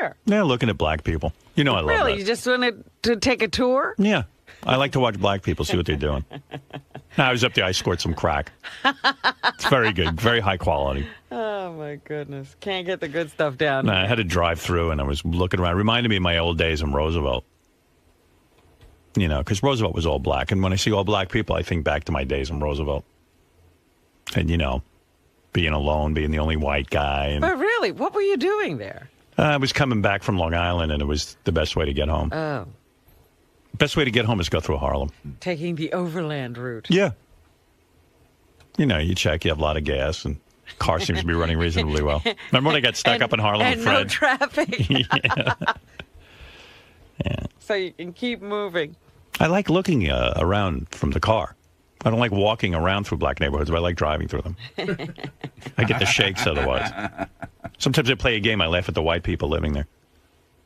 there? Yeah, looking at black people. You know I love that. Really? You just wanted to take a tour? Yeah. I like to watch black people, see what they're doing. I was up there. I scored some crack. It's very good. Very high quality. Oh, my goodness. Can't get the good stuff down. I had to drive through, and I was looking around. It reminded me of my old days in Roosevelt. You know, because Roosevelt was all black. And when I see all black people, I think back to my days in Roosevelt. And, you know, being alone, being the only white guy. And, But really, what were you doing there? I was coming back from Long Island, and it was the best way to get home. Oh. Best way to get home is go through Harlem. Taking the overland route. Yeah. You know, you check, you have a lot of gas, and car seems to be running reasonably well. Remember when I got stuck up in Harlem and with Fred? no traffic. Yeah. So you can keep moving. I like looking around from the car. I don't like walking around through black neighborhoods, but I like driving through them. I get the shakes otherwise. Sometimes I play a game, I laugh at the white people living there.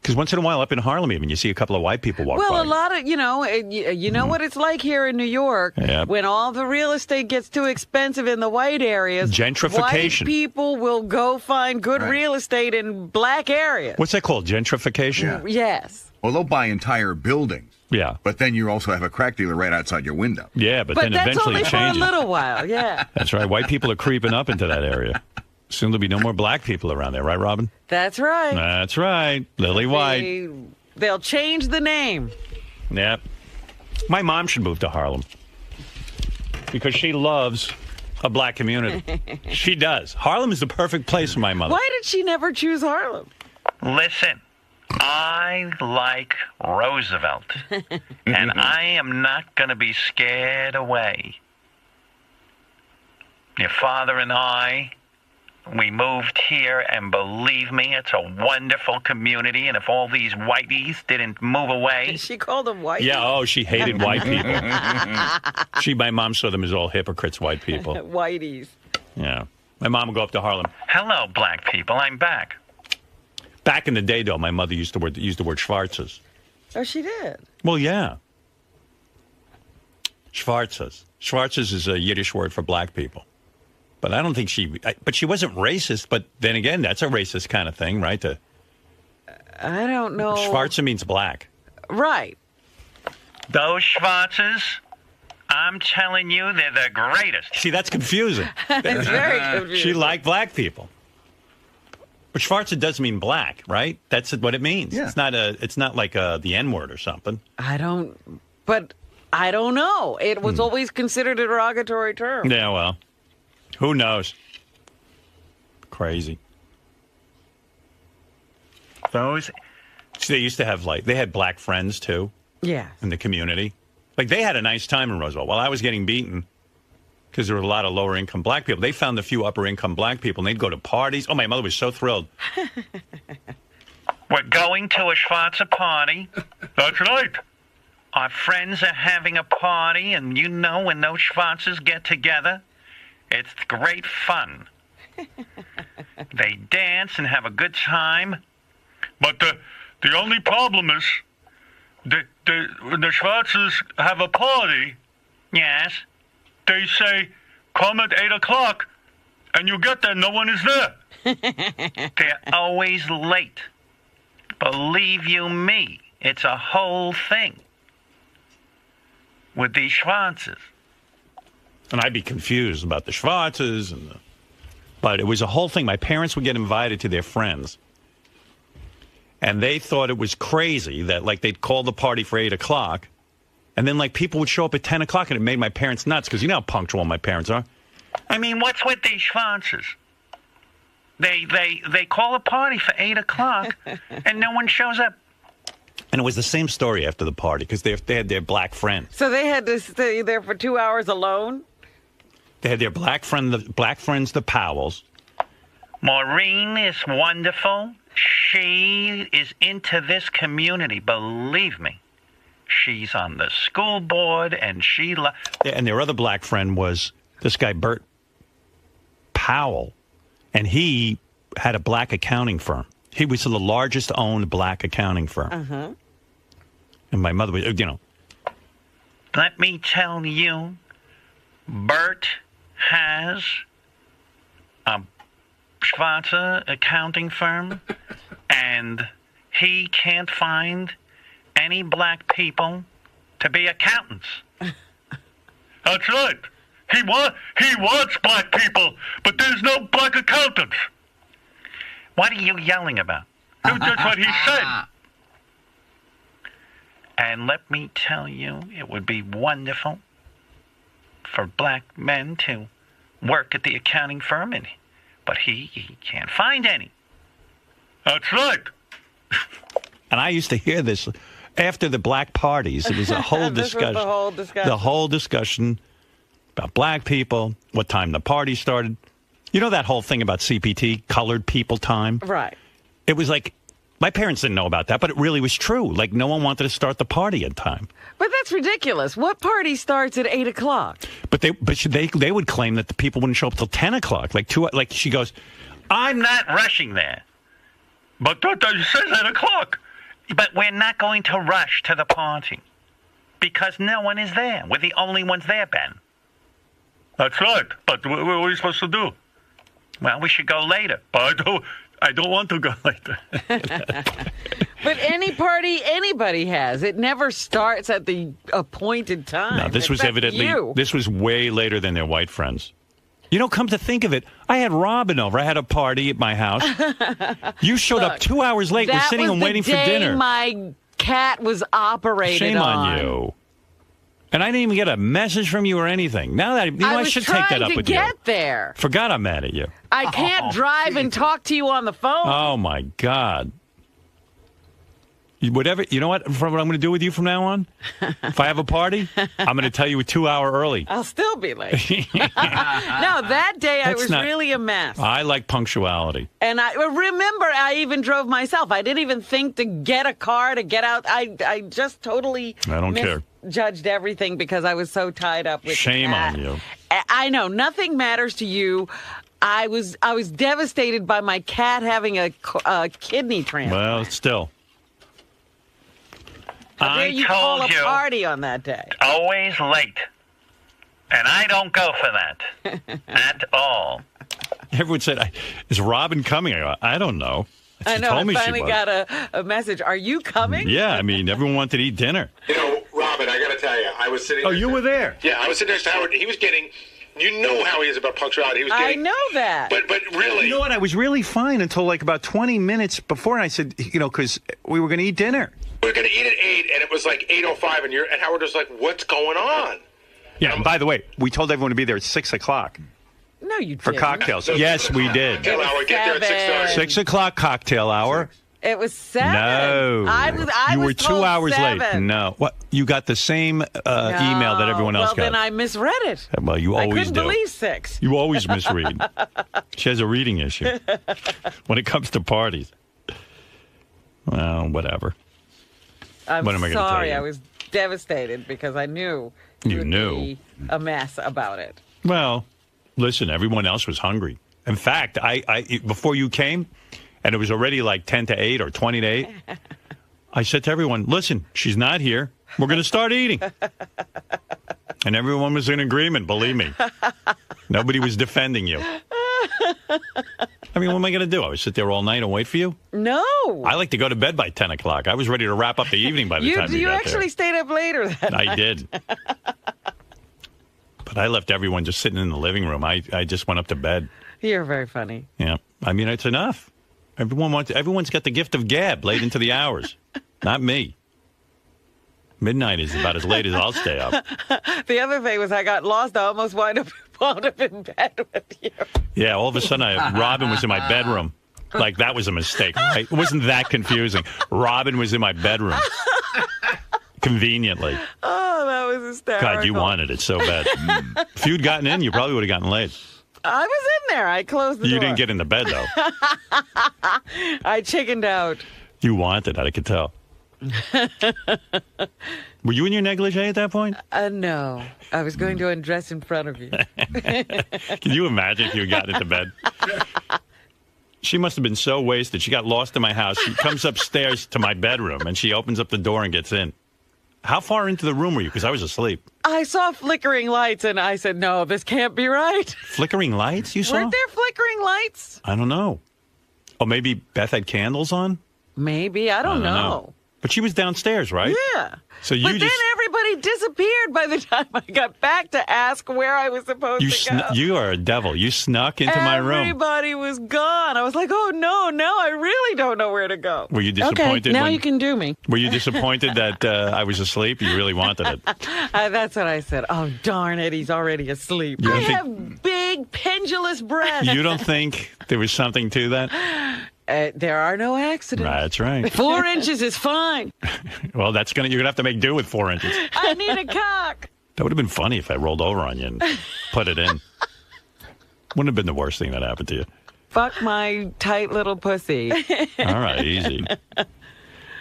Because once in a while, up in Harlem even, you see a couple of white people walk by. Well, a lot of, you know what it's like here in New York. Yep. When all the real estate gets too expensive in the white areas. Gentrification. White people will go find good real estate in black areas. What's that called? Gentrification? Yeah. Yes. Well, they'll buy entire buildings. Yeah. But then you also have a crack dealer right outside your window. Yeah, but then that's eventually only it changes. for a little while, yeah. That's right. White people are creeping up into that area. Soon there'll be no more black people around there, right, Robin? That's right. That's right. Lily White. They'll change the name. Yep. My mom should move to Harlem because she loves a black community. She does. Harlem is the perfect place for my mother. Why did she never choose Harlem? Listen, I like Roosevelt, and I am not going to be scared away. Your father and I, we moved here, and believe me, it's a wonderful community, and if all these whiteys didn't move away... She called them white. Yeah, she hated white people. My mom saw them as all hypocrites, white people. Whiteys. Yeah. My mom would go up to Harlem. Hello, black people, I'm back. Back in the day, though, my mother used the word Schwarzes. Oh, she did? Well, yeah. Schwarzes. Schwarzes is a Yiddish word for black people. But I don't think but she wasn't racist. But then again, that's a racist kind of thing, right? I don't know. Schwarze means black. Right. Those Schwarzes, I'm telling you, they're the greatest. See, that's confusing. It's very confusing. She liked black people. But Schwarze does mean black, right? That's what it means. Yeah. It's not like the N-word or something. I don't know. It was always considered a derogatory term. Yeah, well, who knows? Crazy. Those. See, they used to have they had black friends too. Yeah. In the community. Like they had a nice time in Roosevelt. While I was getting beaten, because there were a lot of lower income black people, they found a few upper income black people and they'd go to parties. Oh, my mother was so thrilled. We're going to a Schwarzer party. That's right. Our friends are having a party, and you know when those Schwarzes get together, it's great fun. They dance and have a good time. But the only problem is when the Schwarzes have a party, yes, they say, come at 8 o'clock, and you get there, no one is there. They're always late. Believe you me, it's a whole thing with these Schwarzes. And I'd be confused about the Schwarzes. But it was a whole thing. My parents would get invited to their friends. And they thought it was crazy that, they'd call the party for 8 o'clock. And then, people would show up at 10 o'clock, and it made my parents nuts, because you know how punctual my parents are. I mean, what's with these Schwarzes? They call a party for 8 o'clock, and no one shows up. And it was the same story after the party, because they had their black friends. So they had to stay there for 2 hours alone? They had their black friends, the Powells. Maureen is wonderful. She is into this community, believe me. She's on the school board, and and their other black friend was this guy, Bert Powell, and he had a black accounting firm. He was the largest owned black accounting firm. Uh-huh. And my mother was, Let me tell you, Bert has a Schwarzer accounting firm, and he can't find any black people to be accountants. That's right. He wants black people, but there's no black accountants. What are you yelling about? That's what he said. And let me tell you, it would be wonderful for black men to work at the accounting firm, but he can't find any. That's right. And I used to hear this after the black parties. It was a whole discussion. Was the whole discussion. The whole discussion about black people, what time the party started. You know that whole thing about CPT, colored people time? Right. It was like, my parents didn't know about that, but it really was true. Like, no one wanted to start the party at time. But that's ridiculous. What party starts at 8 o'clock? But they would claim that the people wouldn't show up till 10 o'clock. Like she goes, I'm not rushing there. But that says 8 o'clock. But we're not going to rush to the party because no one is there. We're the only ones there, Ben. That's right. But what are we supposed to do? Well, we should go later. But I don't want to go later. But any party anybody has, it never starts at the appointed time. No, this was evidently, this was way later than their white friends. You know, come to think of it, I had Robin over. I had a party at my house. You showed up 2 hours late. We're sitting and waiting for dinner. My cat was operated Shame on you. And I didn't even get a message from you or anything. Now that I should take that up with you. I was trying to get there. Forgot I'm mad at you. I can't drive and talk to you on the phone. Oh my God. Whatever, you know what I'm going to do with you from now on? If I have a party, I'm going to tell you 2 hours early. I'll still be late. No, that day I was really a mess. I like punctuality. And I remember I even drove myself. I didn't even think to get a car to get out. I just totally judged everything because I was so tied up with Shame on you. I know. Nothing matters to you. I was devastated by my cat having a kidney transplant. Well, still. I told you, call a party on that day. Always late. And I don't go for that. At all. Everyone said, is Robin coming? I go, I don't know. I know. I finally got a message. Are you coming? Yeah, I mean, everyone wanted to eat dinner. You know, Robin, I got to tell you, I was sitting Oh, you were there? Yeah, I was sitting next to Howard. He was getting... You know how he is about punctuality. He was getting, I know that. But really... You know what? I was really fine until like about 20 minutes before, and I said, you know, because we were going to eat dinner. We were going to eat at 8, and it was like 8:05, and Howard was like, what's going on? Yeah, and by the way, we told everyone to be there at 6 o'clock. No, you didn't. For cocktails. Yes, we did. Cocktail hour. Get there at 6:30. 6 o'clock cocktail hour. It was 7. No. You were 2 hours 7. late. No. What? You got the same email that everyone else got. Well, then I misread it. Well, you always do. I couldn't believe 6. You always misread. She has a reading issue when it comes to parties. Well, whatever. I'm what am I sorry. tell you? I was devastated because I knew you would knew be a mess about it. Well, listen, everyone else was hungry. In fact, I before you came, and it was already like 10 to 8 or 20 to 8, I said to everyone, listen, she's not here. We're going to start eating. And everyone was in agreement, believe me. Nobody was defending you. I mean, what am I going to do? I would sit there all night and wait for you? No. I like to go to bed by 10 o'clock. I was ready to wrap up the evening by the time you got there. You actually stayed up later that night. I did. But I left everyone just sitting in the living room. I just went up to bed. You're very funny. Yeah. I mean, it's enough. Everyone's got the gift of gab late into the hours. Not me. Midnight is about as late as I'll stay up. The other thing was I got lost. I almost wound up in bed with you. Yeah, all of a sudden, Robin was in my bedroom. Like, that was a mistake, right? It wasn't that confusing. Robin was in my bedroom. Conveniently. Oh, that was hysterical. God, you wanted it so bad. If you'd gotten in, you probably would have gotten laid. I was in there. I closed the door. You didn't get in the bed, though. I chickened out. You wanted that, I could tell. Were you in your negligee at that point? No. I was going to undress in front of you. Can you imagine if you had gotten into bed? She must have been so wasted. She got lost in my house. She comes upstairs to my bedroom, and she opens up the door and gets in. How far into the room were you? Because I was asleep. I saw flickering lights, and I said, no, this can't be right. Flickering lights you saw? Weren't there flickering lights? I don't know. Oh, maybe Beth had candles on? Maybe. I don't know. But she was downstairs, right? Yeah. So then everybody disappeared by the time I got back to ask where I was supposed to go. You are a devil. You snuck into my room. Everybody was gone. I was like, oh, no, I really don't know where to go. Were you disappointed? Okay, now you can do me. Were you disappointed that I was asleep? You really wanted it. That's what I said. Oh, darn it. He's already asleep. I have big, pendulous breasts. You don't think there was something to that? There are no accidents. That's right. 4 inches is fine. Well, you're gonna have to make do with 4 inches. I need a cock. That would have been funny if I rolled over on you and put it in. Wouldn't have been the worst thing that happened to you. Fuck my tight little pussy. All right, easy.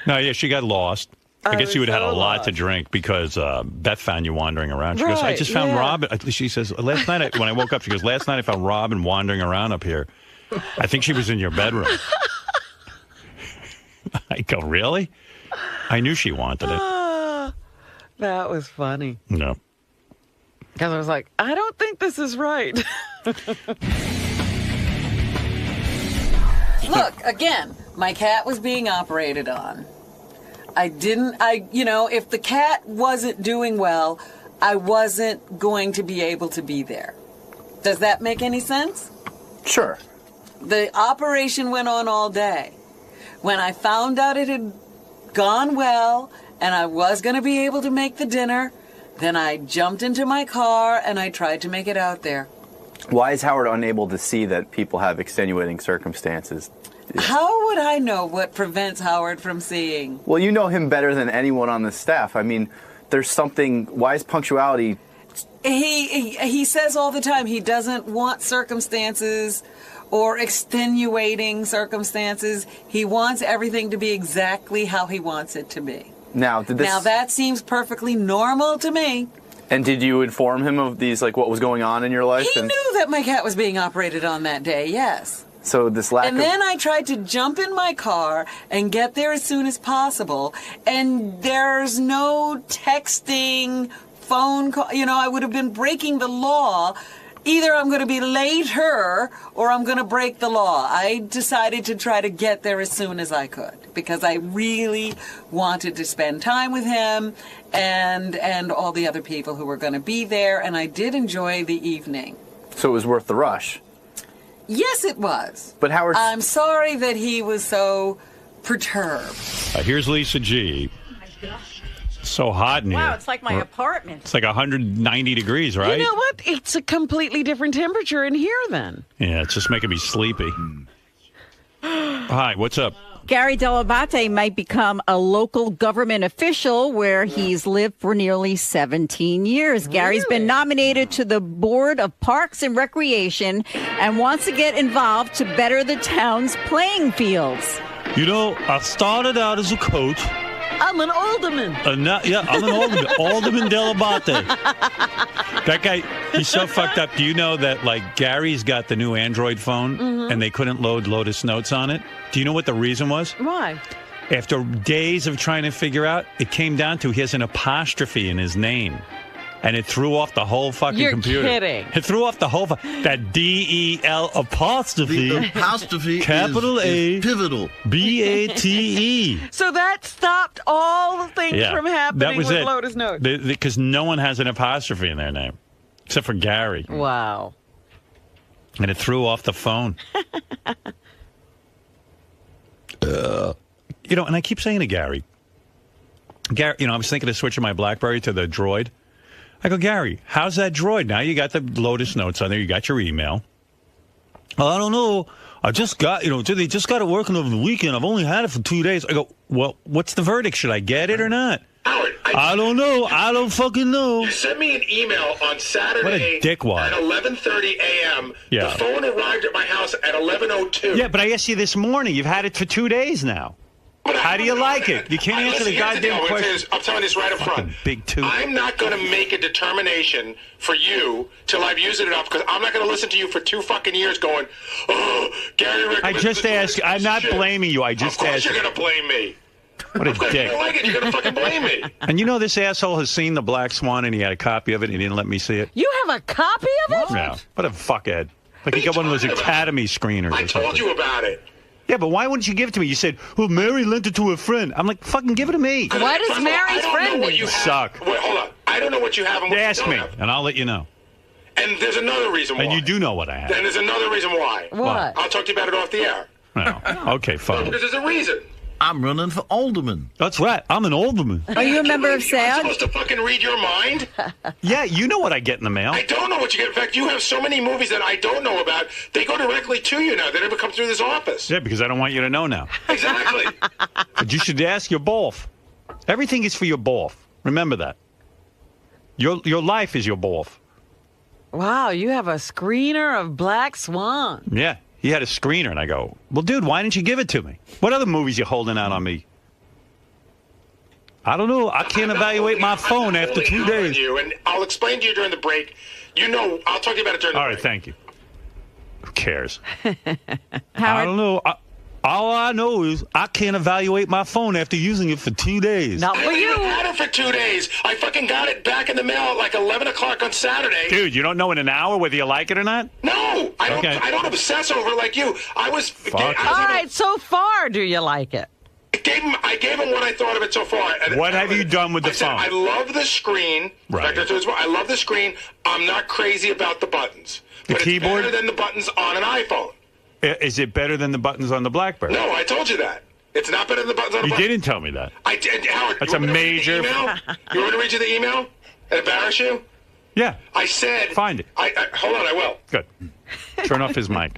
No, yeah, she got lost. I guess you would have had a lot to drink because Beth found you wandering around. She goes, I just found Robin. She says, last night when I woke up, she goes, last night I found Robin wandering around up here. I think she was in your bedroom. I go, really? I knew she wanted it. That was funny. No. Because I was like, I don't think this is right. Look, again, my cat was being operated on. If the cat wasn't doing well, I wasn't going to be able to be there. Does that make any sense? Sure. The operation went on all day. When I found out it had gone well and I was going to be able to make the dinner, then I jumped into my car and I tried to make it out there. Why is Howard unable to see that people have extenuating circumstances? How would I know what prevents Howard from seeing? Well, you know him better than anyone on the staff. I mean, there's something. Why is punctuality? He says all the time he doesn't want circumstances or extenuating circumstances. He wants everything to be exactly how he wants it to be. Now that seems perfectly normal to me. And did you inform him of these, like what was going on in your life? He knew that my cat was being operated on that day, yes. So this lack And then I tried to jump in my car and get there as soon as possible. And there's no texting, phone call. I would have been breaking the law. Either I'm going to be later or I'm going to break the law. I decided to try to get there as soon as I could because I really wanted to spend time with him and all the other people who were going to be there. And I did enjoy the evening. So it was worth the rush. Yes, it was. But Howard, I'm sorry that he was so perturbed. Here's Lisa G. So hot in here. Wow, it's like my apartment. It's like 190 degrees, right? You know what? It's a completely different temperature in here then. Yeah, it's just making me sleepy. Hi, what's up? Gary Dell'Abate might become a local government official where he's lived for nearly 17 years. Really? Gary's been nominated to the Board of Parks and Recreation and wants to get involved to better the town's playing fields. I started out as a coach. I'm an alderman. I'm an alderman. Alderman Dell'Abate. That guy, he's so fucked up. Do you know that, Gary's got the new Android phone, and they couldn't load Lotus Notes on it? Do you know what the reason was? Why? After days of trying to figure out, it came down to he has an apostrophe in his name. And it threw off the whole fucking computer. You're kidding. It threw off the whole... that D-E-L apostrophe. The apostrophe capital is pivotal. B-A-T-E. So that stopped all the things from happening with Lotus Notes. Because no one has an apostrophe in their name. Except for Gary. Wow. And it threw off the phone. And I keep saying to Gary, I was thinking of switching my BlackBerry to the Droid. I go, Gary, how's that Droid? Now you got the Lotus Notes on there. You got your email. I don't know. I just got, they just got it working over the weekend. I've only had it for 2 days. I go, well, what's the verdict? Should I get it or not? Howard, I don't know. I don't fucking know. You sent me an email on Saturday what a dickwad. at 11:30 a.m. Yeah. The phone arrived at my house at 11:02. Yeah, but I asked you this morning. You've had it for 2 days now. How do you like it? You can't answer the goddamn question. I'm telling you this right up front. Big tooth. I'm not going to make a determination for you till I've used it enough because I'm not going to listen to you for 2 fucking years going, oh, Gary recommended I just asked. I'm not blaming you. I just asked. Of course you're going to blame me. What a dick. If you don't like it, you're going to fucking blame me. And this asshole has seen the Black Swan and he had a copy of it and he didn't let me see it. You have a copy of it? Yeah. What a fuckhead. Like he got one of those Academy screeners. I told you about it. Yeah, but why wouldn't you give it to me? You said, well, Mary lent it to a friend. I'm like, fucking give it to me. Why does Mary's friend need? Suck? Wait, hold on. I don't know what you have and what Ask you me, don't have. and I'll let you know. And there's another reason why. And you do know what I have. Then there's another reason why. What? I'll talk to you about it off the air. No. Okay, fine. Because there's a reason. I'm running for alderman. That's right. I'm an alderman. Are you a member of I'm SAG? supposed to fucking read your mind? Yeah, you know what I get in the mail. I don't know what you get. In fact, you have so many movies that I don't know about. They go directly to you now. They never come through this office. Yeah, because I don't want you to know now. Exactly. But you should ask your boss. Everything is for your boss. Remember that. Your life is your boss. Wow, you have a screener of Black Swan. Yeah. He had a screener, and I go, well, dude, why didn't you give it to me? What other movies you holding out on me? I don't know. I can't evaluate my phone after 2 days. You, and I'll explain to you during the break. You know, I'll talk to you about it during the All break. right, thank you. Who cares? I Howard, don't know. All I know is I can't evaluate my phone after using it for 2 days. Not I for haven't even you. had it for 2 days. I fucking got it back in the mail at like 11 o'clock on Saturday. Dude, you don't know in an hour whether you like it or not? No, I don't. Okay. I don't obsess over it like you. I was. Fuck. I was All able- right, so far, do you like it? I gave him what I thought of it so far. And What have you done with the I said, phone? I love the screen. Right. In fact, I love the screen. I'm not crazy about the buttons. The but keyboard? It's better than the buttons on an iPhone. Is it better than the buttons on the BlackBerry? No, I told you that. It's not better than the buttons on a You button. didn't tell me that. I did, Howard. That's you want a me to read major- the email? You want me to read you the email and embarrass you? Yeah. I said. Find it. Hold on, I will. Good. Turn off his mic.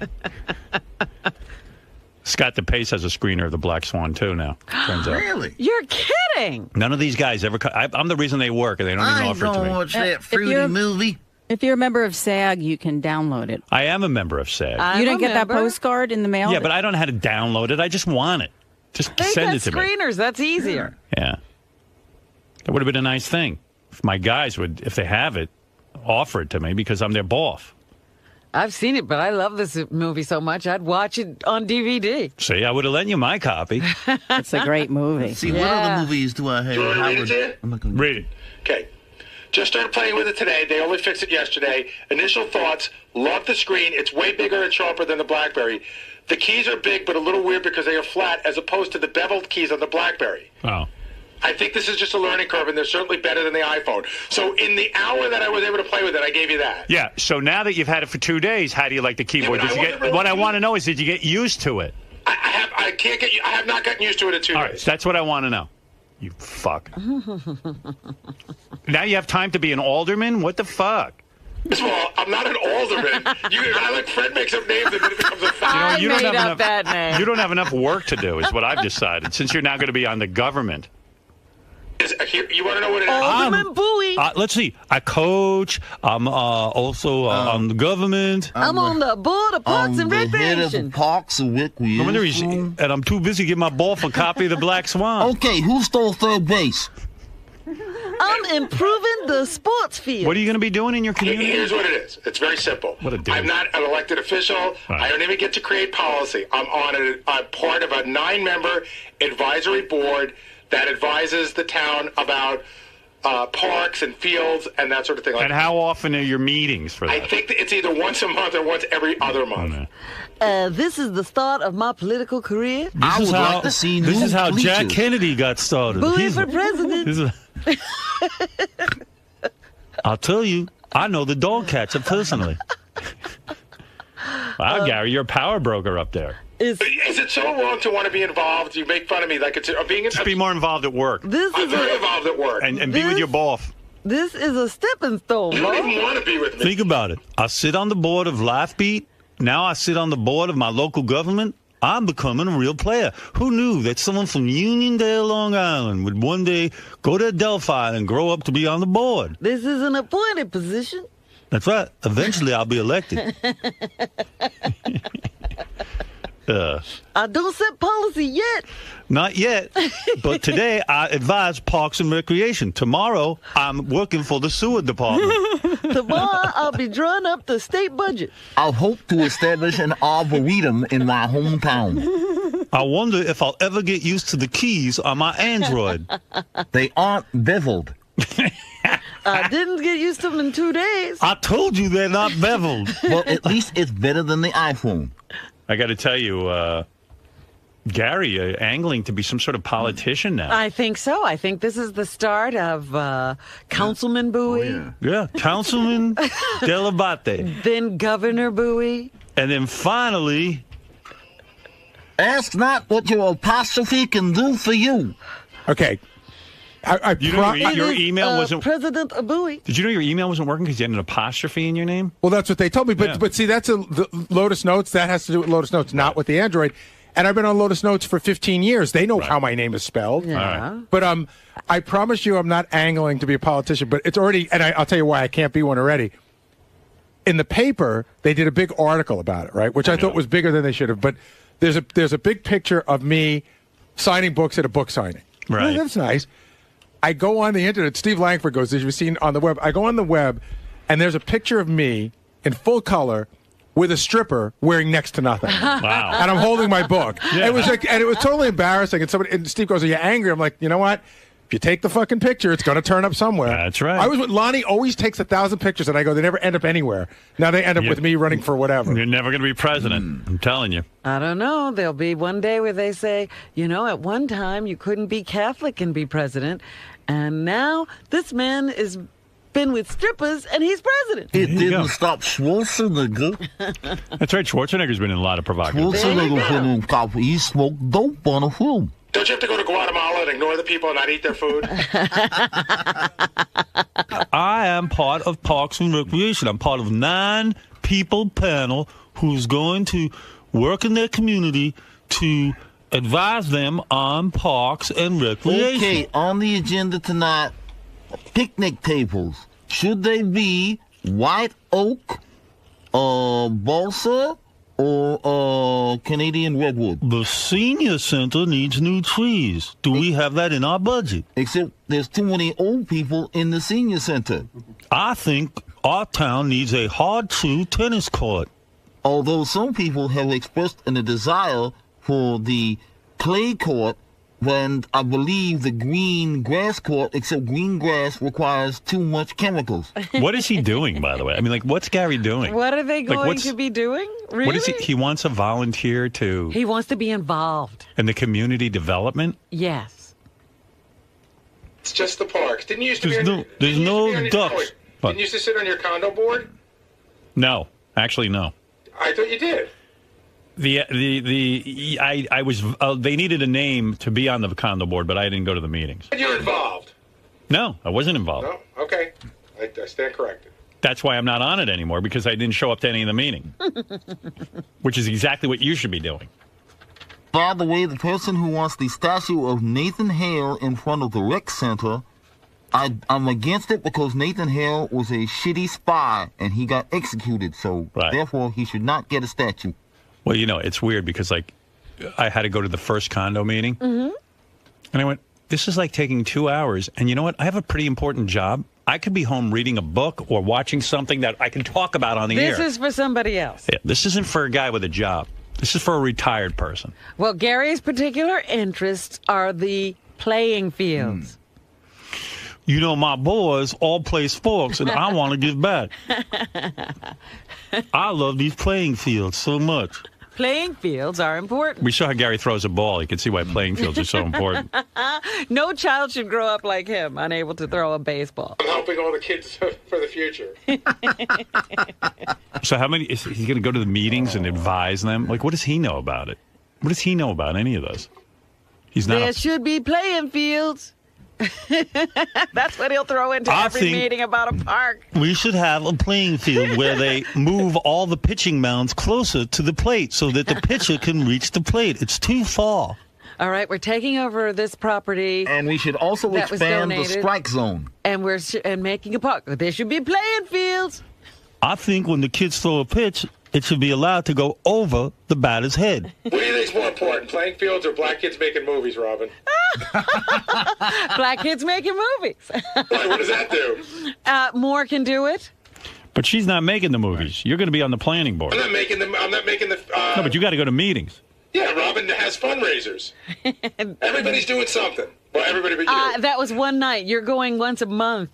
Scott DePace has a screener of the Black Swan, too, now. Turns out. Really? You're kidding. None of these guys ever... I'm the reason they work, and they don't even I ain't offer it to gonna me. watch that if fruity you're- movie. if you're a member of SAG, you can download it. I am a member of SAG. You didn't get that Remember? postcard in the mail? Yeah, but I don't know how to download it. I just want it. Just They send got it to me. screeners. That's easier. Yeah. That would have been a nice thing. If my guys would, if they have it, offer it to me because I'm their boss. I've seen it, but I love this movie so much, I'd watch it on DVD. See, I would have lent you my copy. It's a great movie. See, what Yeah. other movies do I have? Do you want me to read it to you? I'm not gonna Read it. Okay. Just started playing with it today. They only fixed it yesterday. Initial thoughts. Love the screen. It's way bigger and sharper than the BlackBerry. The keys are big, but a little weird because they are flat as opposed to the beveled keys on the BlackBerry. Oh. I think this is just a learning curve, and they're certainly better than the iPhone. So in the hour that I was able to play with it, I gave you that. Yeah, so now that you've had it for 2 days, how do you like the keyboard? Yeah, but Did you I get? wasn't really What I want to used- know is, did you get used to it? I can't get you. I have not gotten used to it in 2 All days. right, that's what I want to know. You fuck. Now you have time to be an alderman? What the fuck? First of all, I'm not an alderman. I like Fred makes up names and then it becomes a fact. I you don't made have up enough, that name. You don't have enough work to do, is what I've decided, since you're now going to be on the government. You want to know what it is? Alderman Bowie. Let's see. I coach. I'm also on the government. I'm on the board of Parks and the head of the Recreation. Parks and Recreation. And I'm too busy giving my boss a copy of the Black Swan. Okay, who stole third base? I'm improving the sports field. What are you going to be doing in your community? Here's what it is. It's very simple. What a dick. I'm not an elected official. Right. I don't even get to create policy. I'm on a part of a 9-member advisory board that advises the town about parks and fields and that sort of thing. And how often are your meetings for I that? think that it's either once a month or once every other month. This is the start of my political career. I would like to see This new is how Jack bleachers. Kennedy got started. Bowie He's- for president. this is- I'll tell you, I know the dog catcher personally. Wow, Gary, you're a power broker up there. Is it so wrong to want to be involved? You make fun of me like it's being. Just be more involved at work This I'm is very a, involved at work. and be with your boss. this is a stepping stone, You don't bro. even want to be with me. Think about it. I sit on the board of Lifebeat. Now I sit on the board of my local government. I'm becoming a real player. Who knew that someone from Uniondale, Long Island would one day go to Delphi and grow up to be on the board? This is an appointed position. That's right. Eventually I'll be elected. I don't set policy yet. Not yet, but today I advise Parks and Recreation. Tomorrow I'm working for the sewer department. Tomorrow I'll be drawing up the state budget. I hope to establish an arboretum in my hometown. I wonder if I'll ever get used to the keys on my Android. They aren't beveled. I didn't get used to them in 2 days. I told you they're not beveled. Well, at least it's better than the iPhone. I got to tell you, Gary, angling to be some sort of politician now. I think so. I think this is the start of Councilman Bowie, Yeah, Councilman Dell'Abate. then Governor Bowie. And then finally, Ask not what your apostrophe can do for you. Okay. you know your email wasn't. President Bowie. Did you know your email wasn't working because you had an apostrophe in your name? Well, that's what they told me. But Yeah. but see, that's the Lotus Notes. That has to do with Lotus Notes, not with the Android. And I've been on Lotus Notes for 15 years. They know how my name is spelled. Yeah. But I promise you I'm not angling to be a politician, but it's already, and I'll tell you why I can't be one already. In the paper, they did a big article about it, right? Which I thought was bigger than they should have. But there's a big picture of me signing books at a book signing. Right. That's nice. I go on the internet. Steve Langford goes, as you've seen on the web. I go on the web, and there's a picture of me in full color with a stripper wearing next to nothing. Wow. And I'm holding my book. Yeah. It was like, and it was totally embarrassing. And Steve goes, "Are you angry?" I'm like, you know what? If you take the fucking picture, it's going to turn up somewhere. That's right. I was with Lonnie. Always takes 1,000 pictures, and I go, they never end up anywhere. Now they end up with me running for whatever. You're never going to be president. I'm telling you. I don't know. There'll be one day where they say, at one time you couldn't be Catholic and be president, and now this man is been with strippers and he's president. It you go. didn't stop Schwarzenegger. That's right. Schwarzenegger's been in a lot of provocative. Schwarzenegger put in coffee. He smoked dope on a film. Don't you have to go to Guatemala and ignore the people and not eat their food? I am part of Parks and Recreation. I'm part of 9-people panel who's going to work in their community to advise them on parks and recreation. Okay, on the agenda tonight, picnic tables. Should they be white oak, balsa, or Canadian redwood? The senior center needs new trees. Do we have that in our budget? Except there's too many old people in the senior center. I think our town needs a hard-to tennis court. Although some people have expressed a desire for the clay court, and I believe the green grass court, except green grass requires too much chemicals. What is he doing, by the way? I mean, what's Gary doing? What are they going what's- to be doing? Really? What is he? He wants a volunteer to He wants to be involved. in the community development. Yes. It's just the parks. Didn't you used to There's be no- on, there's didn't you no used to be on ducks. your, wait, What? didn't you used to sit on your condo board? No, actually, no. I thought you did. I was. They needed a name to be on the condo board, but I didn't go to the meetings. But you're involved. No, I wasn't involved. No? Okay. I stand corrected. That's why I'm not on it anymore, because I didn't show up to any of the meetings, which is exactly what you should be doing. By the way, the person who wants the statue of Nathan Hale in front of the rec center, I'm against it because Nathan Hale was a shitty spy and he got executed. So therefore, he should not get a statue. Well, it's weird because I had to go to the first condo meeting, and I went, this is like taking 2 hours. And you know what? I have a pretty important job. I could be home reading a book or watching something that I can talk about on the air. This is for somebody else. Yeah, this isn't for a guy with a job. This is for a retired person. Well, Gary's particular interests are the playing fields. My boys all play sports, and I want to give back. I love these playing fields so much. Playing fields are important. We saw how Gary throws a ball. You can see why playing fields are so important. No child should grow up like him, unable to throw a baseball. I'm helping all the kids for the future. So how many is he going to go to the meetings and advise them? Like, what does he know about it? What does he know about any of this? He's not. There should be playing fields. That's what he'll throw into I every think meeting about a park. We should have a playing field where they move all the pitching mounds closer to the plate so that the pitcher can reach the plate. It's too far. All right, we're taking over this property. And we should also that was expand the donated, strike zone. And we're making a park. There should be playing fields. I think when the kids throw a pitch, it should be allowed to go over the batter's head. What do you think's more important, playing fields or black kids making movies, Robin? Black kids making movies. What does that do? More can do it. But she's not making the movies. You're going to be on the planning board. I'm not making the. No, but you got to go to meetings. Yeah, Robin has fundraisers. Everybody's doing something. Well, everybody but you. That was one night. You're going once a month.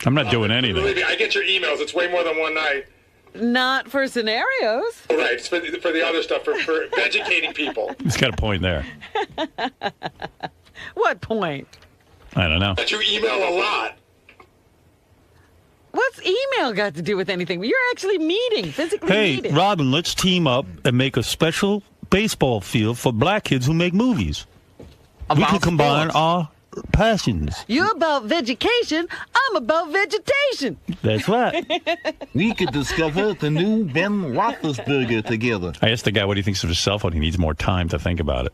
I'm not doing anything. Believe me, I get your emails. It's way more than one night. Not for scenarios. Right, it's for the other stuff, for educating people. He's got a point there. What point? I don't know. That you email a lot. What's email got to do with anything? You're actually physically Hey, meeting. Robin, let's team up and make a special baseball field for black kids who make movies. We can combine our passions. You're about vegetation. I'm about vegetation. That's right. We could discover the new Ben Roethlisberger together. I asked the guy what he thinks of his cell phone. He needs more time to think about it.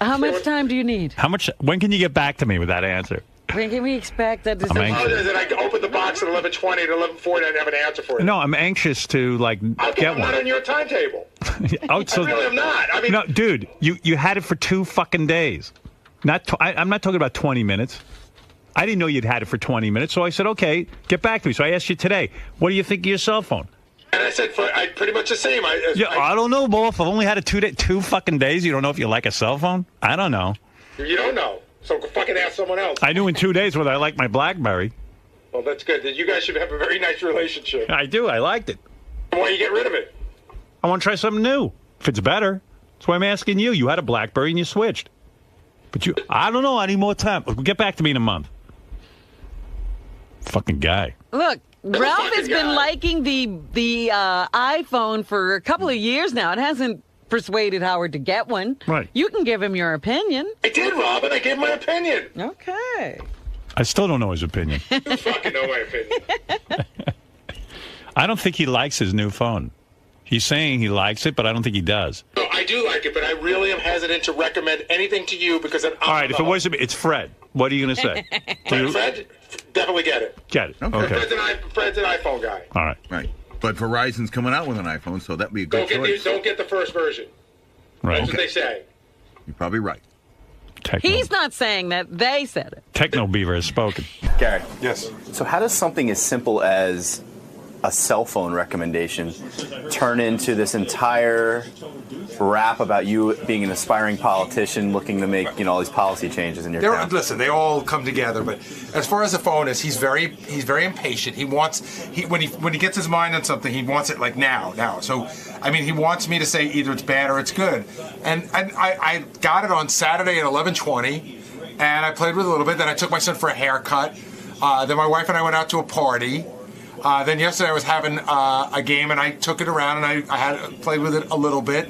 How much time do you need? When can you get back to me with that answer? When can we expect that? I'm anxious. That I opened the box at 11:20 and 11:40 I didn't have an answer for it. No, I'm anxious to get I'm one. not on your timetable. I really am not. I mean, no, dude, you had it for 2 fucking days. I'm not talking about 20 minutes. I didn't know you'd had it for 20 minutes, so I said, okay, get back to me. So I asked you today, what do you think of your cell phone? and I said pretty much the same. I don't know, Bo. If I've only had it 2 fucking days, you don't know if you like a cell phone? I don't know. You don't know. So fucking ask someone else. I knew in 2 days whether I like my BlackBerry. Well, that's good. You guys should have a very nice relationship. I do. I liked it. Why you get rid of it? I want to try something new. If it's better. That's why I'm asking you. You had a BlackBerry and you switched. But I don't know. I need more time. Get back to me in a month. Fucking guy. Look, Ralph has been liking the iPhone for a couple of years now. It hasn't persuaded Howard to get one. Right. You can give him your opinion. I did, Robin. I gave my opinion. Okay. I still don't know his opinion. You fucking know my opinion. I don't think he likes his new phone. He's saying he likes it, but I don't think he does. No, I do like it, but I really am hesitant to recommend anything to you because I'm all right, if it was it's Fred. What are you going to say? Fred, definitely get it. Get it. Okay. Fred's an iPhone guy. All right. Right. But Verizon's coming out with an iPhone, so that'd be a good choice. Don't get the first version. Right. That's what they say. You're probably right. He's not saying that. They said it. Techno Beaver has spoken. Gary. Yes. So how does something as simple as a cell phone recommendation turn into this entire rap about you being an aspiring politician looking to make all these policy changes in your town? Listen, they all come together. But as far as the phone is, he's very impatient. When he gets his mind on something, he wants it like now. So I mean, he wants me to say either it's bad or it's good. And I got it on Saturday at 11:20, and I played with it a little bit. Then I took my son for a haircut. Then my wife and I went out to a party. Then yesterday I was having a game, and I took it around, and I had played with it a little bit.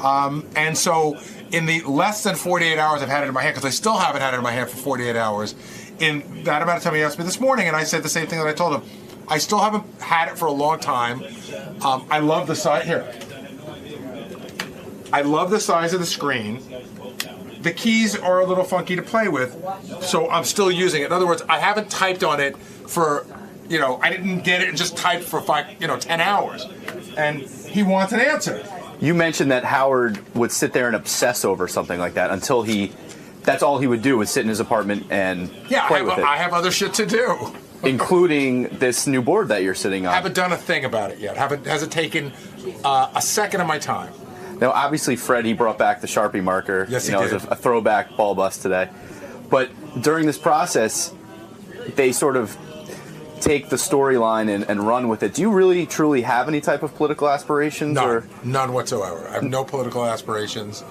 And so in the less than 48 hours I've had it in my hand, because I still haven't had it in my hand for 48 hours, in that amount of time he asked me this morning, and I said the same thing that I told him. I still haven't had it for a long time. I love the size. Here. I love the size of the screen. The keys are a little funky to play with, so I'm still using it. In other words, I haven't typed on it for, I didn't get it and just typed for 10 hours. And he wants an answer. You mentioned that Howard would sit there and obsess over something like that until that's all he would do was sit in his apartment and play with it. I have other shit to do. Including this new board that you're sitting on. Haven't done a thing about it yet. Hasn't taken a second of my time. Now, obviously, Fred, he brought back the Sharpie marker. Yes, he did. As a throwback ball bust today. But during this process, they sort of take the storyline and run with it. Do you really, truly have any type of political aspirations? None whatsoever. I have no political aspirations.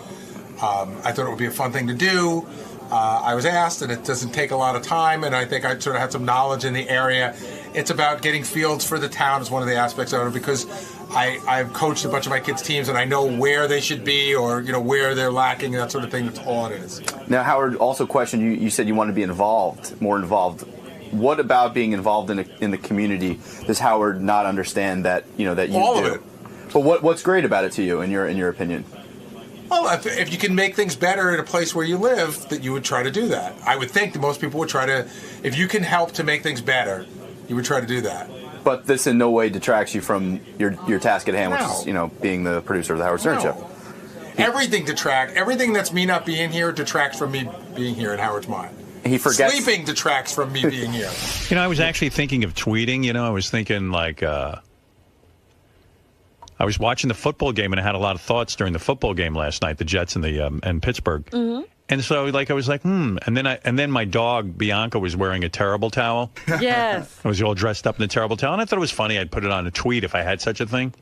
I thought it would be a fun thing to do. I was asked, and it doesn't take a lot of time, and I think I sort of had some knowledge in the area. It's about getting fields for the town is one of the aspects of it, because I've coached a bunch of my kids' teams, and I know where they should be or, where they're lacking, and that sort of thing. That's all it is. Now, Howard, also questioned you said you want to be more involved. What about being involved in the community does Howard not understand that, that you all do? Of it. But what's great about it to you, in your opinion? Well, if you can make things better in a place where you live, that you would try to do that. I would think that most people would try to, if you can help to make things better, you would try to do that. But this in no way detracts you from your task at hand, which is, being the producer of the Howard Stern Show. Everything that's me not being here detracts from me being here in Howard's mind. He forgets. Sleeping detracts from me being here. I was actually thinking of tweeting. I was thinking I was watching the football game, and I had a lot of thoughts during the football game last night, the Jets and Pittsburgh. Mm-hmm. And so, like, I was like, and then my dog Bianca was wearing a terrible towel. Yes. I was all dressed up in the terrible towel, and I thought it was funny. I'd put it on a tweet if I had such a thing.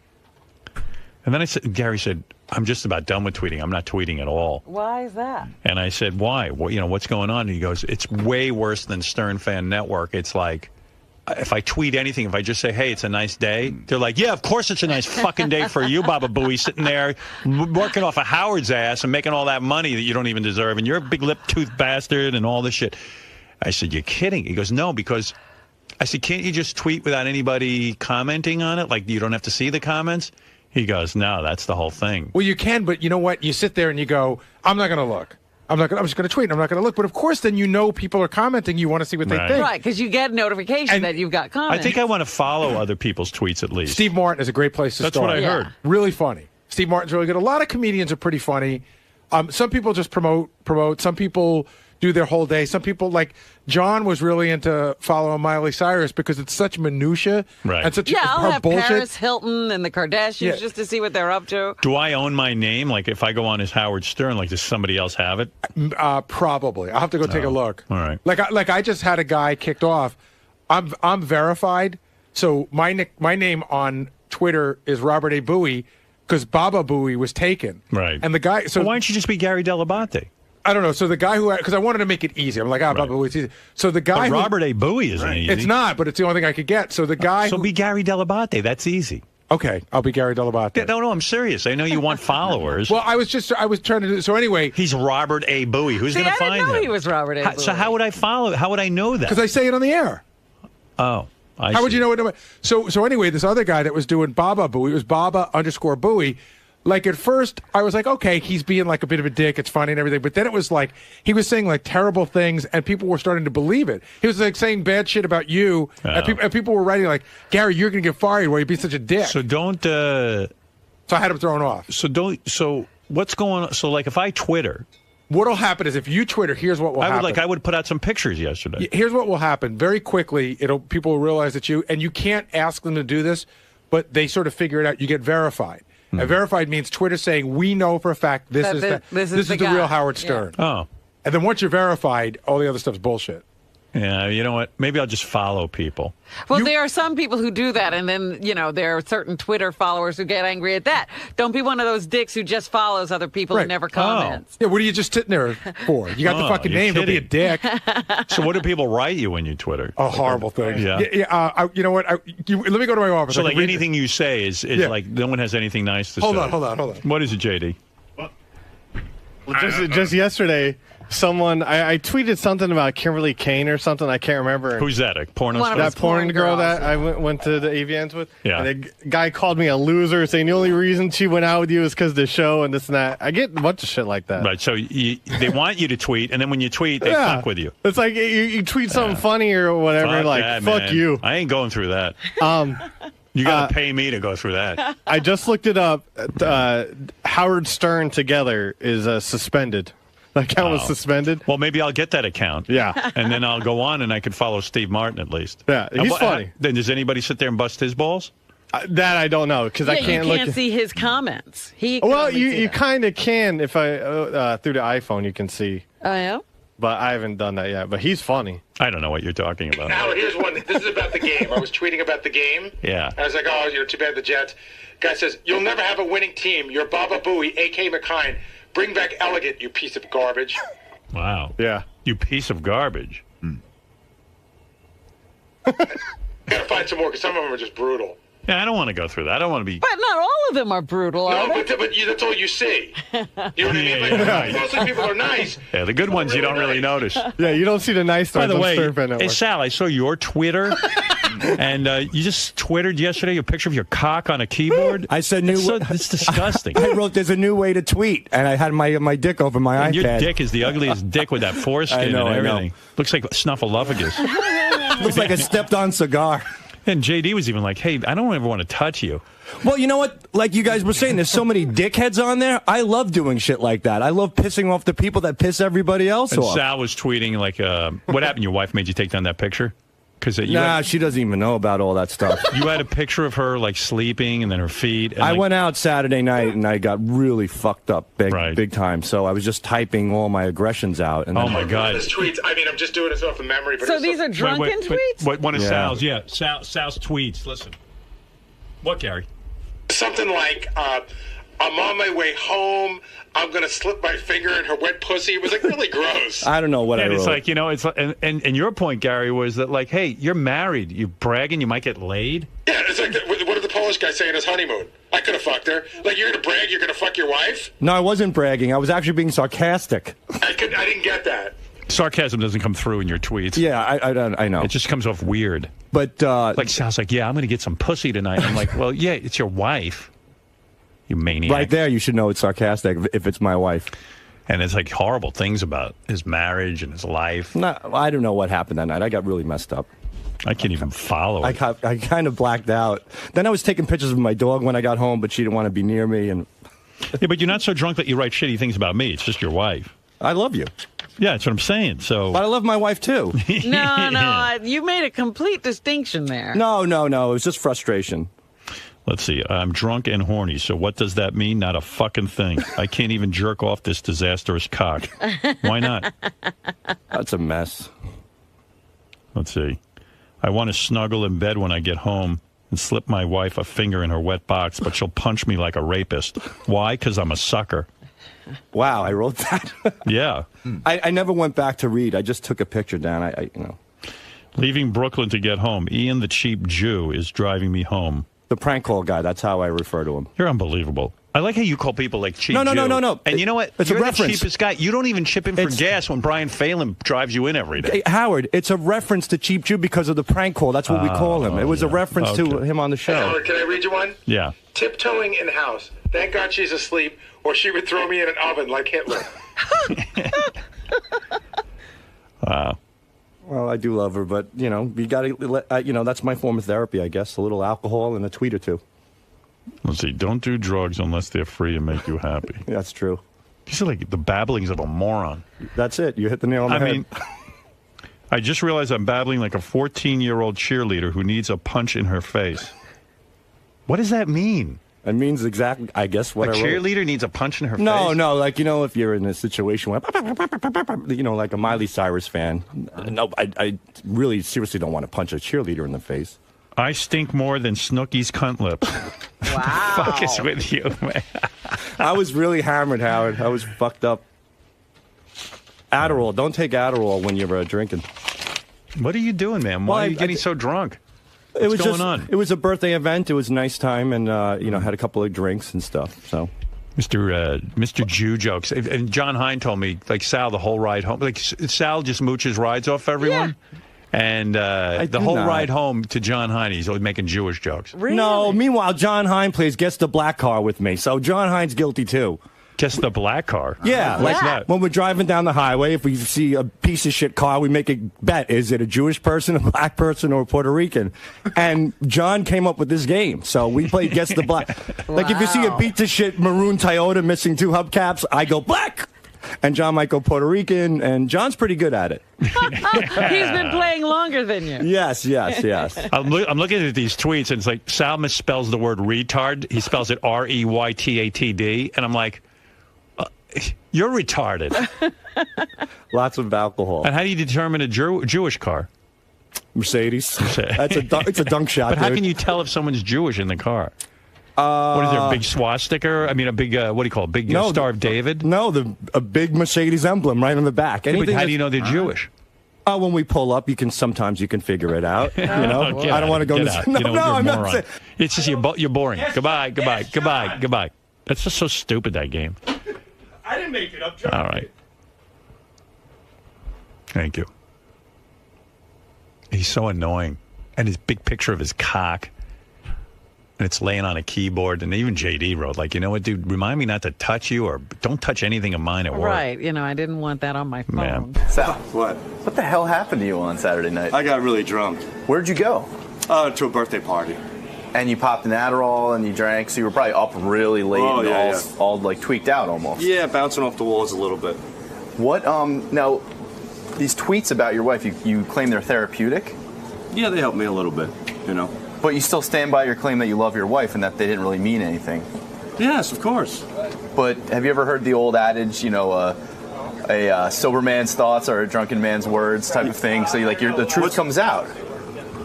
And then Gary said, I'm just about done with tweeting. I'm not tweeting at all. Why is that? And I said, why? Well, what's going on? And he goes, it's way worse than Stern Fan Network. It's like, if I tweet anything, if I just say, hey, it's a nice day, they're like, yeah, of course it's a nice fucking day for you, Baba Booey, sitting there working off of Howard's ass and making all that money that you don't even deserve, and you're a big lip-toothed bastard and all this shit. I said, you're kidding. He goes, no, because I said, can't you just tweet without anybody commenting on it? Like, you don't have to see the comments? He goes, no, that's the whole thing. Well, you can, but you know what? You sit there and you go, I'm not going to look. I'm just going to tweet. I'm not going to look. But of course, then people are commenting. You want to see what they think. Right, because you get notification that you've got comments. I think I want to follow other people's tweets at least. Steve Martin is a great place to start. start. That's what I heard. Really funny. Steve Martin's really good. A lot of comedians are pretty funny. Some people just promote. Some people do their whole day. Some people, like John, was really into following Miley Cyrus because it's such minutia. Right. And such I'll her have bullshit. Paris Hilton and the Kardashians just to see what they're up to. Do I own my name? Like, if I go on as Howard Stern, like, does somebody else have it? Probably. I'll have to go take a look. All right. Like I just had a guy kicked off. I'm verified, so my name on Twitter is Robert A. Bowie because Baba Booey was taken. Right. And the guy. So why don't you just be Gary Dell'Abate? I don't know. So the guy because I wanted to make it easy. I'm like, Baba Booey's easy. So the guy. But Robert A. Bowie isn't easy. It's not, but it's the only thing I could get. So the guy. So be Gary Dell'Abate. That's easy. Okay, I'll be Gary Dell'Abate. Yeah, no, I'm serious. I know you want followers. Well, I was trying to do. So anyway, he's Robert A. Bowie. Who's going to find him? I didn't know he was Robert A. Bowie. So how would I follow? How would I know that? Because I say it on the air. Oh. How would you know it? So anyway, this other guy that was doing Baba Booey, it was Baba_Booey. Like at first, I was like, okay, he's being like a bit of a dick. It's funny and everything. But then it was like he was saying like terrible things, and people were starting to believe it. He was like saying bad shit about you, and people were writing like, Gary, you're going to get fired. Why you be such a dick? So don't. So I had him thrown off. So what's going on? So like, if I Twitter. What'll happen is if you Twitter, here's what will happen. I would put out some pictures yesterday. Here's what will happen. Very quickly, people will realize that and you can't ask them to do this, but they sort of figure it out. You get verified. And verified means Twitter saying, we know for a fact this is the real Howard Stern. Yeah. Oh. And then once you're verified, all the other stuff's bullshit. Yeah, you know what? Maybe I'll just follow people. Well, there are some people who do that, and then, there are certain Twitter followers who get angry at that. Don't be one of those dicks who just follows other people and never comments. Yeah, what are you just sitting there for? You got the fucking name. Don't be a dick. So what do people write you when you Twitter? Oh, horrible thing. Yeah. You know what? let me go to my office. So like anything you say is like no one has anything nice to say. Hold on. What is it, JD? Well, just yesterday, I tweeted something about Kimberly Kane or something. I can't remember. Who's that? A porno star? That porn girl that I went to the AVNs with. Yeah. And the guy called me a loser, saying the only reason she went out with you is because of the show and this and that. I get a bunch of shit like that. Right. So they want you to tweet, and then when you tweet, they fuck with you. It's like you tweet something funny or whatever. Fuck you. I ain't going through that. You got to pay me to go through that. I just looked it up. Howard Stern together is suspended. That account was suspended. Well, maybe I'll get that account. Yeah. And then I'll go on and I could follow Steve Martin at least. Yeah, he's funny. Then does anybody sit there and bust his balls? That I don't know because I can't look. You can't see his comments. You kind of can if I through the iPhone you can see. Oh yeah. But I haven't done that yet. But he's funny. I don't know what you're talking about. Now, here's one. This is about the game. I was tweeting about the game. Yeah. I was like, too bad the Jets. Guy says, you'll never have a winning team. You're Baba Booey, A.K. McKine. Bring back Elegant, you piece of garbage. Wow. Yeah. You piece of garbage. Gotta find some more because some of them are just brutal. Yeah, I don't want to go through that. I don't want to be. But not all of them are brutal, are they? But that's all you see. You know what I mean? Most of the people are nice. Yeah, the good ones you don't really notice. Yeah, you don't see the nice ones. By the way, hey, hey Sal, I saw your Twitter, and you just twittered yesterday a picture of your cock on a keyboard. I said it's disgusting. I wrote, "There's a new way to tweet," and I had my dick over my iPad. Your dick is the ugliest dick with that foreskin and everything. Looks like Snuffleupagus. Looks like a stepped-on cigar. And JD was even like, hey, I don't ever want to touch you. Well, you know what? Like you guys were saying, there's so many dickheads on there. I love doing shit like that. I love pissing off the people that piss everybody else off. Sal was tweeting like, what happened? Your wife made you take down that picture? Nah, she doesn't even know about all that stuff. You had a picture of her like sleeping and then her feet. And, I went out Saturday night and I got really fucked up big time. So I was just typing all my aggressions out. And oh my God! His tweets. I mean, I'm just doing this off of memory. But so these are drunken tweets. One of Sal's, Sal's tweets. Listen, what, Gary? Something like, "I'm on my way home. I'm gonna slip my finger in her wet pussy." It was like really gross. I don't know what I wrote. It's like, it's like, and your point, Gary, was that like, hey, you're married, you bragging, you might get laid. Yeah, it's like what did the Polish guy say in his honeymoon? I could have fucked her. Like, you're gonna brag, you're gonna fuck your wife? No, I wasn't bragging. I was actually being sarcastic. I didn't get that. Sarcasm doesn't come through in your tweets. Yeah, I know. It just comes off weird. But like Sal's like, yeah, I'm gonna get some pussy tonight. I'm like, well, yeah, it's your wife. You maniac. Right there, you should know it's sarcastic if it's my wife. And it's like horrible things about his marriage and his life. No, I don't know what happened that night. I got really messed up. I can't even follow it. I kind of blacked out. Then I was taking pictures of my dog when I got home, but she didn't want to be near me. And yeah, but you're not so drunk that you write shitty things about me. It's just your wife. I love you. Yeah, that's what I'm saying. So, but I love my wife too. No, you made a complete distinction there. No. It was just frustration. Let's see. I'm drunk and horny. So what does that mean? Not a fucking thing. I can't even jerk off this disastrous cock. Why not? That's a mess. Let's see. I want to snuggle in bed when I get home and slip my wife a finger in her wet box, but she'll punch me like a rapist. Why? Because I'm a sucker. Wow, I wrote that. Yeah. I never went back to read. I just took a picture down. Leaving Brooklyn to get home. Ian the cheap Jew is driving me home. The prank call guy, that's how I refer to him. You're unbelievable. I like how you call people like cheap Jew. No. And you know what? It's You're a reference. The cheapest guy. You don't even chip in for gas when Brian Phelan drives you in every day. Hey, Howard, it's a reference to Cheap Jew because of the prank call. That's what we call him. It was a reference to him on the show. Hey, Howard, can I read you one? Yeah. Tiptoeing in house. Thank God she's asleep, or she would throw me in an oven like Hitler. Wow. Well, I do love her, but, you got to, that's my form of therapy, I guess. A little alcohol and a tweet or two. Let's see. Don't do drugs unless they're free and make you happy. That's true. These are like the babblings of a moron. That's it. You hit the nail on the head. I mean, I just realized I'm babbling like a 14-year-old cheerleader who needs a punch in her face. What does that mean? It means exactly, I guess, what a I wrote. Cheerleader needs a punch in her face? No, like, if you're in a situation where, like a Miley Cyrus fan. No, I really seriously don't want to punch a cheerleader in the face. I stink more than Snooki's cunt lips. Wow. Fuck is with you, man? I was really hammered, Howard. I was fucked up. Adderall. Don't take Adderall when you're drinking. What are you doing, man? Why are you getting so drunk? What's going on? It was a birthday event. It was a nice time, and had a couple of drinks and stuff. So, Mr. Jew jokes. And John Hine told me, like, Sal, the whole ride home, like Sal just mooches rides off everyone. Yeah. And the whole ride home to John Hine, he's always making Jewish jokes. Really? No, meanwhile, John Hine plays Guess the Black Car with me, so John Hine's guilty too. Guess the black car? Yeah, like that. When we're driving down the highway, if we see a piece of shit car, we make a bet. Is it a Jewish person, a black person, or a Puerto Rican? And John came up with this game, so we played Guess the Black. Like if you see a piece of shit maroon Toyota missing 2 hubcaps, I go black. And John might go Puerto Rican, and John's pretty good at it. He's been playing longer than you. Yes. I'm looking at these tweets, and it's like Sal misspells the word retard. He spells it R-E-Y-T-A-T-D. And I'm like, you're retarded. Lots of alcohol. And how do you determine a Jewish car? Mercedes. It's a dunk shot. But how can you tell if someone's Jewish in the car? What is there, a big swastika? I mean, a big, what do you call it? Big Star of David? No, a big Mercedes emblem right on the back. Yeah, but how do you know they're Jewish? When we pull up, sometimes you can figure it out. I don't want to go. I'm not saying. It's just you're boring. Goodbye. That's just so stupid, that game. I didn't make it up. All right. Thank you. He's so annoying, and his big picture of his cock. And it's laying on a keyboard, and even JD wrote, like, you know what, dude, remind me not to touch you, or don't touch anything of mine at work. Right, I didn't want that on my phone. Man. Sal, What the hell happened to you on Saturday night? I got really drunk. Where'd you go? To a birthday party. And you popped an Adderall and you drank, so you were probably up really late and all like tweaked out almost. Yeah, bouncing off the walls a little bit. What, now, these tweets about your wife, you claim they're therapeutic? Yeah, they helped me a little bit, you know. But you still stand by your claim that you love your wife and that they didn't really mean anything. Yes, of course. But have you ever heard the old adage, you know, a sober man's thoughts are a drunken man's words type of thing? So the truth comes out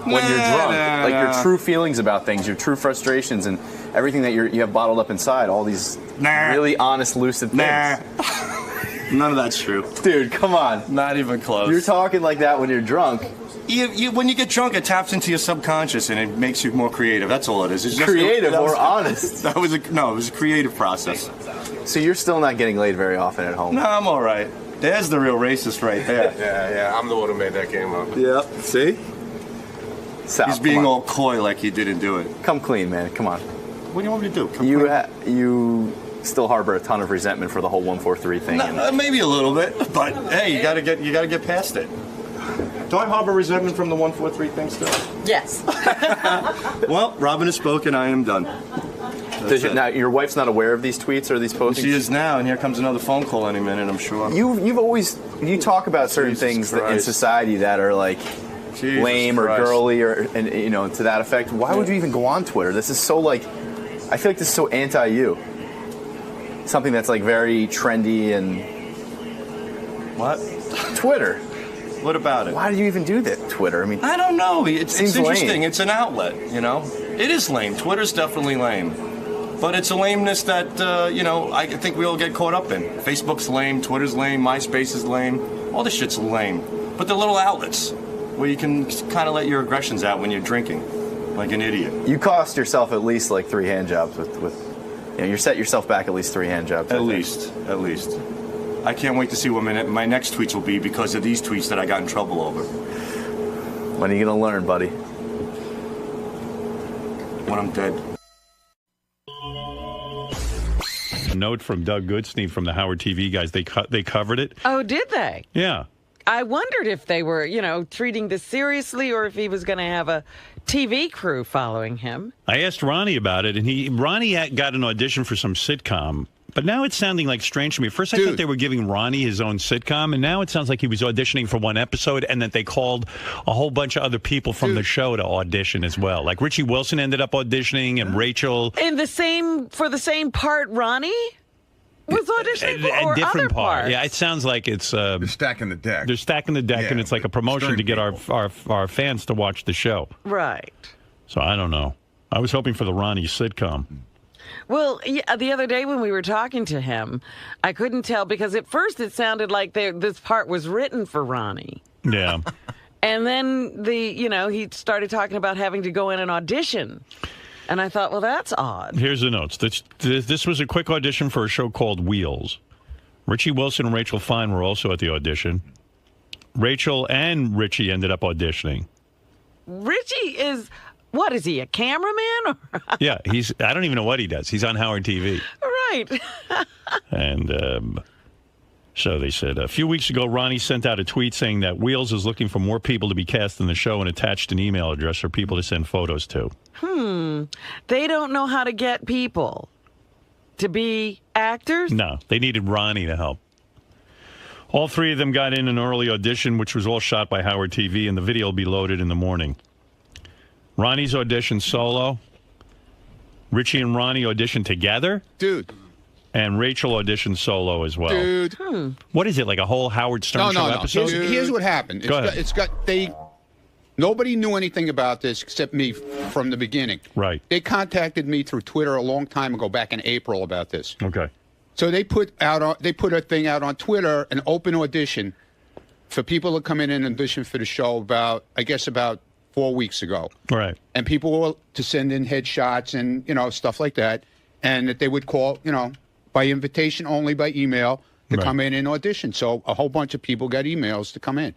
when you're drunk. Your true feelings about things, your true frustrations, and everything that you have bottled up inside, all these really honest, lucid things. None of that's true. Dude, come on. Not even close. You're talking like that when you're drunk. When you get drunk, it taps into your subconscious and it makes you more creative. That's all it is. It's just creative or honest? It was a creative process. So you're still not getting laid very often at home? No, I'm all right. There's the real racist right there. Yeah, I'm the one who made that game up. Yeah, see? Sal, he's being all coy like he didn't do it. Come clean, man. Come on. What do you want me to do? You still harbor a ton of resentment for the whole 143 thing. Maybe a little bit, but hey, you gotta get past it. Do I harbor resentment from the 143 thing still? Yes. Well, Robin has spoken. I am done. Now, your wife's not aware of these tweets or these postings? She is now, and here comes another phone call any minute, I'm sure. You talk about certain things in society that are like lame or girly or to that effect. Why would you even go on Twitter? This is so I feel like this is so anti-you. Something that's like very trendy and what? Twitter. What about it? Why do you even do that, Twitter? I mean, I don't know. It's interesting. Lame. It's an outlet, you know. It is lame. Twitter's definitely lame. But it's a lameness that, I think we all get caught up in. Facebook's lame, Twitter's lame, MySpace is lame. All this shit's lame. But they're little outlets where you can kind of let your aggressions out when you're drinking, like an idiot. You cost yourself at least like 3 hand jobs with you set yourself back at least 3 hand jobs. At least. I can't wait to see what my next tweets will be because of these tweets that I got in trouble over. When are you going to learn, buddy? When I'm dead. A note from Doug Goodstein from the Howard TV guys. They covered it. Oh, did they? Yeah. I wondered if they were, treating this seriously or if he was going to have a TV crew following him. I asked Ronnie about it, and Ronnie got an audition for some sitcom. But now it's sounding like strange to me. First, I thought they were giving Ronnie his own sitcom, and now it sounds like he was auditioning for one episode, and that they called a whole bunch of other people from the show to audition as well. Like Richie Wilson ended up auditioning, and Rachel. For the same part, Ronnie was auditioning for, a different other part. parts. Yeah, it sounds like it's they're stacking the deck. They're stacking the deck, and it's like a promotion to get our fans to watch the show. Right. So I don't know. I was hoping for the Ronnie sitcom. Well, the other day when we were talking to him, I couldn't tell because at first it sounded like this part was written for Ronnie. Yeah. And then he started talking about having to go in and audition. And I thought, well, that's odd. Here's the notes. This was a quick audition for a show called Wheels. Richie Wilson and Rachel Fine were also at the audition. Rachel and Richie ended up auditioning. Richie is... What is he, a cameraman? Yeah, I don't even know what he does. He's on Howard TV. Right. And so they said, a few weeks ago, Ronnie sent out a tweet saying that Wheels is looking for more people to be cast in the show and attached an email address for people to send photos to. They don't know how to get people to be actors? No, they needed Ronnie to help. All 3 of them got in an early audition, which was all shot by Howard TV, and the video will be loaded in the morning. Ronnie's auditioned solo. Richie and Ronnie auditioned together. Dude. And Rachel auditioned solo as well. Dude. What is it, like a whole Howard Stern show episode? Here's what happened. Nobody knew anything about this except me from the beginning. Right. They contacted me through Twitter a long time ago, back in April, about this. Okay. So they put a thing out on Twitter, an open audition for people to come in and audition for the show about 4 weeks ago. Right. And people were to send in headshots and, stuff like that. And that they would call, by invitation only, by email, to come in and audition. So a whole bunch of people got emails to come in.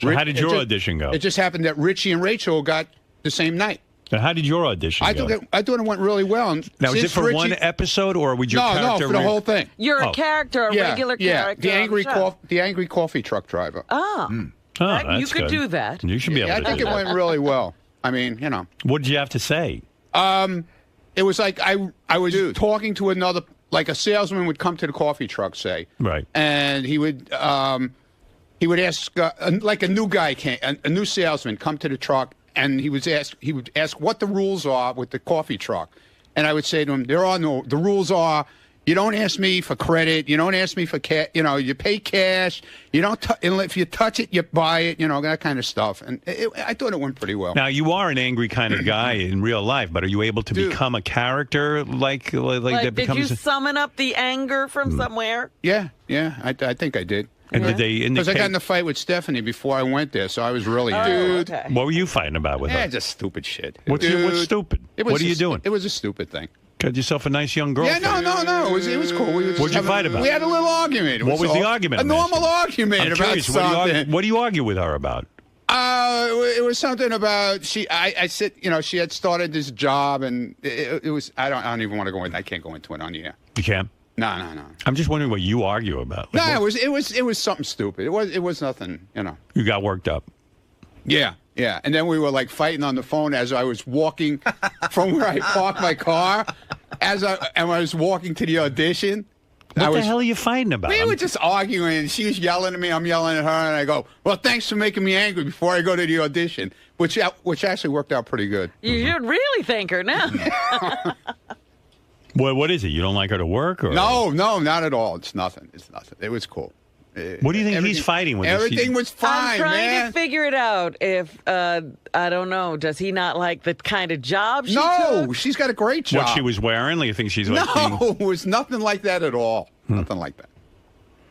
So how did your audition go? It just happened that Richie and Rachel got the same night. Now, how did your audition go? I thought it went really well. Now, is it for one episode, or would your character... No, for the whole thing. You're a character, a regular character. The angry coffee truck driver. Oh. That's you could do that. You should be able to do that. I think it went really well. I mean, What did you have to say? It was like I was talking to another, like a salesman would come to the coffee truck, say. Right. And he would ask, like a new guy came, a new salesman come to the truck and he would ask what the rules are with the coffee truck, and I would say to him, the rules are. You don't ask me for credit. You don't ask me for cash. You pay cash. You don't. If you touch it, you buy it. That kind of stuff. And I thought it went pretty well. Now you are an angry kind of guy in real life, but are you able to become a character like that? Did you summon up the anger from somewhere? Yeah. I think I did. And did they indicate? Because I got in a fight with Stephanie before I went there, so I was really Okay. What were you fighting about with her? just stupid shit. What's stupid? What are you doing? It was a stupid thing. Got yourself a nice young girl. Yeah, no. It was cool. What'd you fight about? We had a little argument. What was the argument? A normal argument I'm about curious, something. what do you argue with her about? It was something about I said, she had started this job, and it was. I don't even want to go in. I can't go into it on the air. You can't. No. I'm just wondering what you argue about. It was something stupid. It was nothing. You got worked up. Yeah. And then we were like fighting on the phone as I was walking from where I parked my car. As I was walking to the audition. What the hell are you fighting about? We were just arguing. She was yelling at me. I'm yelling at her, and I go, "Well, thanks for making me angry before I go to the audition," which actually worked out pretty good. You should really thank her now. What is it? You don't like her to work? Or? No, not at all. It's nothing. It was cool. What do you think he's fighting with? Everything was fine, I'm trying man. to figure it out. If I don't know, does he not like the kind of job she took? She's got a great job. What she was wearing? You think she's like? No, it was nothing like that at all. Nothing like that.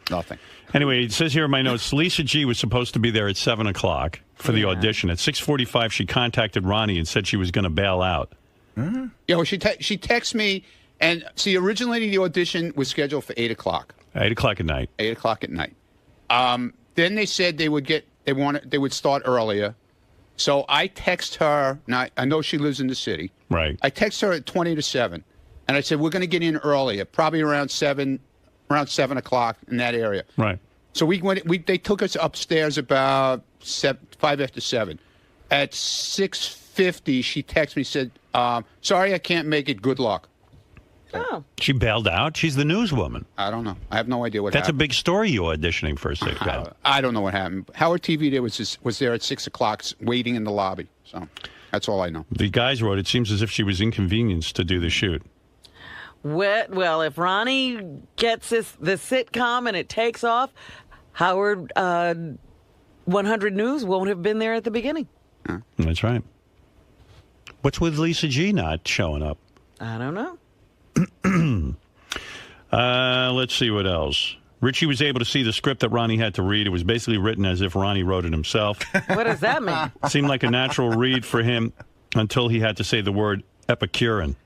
Nothing. Anyway, it says here in my notes, Lisa G was supposed to be there at 7 o'clock for the audition. At 6:45, she contacted Ronnie and said she was going to bail out. Yeah, well, she texted me, and see, originally the audition was scheduled for 8 o'clock. 8 o'clock at night. 8 o'clock at night. Then they said they would start earlier. So I text her. Now I know she lives in the city. Right. I text her at 20 to 7, and I said we're going to get in earlier, probably around 7 o'clock in that area. Right. So they took us upstairs about 5 after 7. At 6:50, she texted me, said, "Sorry, I can't make it. Good luck." Oh. She bailed out? She's the newswoman. I don't know. I have no idea what That's happened. a big story, you auditioning for a sitcom. I don't know what happened. Howard TV was there at 6 o'clock waiting in the lobby. So that's all I know. The guys wrote, it seems as if she was inconvenienced to do the shoot. Well, if Ronnie gets the sitcom and it takes off, Howard 100 News won't have been there at the beginning. That's right. What's with Lisa G not showing up? I don't know. Let's see what else. Richie was able to see the script that Ronnie had to read. It was basically written as if Ronnie wrote it himself. What does that mean? Seemed like a natural read for him until he had to say the word Epicurean.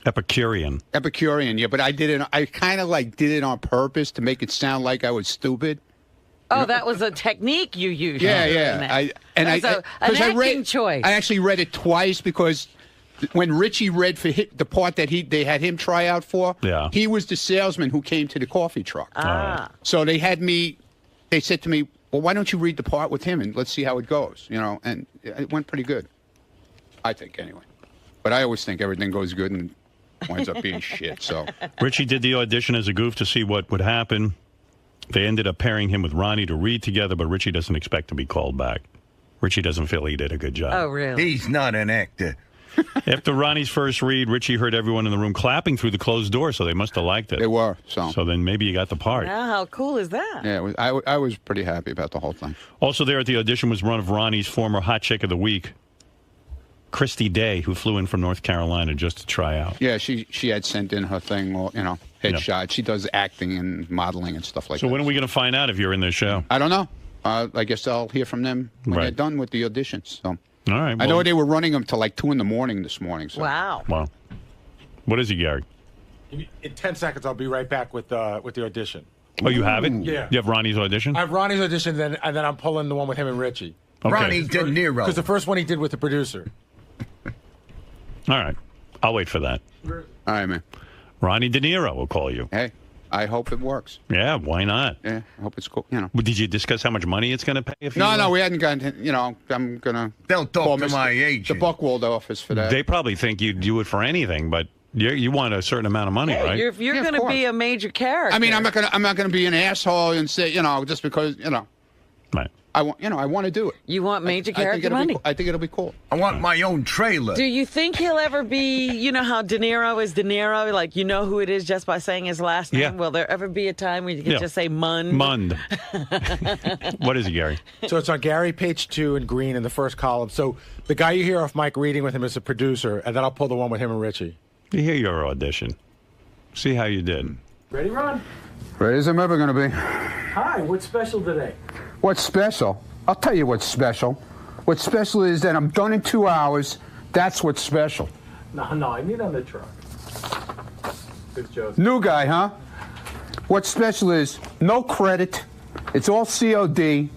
Epicurean, yeah, but I did it. I kind of did it on purpose to make it sound like I was stupid. Oh, that was a technique you used. Yeah. An acting choice. I actually read it twice because when Richie read for the part that they had him try out for, he was the salesman who came to the coffee truck. So they said to me, well, why don't you read the part with him and let's see how it goes, and it went pretty good. I think, anyway. But I always think everything goes good and winds up being shit, so. Richie did the audition as a goof to see what would happen. They ended up pairing him with Ronnie to read together, but Richie doesn't expect to be called back. Richie doesn't feel he did a good job. Oh, really? He's not an actor. After Ronnie's first read, Richie heard everyone in the room clapping through the closed door, so they must have liked it. They were, so. So then maybe you got the part. Yeah, how cool is that? Yeah, I was pretty happy about the whole thing. Also there at the audition was one of Ronnie's former hot chick of the week, Christy Day, who flew in from North Carolina just to try out. Yeah, she had sent in her thing, headshot. Yep. She does acting and modeling and stuff like that. So when are we going to find out if you're in this show? I don't know. I guess I'll hear from them when they're done with the auditions. So. All right. I know they were running them till 2 in the morning this morning. So. Wow. What is it, Gary? In 10 seconds, I'll be right back with the audition. Oh, you have it? Yeah. You have Ronnie's audition? I have Ronnie's audition, and then I'm pulling the one with him and Richie. Okay. Ronnie De Niro. Because the first one he did with the producer. All right. I'll wait for that. All right, man. Ronnie De Niro will call you. Hey, I hope it works. Yeah, why not? Yeah, I hope it's cool. Did you discuss how much money it's going to pay? No, we hadn't gotten. I'm gonna. They'll talk to my agent. The Buckwald office for that. They probably think you'd do it for anything, but you want a certain amount of money, right? If you're going to be a major character. I mean, I'm not gonna be an asshole and say, just because, Right. I want to do it. You want major character money? I think it'll be cool. I want my own trailer. Do you think he'll ever be, you know how De Niro is De Niro? Like, you know who it is just by saying his last name? Yeah. Will there ever be a time where you can just say Mund? Mund. What is it, Gary? So it's on Gary, page 2, in green in the first column. So the guy you hear off mic reading with him is a producer, and then I'll pull the one with him and Richie. You hear your audition. See how you did. Ready, Ron? Ready as I'm ever going to be. Hi, what's special today? What's special? I'll tell you what's special. What's special is that I'm done in 2 hours. That's what's special. No, I mean on the truck. Good joke. New guy, huh? What's special is no credit. It's all COD.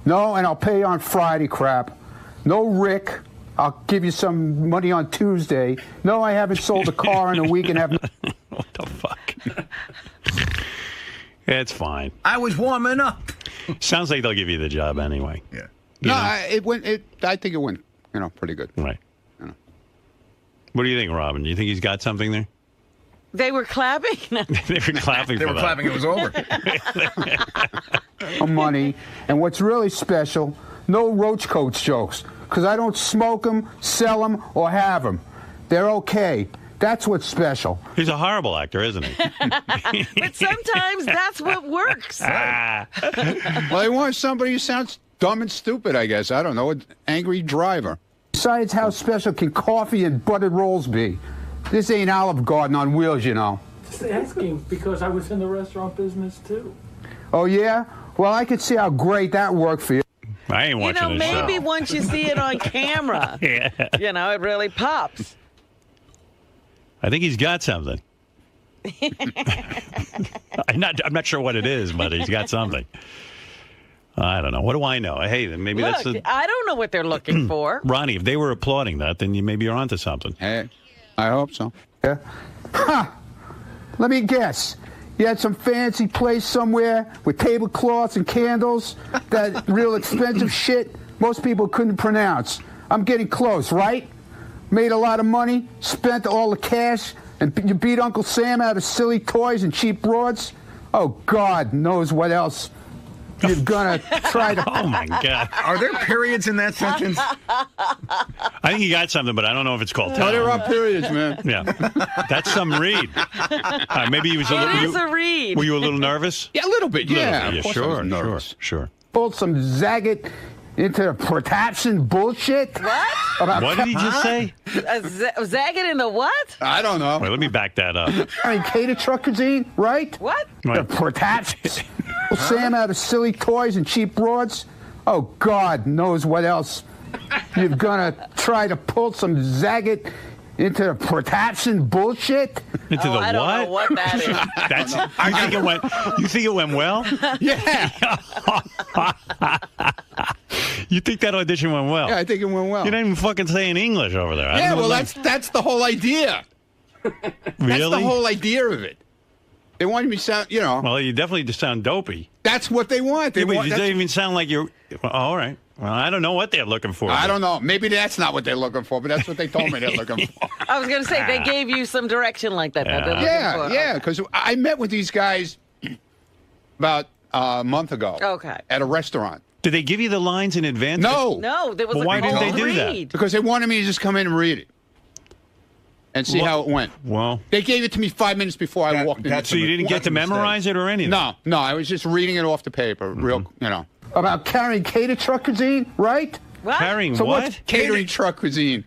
No, and I'll pay you on Friday crap. No Rick. I'll give you some money on Tuesday. No, I haven't sold a car in a week and have... What the fuck? It's fine. I was warming up. Sounds like they'll give you the job anyway. Yeah. No, I think it went, pretty good. Right. What do you think, Robin? Do you think he's got something there? They were clapping? They were clapping They for were that. clapping. It was over. Money. And what's really special, no roach coats jokes. Because I don't smoke them, sell them, or have them. They're okay. That's what's special. He's a horrible actor, isn't he? But sometimes that's what works. Well, they want somebody who sounds dumb and stupid, I guess. I don't know, an angry driver. Besides, how special can coffee and buttered rolls be? This ain't Olive Garden on wheels, you know. Just asking because I was in the restaurant business too. Oh, yeah? Well, I could see how great that worked for you. I ain't watching this maybe show. once you see it on camera, it really pops. I think he's got something. I'm not sure what it is, but he's got something. I don't know. What do I know? Hey, maybe Look, that's the... I don't know what they're looking for. Ronnie, if they were applauding that, then maybe you're onto something. Hey, I hope so. Yeah. Ha! Let me guess. You had some fancy place somewhere with tablecloths and candles, that real expensive shit most people couldn't pronounce. I'm getting close, right? Made a lot of money, spent all the cash, and you beat Uncle Sam out of silly toys and cheap broads? Oh, God knows what else you're gonna try to... Oh, my God. Are there periods in that sentence? I think he got something, but I don't know if it's called Oh, talent. there are periods, man. Yeah. That's some read. Maybe he was a little... It is a read. Were you a little nervous? Yeah, a little bit, yeah. Of course I was Sure, nervous. sure. Pulled some Zagat into protection bullshit. What? About What did he just say? Zagging in the what? I don't know. Wait, let me back that up. I mean, cater truck cuisine, right? What? The Right. protection. Sam out of silly toys and cheap broads. Oh, God knows what else you're gonna try to pull some Zagat into protection bullshit. Into the I don't know what that is. That's. You think it went well? Yeah. You think that audition went well? Yeah, I think it went well. You didn't even fucking say in English over there. I Yeah, don't know well, what that's the whole idea. That's really? the whole idea of it. They wanted me to sound, Well, you definitely just sound dopey. That's what they want. They Yeah, but want. you don't even sound like you're. Well, all right. Well, I don't know what they're looking for. I don't know. Maybe that's not what they're looking for, but that's what they told me they're looking for. I was going to say, they gave you some direction like that. that they're looking for. Yeah, because I met with these guys about a month ago. Okay. At a restaurant. Did they give you the lines in advance? No, there was Well, a why didn't they cold do that? read. Because they wanted me to just come in and read it. And see how it went. Well, they gave it to me 5 minutes before I walked in. So you didn't get to memorize it or anything? No, I was just reading it off the paper, About carrying cater truck cuisine, right? What? Carrying so what? What's catering truck cuisine?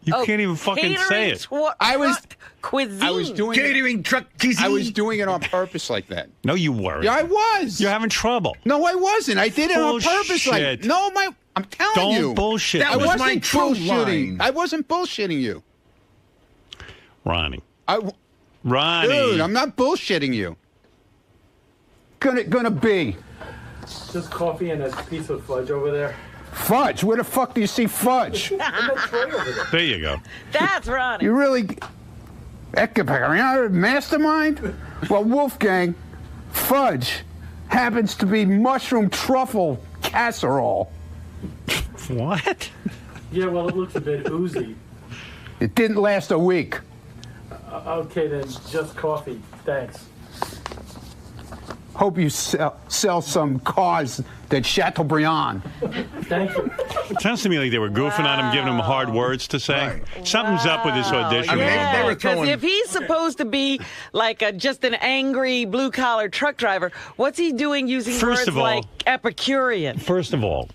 You can't even fucking say it. I was cuisine. doing catering truck cuisine. I was doing it on purpose like that. No, you weren't. Yeah, I was. You're having trouble. No, I wasn't. I did it on purpose. Like, Bullshit. no, I'm telling Don't you. bullshit I me. That was my wasn't true bullshitting. line. I wasn't bullshitting you. Ronnie. Ronnie. Dude, I'm not bullshitting you. Gonna be. Just coffee and a piece of fudge over there. Fudge? Where the fuck do you see fudge? In the tray over there. There you go. That's Ronnie. You really... Mastermind? Well, Wolfgang, fudge happens to be mushroom truffle casserole. What? Yeah, well, it looks a bit oozy. It didn't last a week. Okay, then, just coffee. Thanks. Hope you sell some cars that Chateaubriand. Thank you. It sounds to me like they were goofing on him, giving him hard words to say. Right. Something's up with this audition. I mean, they were throwing... if he's supposed to be like just an angry blue-collar truck driver, what's he doing using words like Epicurean? First of all,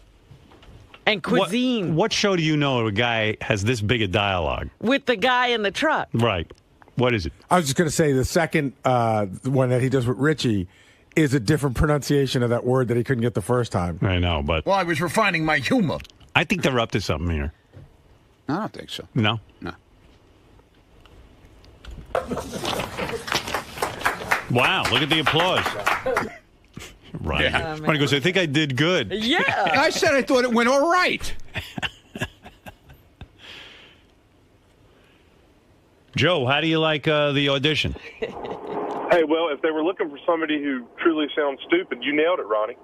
and cuisine. What show do you know a guy has this big a dialogue? With the guy in the truck. Right. What is it? I was just going to say the second one that he does with Richie is a different pronunciation of that word that he couldn't get the first time. I know, but... Well, I was refining my humor. I think they're up to something here. I don't think so. No? No. Wow, look at the applause. Ronnie. Yeah. Ronnie goes, I think I did good. Yeah. I said I thought it went all right. Joe, how do you like the audition? Hey, well, if they were looking for somebody who truly sounds stupid, you nailed it, Ronnie.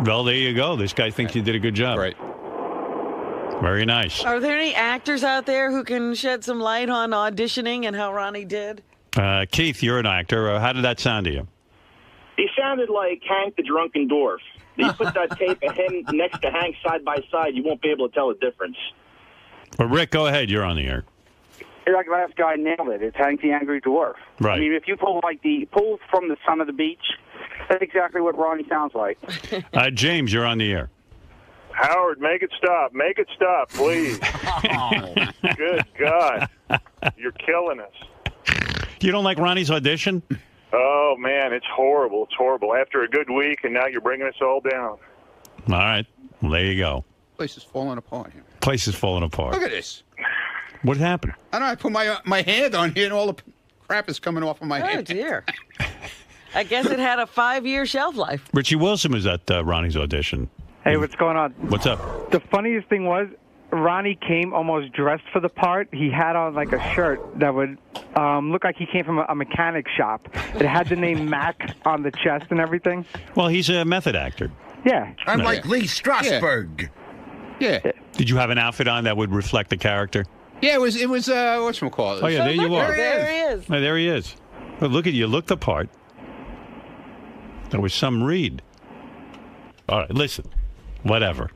Well, there you go. This guy thinks you did a good job. Right. Very nice. Are there any actors out there who can shed some light on auditioning and how Ronnie did? Keith, you're an actor. How did that sound to you? He sounded like Hank the Drunken Dwarf. You put that tape of him next to Hank side by side, you won't be able to tell the difference. Well, Rick, go ahead. You're on the air. Like last guy nailed it. It's Hank the Angry Dwarf. Right. I mean, if you pull from the Son of the Beach, that's exactly what Ronnie sounds like. James, you're on the air. Howard, make it stop. Make it stop, please. Good God. You're killing us. You don't like Ronnie's audition? Oh, man, it's horrible. It's horrible. After a good week, and now you're bringing us all down. All right. Well, there you go. Place is falling apart here. Place is falling apart. Look at this. What happened? I don't know. I put my hand on here, and all the crap is coming off of my hand. Oh, dear. I guess it had a 5-year shelf life. Richie Wilson was at Ronnie's audition. Hey, what's going on? What's up? The funniest thing was Ronnie came almost dressed for the part. He had on like a shirt that would look like he came from a mechanic shop. It had the name Mac on the chest and everything. Well, he's a method actor. Yeah. I'm like Lee Strasberg. Yeah. Did you have an outfit on that would reflect the character? Yeah, it was whatchamacallit. Oh, yeah, there you are. There he is. Oh, there he is. Well, look at you. Look the part. That was some read. All right, listen. Whatever.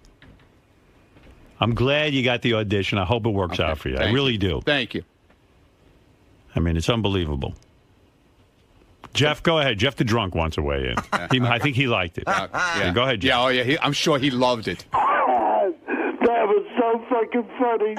I'm glad you got the audition. I hope it works out for you. I really do. Thank you. I mean, it's unbelievable. Jeff, go ahead. Jeff the drunk wants to weigh in. I think he liked it. Yeah. Go ahead, Jeff. Yeah, oh yeah. I'm sure he loved it. That was so fucking funny.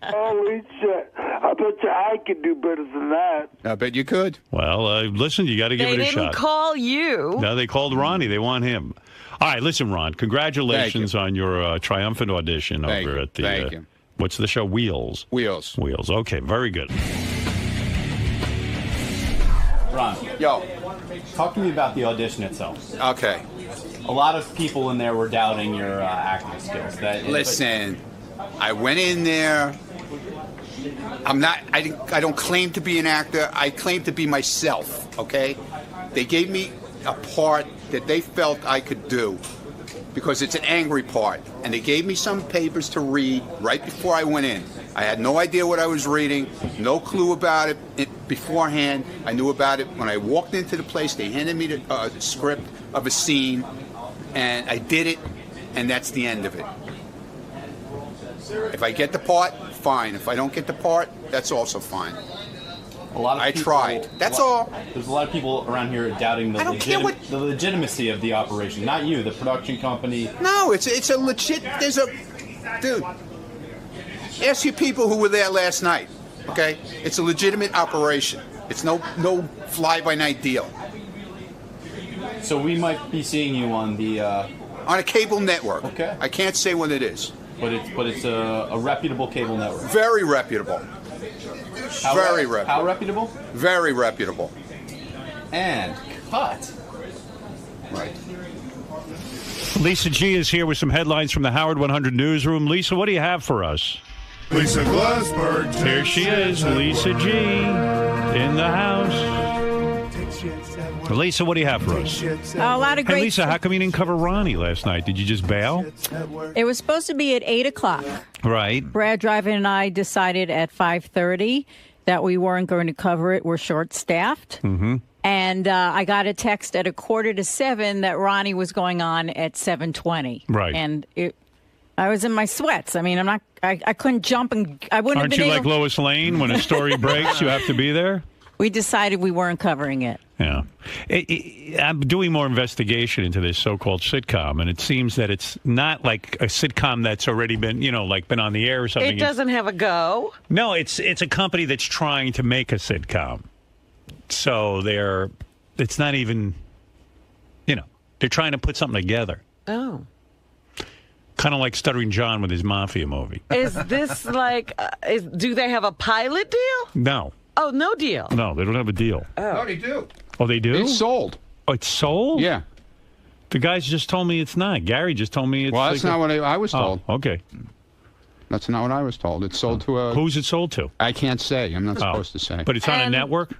Holy shit. I bet you I could do better than that. I bet you could. Well, listen, you got to give it a shot. They didn't call you. No, they called Ronnie. They want him. All right, listen, Ron, congratulations on your triumphant audition over at the... Thank you. What's the show? Wheels. Wheels. Wheels. Okay, very good. Ron. Yo. Talk to me about the audition itself. Okay. A lot of people in there were doubting your acting skills. Listen, I went in there. I don't claim to be an actor. I claim to be myself, okay? They gave me a part that they felt I could do because it's an angry part. And they gave me some papers to read right before I went in. I had no idea what I was reading, no clue about it beforehand. I knew about it when I walked into the place. They handed me the script of a scene, and I did it, and that's the end of it. If I get the part, fine. If I don't get the part, that's also fine. I tried. That's all. There's a lot of people around here doubting the legitimacy of the operation. Not you, the production company. No, it's a legit. Dude. Ask your people who were there last night. Okay, it's a legitimate operation. It's no fly-by-night deal. So we might be seeing you on the on a cable network. Okay. I can't say what it is. But it's a reputable cable network. Very reputable. Very reputable. How reputable? Very reputable. And cut. Right. Lisa G is here with some headlines from the Howard 100 newsroom. Lisa, what do you have for us? Lisa Glassberg. Here she is, Lisa G, in the house. Lisa, what do you have for us? A lot of great. Hey, Lisa, how come you didn't cover Ronnie last night? Did you just bail? It was supposed to be at 8 o'clock. Right. Brad Driver and I decided at 5:30 that we weren't going to cover it. We're short-staffed. Mm-hmm. And I got a text at 6:45 that Ronnie was going on at 7:20. Right. And I was in my sweats. I mean, I couldn't jump, and I wouldn't Aren't have been you able. like Lois Lane? When a story breaks, you have to be there? We decided we weren't covering it. Yeah. I'm doing more investigation into this so-called sitcom, and it seems that it's not like a sitcom that's already been, been on the air or something. It doesn't have a go. No, it's a company that's trying to make a sitcom. So it's not even, they're trying to put something together. Oh. Kind of like Stuttering John with his Mafia movie. Is this like, do they have a pilot deal? No. Oh, no deal. No, they don't have a deal. No, they do. Oh, they do? It's sold. Oh, it's sold? Yeah. The guys just told me it's not. Gary just told me it's Well, that's not what I was told. Oh, okay. That's not what I was told. It's sold to a... Who's it sold to? I can't say. I'm not supposed to say. But it's on a network?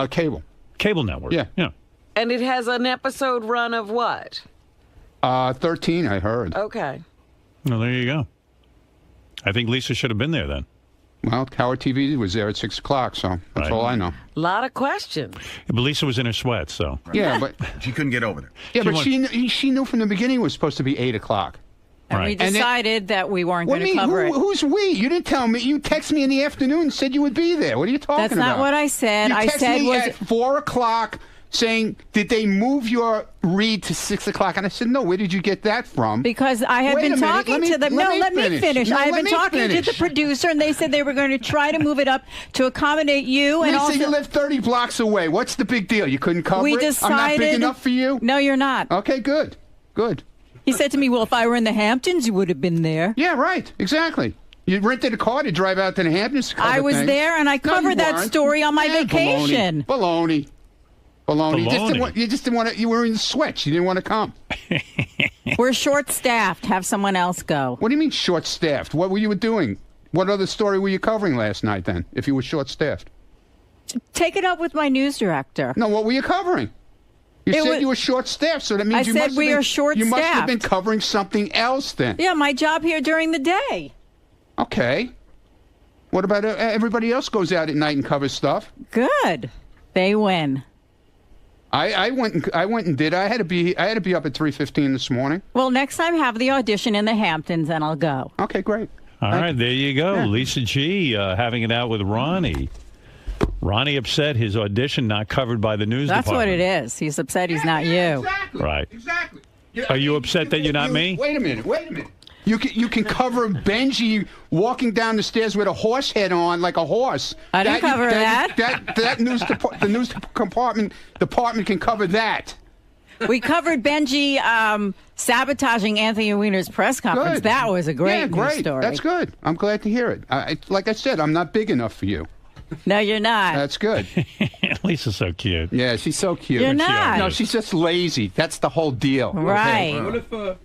Cable. Cable network? Yeah. Yeah. And it has an episode run of what? 13, I heard. Okay. Well, there you go. I think Lisa should have been there then. Well, Howard TV was there at 6 o'clock, so that's all I know. A lot of questions. Yeah, but Lisa was in her sweats, so. Yeah, but... She couldn't get over there. Yeah, but she knew from the beginning it was supposed to be 8 o'clock. And we decided that we weren't going to cover it. Who's we? You didn't tell me. You texted me in the afternoon and said you would be there. What are you talking about? That's not what I said. You I texted said me was at 4 o'clock saying, did they move your read to 6 o'clock? And I said, no, where did you get that from? Because I had been talking to them. No, let me finish. No, I had let been me talking finish. to the producer, and they said they were going to try to move it up to accommodate you. And Lisa, also, you live 30 blocks away. What's the big deal? You couldn't cover we it? decided, I'm not big enough for you? No, you're not. Okay, good. Good. He said to me, well, if I were in the Hamptons, you would have been there. Yeah, right. Exactly. You rented a car to drive out to the Hamptons to cover I was things. there, and I covered that weren't. story on my vacation. Baloney. You just didn't want to. You were in sweats. You didn't want to come. We're short-staffed. Have someone else go. What do you mean short-staffed? What were you doing? What other story were you covering last night then, if you were short-staffed? Take it up with my news director. No, what were you covering? You said you were short-staffed, so that means I said we are short-staffed. You must have been covering something else then. Yeah, my job here during the day. Okay. What about everybody else goes out at night and covers stuff? Good. They win. I went and did. I had to be up at 3:15 this morning. Well, next time have the audition in the Hamptons, and I'll go. Okay, great. All right, there you go. Yeah. Lisa G having it out with Ronnie. Ronnie upset his audition not covered by the news That's department. what it is. He's upset he's not you. Exactly. Right. Exactly. Are you upset that you're not me? Wait a minute. You can cover Benji walking down the stairs with a horse head on like a horse. I didn't cover that. The news department can cover that. We covered Benji sabotaging Anthony Weiner's press conference. Good. That was a great great. news story. That's good. I'm glad to hear it. Like I said, I'm not big enough for you. No, you're not. That's good. Lisa's so cute. Yeah, she's so cute. You're not. No, she's just lazy. That's the whole deal. Right. What if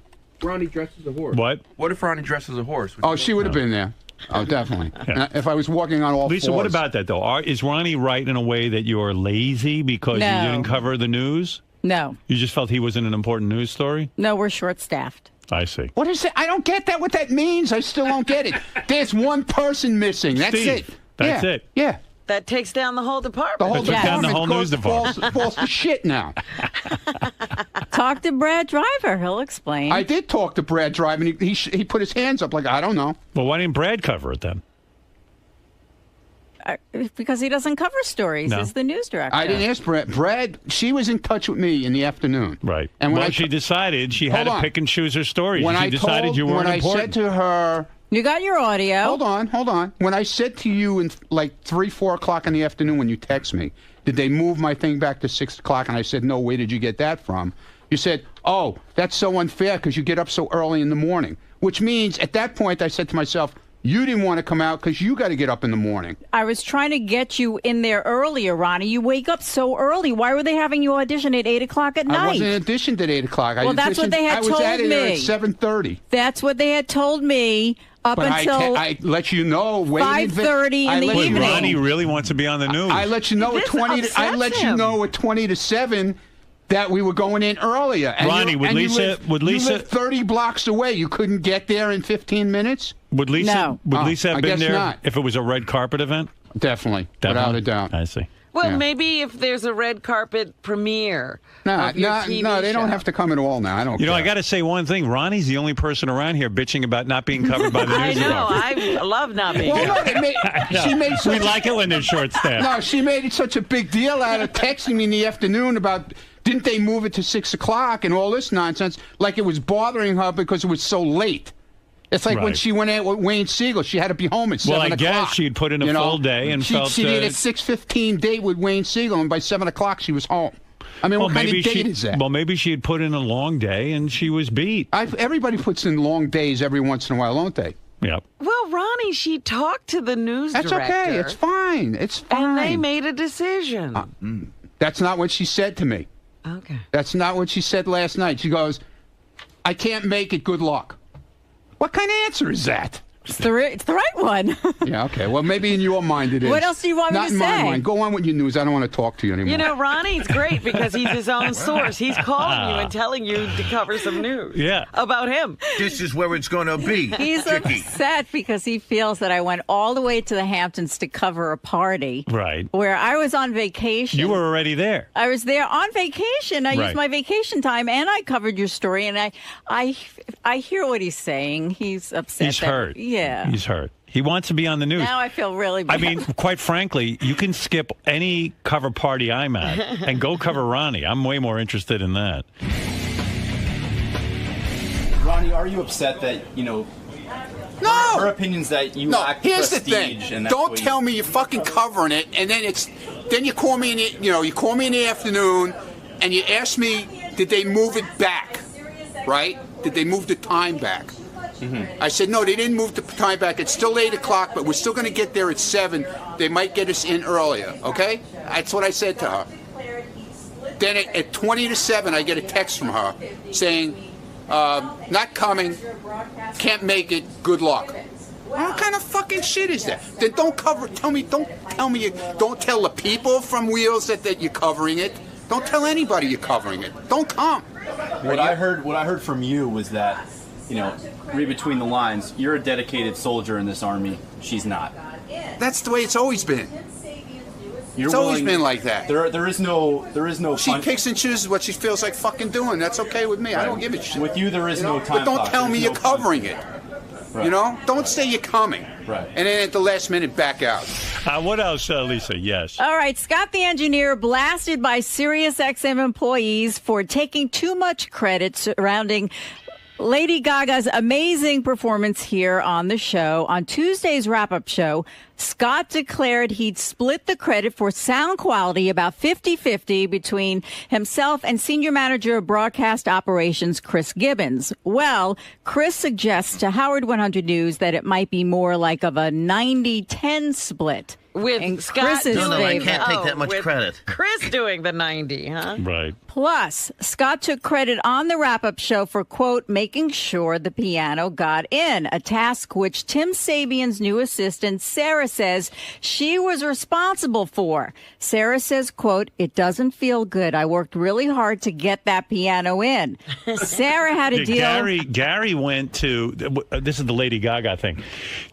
Ronnie dresses a horse? What? What if Ronnie dresses a horse? Oh, she would have been there. Oh, definitely. Yeah. If I was walking on all Lisa, fours. what about that, though? Is Ronnie right in a way that you're lazy because No. you didn't cover the news? No. You just felt he wasn't an important news story? No, we're short-staffed. I see. What is it? I don't get that. What that means? I still don't get it. There's one person missing. That's Steve. it. That's it. Yeah. That takes down the whole department. The whole That took down the whole news department. falls to shit now. Talk to Brad Driver. He'll explain. I did talk to Brad Driver, and he put his hands up like, I don't know. Well, why didn't Brad cover it then? Because he doesn't cover stories. No. He's the news director. I didn't ask Brad. Brad, she was in touch with me in the afternoon. Right. And when she decided she had Hold to on. pick and choose her stories. When She I decided told, you weren't when important. I said to her, You got your audio. hold on. When I said to you in like 3, 4 o'clock in the afternoon when you text me, did they move my thing back to 6 o'clock? And I said, no, where did you get that from? You said, oh, that's so unfair because you get up so early in the morning. Which means at that point I said to myself, you didn't want to come out because you got to get up in the morning. I was trying to get you in there earlier, Ronnie. You wake up so early. Why were they having you audition at 8 o'clock at night? I wasn't auditioned at 8 o'clock. Well, that's what they had told I was at me. at 7:30. That's what they had told me up But until I let you know 5:30 in the Wait, evening. Ronnie really wants to be on the news. I let you know at 20. I let you know at 20 to 7 that we were going in earlier. And Ronnie, would Lisa? You live 30 blocks away. You couldn't get there in 15 minutes. Would Lisa? No. Would Lisa have I been guess there not. if it was a red carpet event? Definitely, without a doubt. I see. Well, Yeah. maybe if there's a red carpet premiere. No, of your TV they don't show. have to come at all now. I don't You know, care. I got to say one thing. Ronnie's the only person around here bitching about not being covered by the I news know. department. I love not being. Well, no, she made We like it when they're short staffed. No, she made it such a big deal out of texting me in the afternoon about didn't they move it to 6 o'clock and all this nonsense, like it was bothering her because it was so late. It's like when Right. she went out with Wayne Siegel, she had to be home at 7 Well, I o'clock. guess she'd put in a full day and she, felt, she did a uh, 6:15 date with Wayne Siegel, and by 7 o'clock she was home. I mean, what kind of date is that? Well, maybe she had put in a long day and she was beat. Everybody puts in long days every once in a while, don't they? Yep. Well, Ronnie, she talked to the news That's director. okay. It's fine. It's fine. And they made a decision. That's not what she said to me. Okay. That's not what she said last night. She goes, I can't make it. Good luck. What kind of answer is that? It's the right one. Yeah, okay. Well, maybe in your mind it is. What else do you want me Not to in my say? mind. Go on with your news. I don't want to talk to you anymore. You know, Ronnie's great because he's his own source. He's calling you and telling you to cover some news about him. This is where it's going to be. He's Chicky. upset because he feels that I went all the way to the Hamptons to cover a party Right. where I was on vacation. You were already there. I was there on vacation. I Right. used my vacation time, and I covered your story. And I hear what he's saying. He's upset. He's that- hurt. Yeah. He's hurt. He wants to be on the news. Now I feel really bad. I mean, quite frankly, you can skip any cover party I'm at and go cover Ronnie. I'm way more interested in that. Ronnie, are you upset that, No! her opinion's that you No, lack here's the prestige thing. and that's Don't what tell me you're fucking covering it, and then you call me in you call me in the afternoon, and you ask me, did they move it back? Right? Did they move the time back? I said, no, they didn't move the time back. It's still 8 o'clock, but we're still going to get there at 7. They might get us in earlier, okay? That's what I said to her. Then at 20 to 7, I get a text from her saying, not coming, can't make it, good luck. What kind of fucking shit is that? Then don't tell me, don't tell the people from Wheels that you're covering it. Don't tell anybody you're covering it. Don't come. What I heard from you was that, read between the lines, you're a dedicated soldier in this army. She's not. That's the way it's always been. It's always been like that. There is no. She picks and chooses what she feels like fucking doing. That's okay with me. I don't give a shit. With you, there is no time. But don't clock. tell me There's you're no covering it. Right. Don't say you're coming. Right. And then at the last minute, back out. What else, Lisa? Yes. All right, Scott the engineer blasted by SiriusXM employees for taking too much credit surrounding Lady Gaga's amazing performance here on the show. On Tuesday's wrap-up show, Scott declared he'd split the credit for sound quality about 50-50 between himself and senior manager of broadcast operations, Chris Gibbons. Well, Chris suggests to Howard 100 News that it might be more like of a 90-10 split. With Scott Chris's doing, favor. I can't take that much with credit. Chris doing the 90, huh? Right. Plus, Scott took credit on the wrap-up show for, quote, making sure the piano got in, a task which Tim Sabian's new assistant, Sarah, says she was responsible for. Sarah says, quote, it doesn't feel good. I worked really hard to get that piano in. Sarah had a deal. Gary went to, this is the Lady Gaga thing.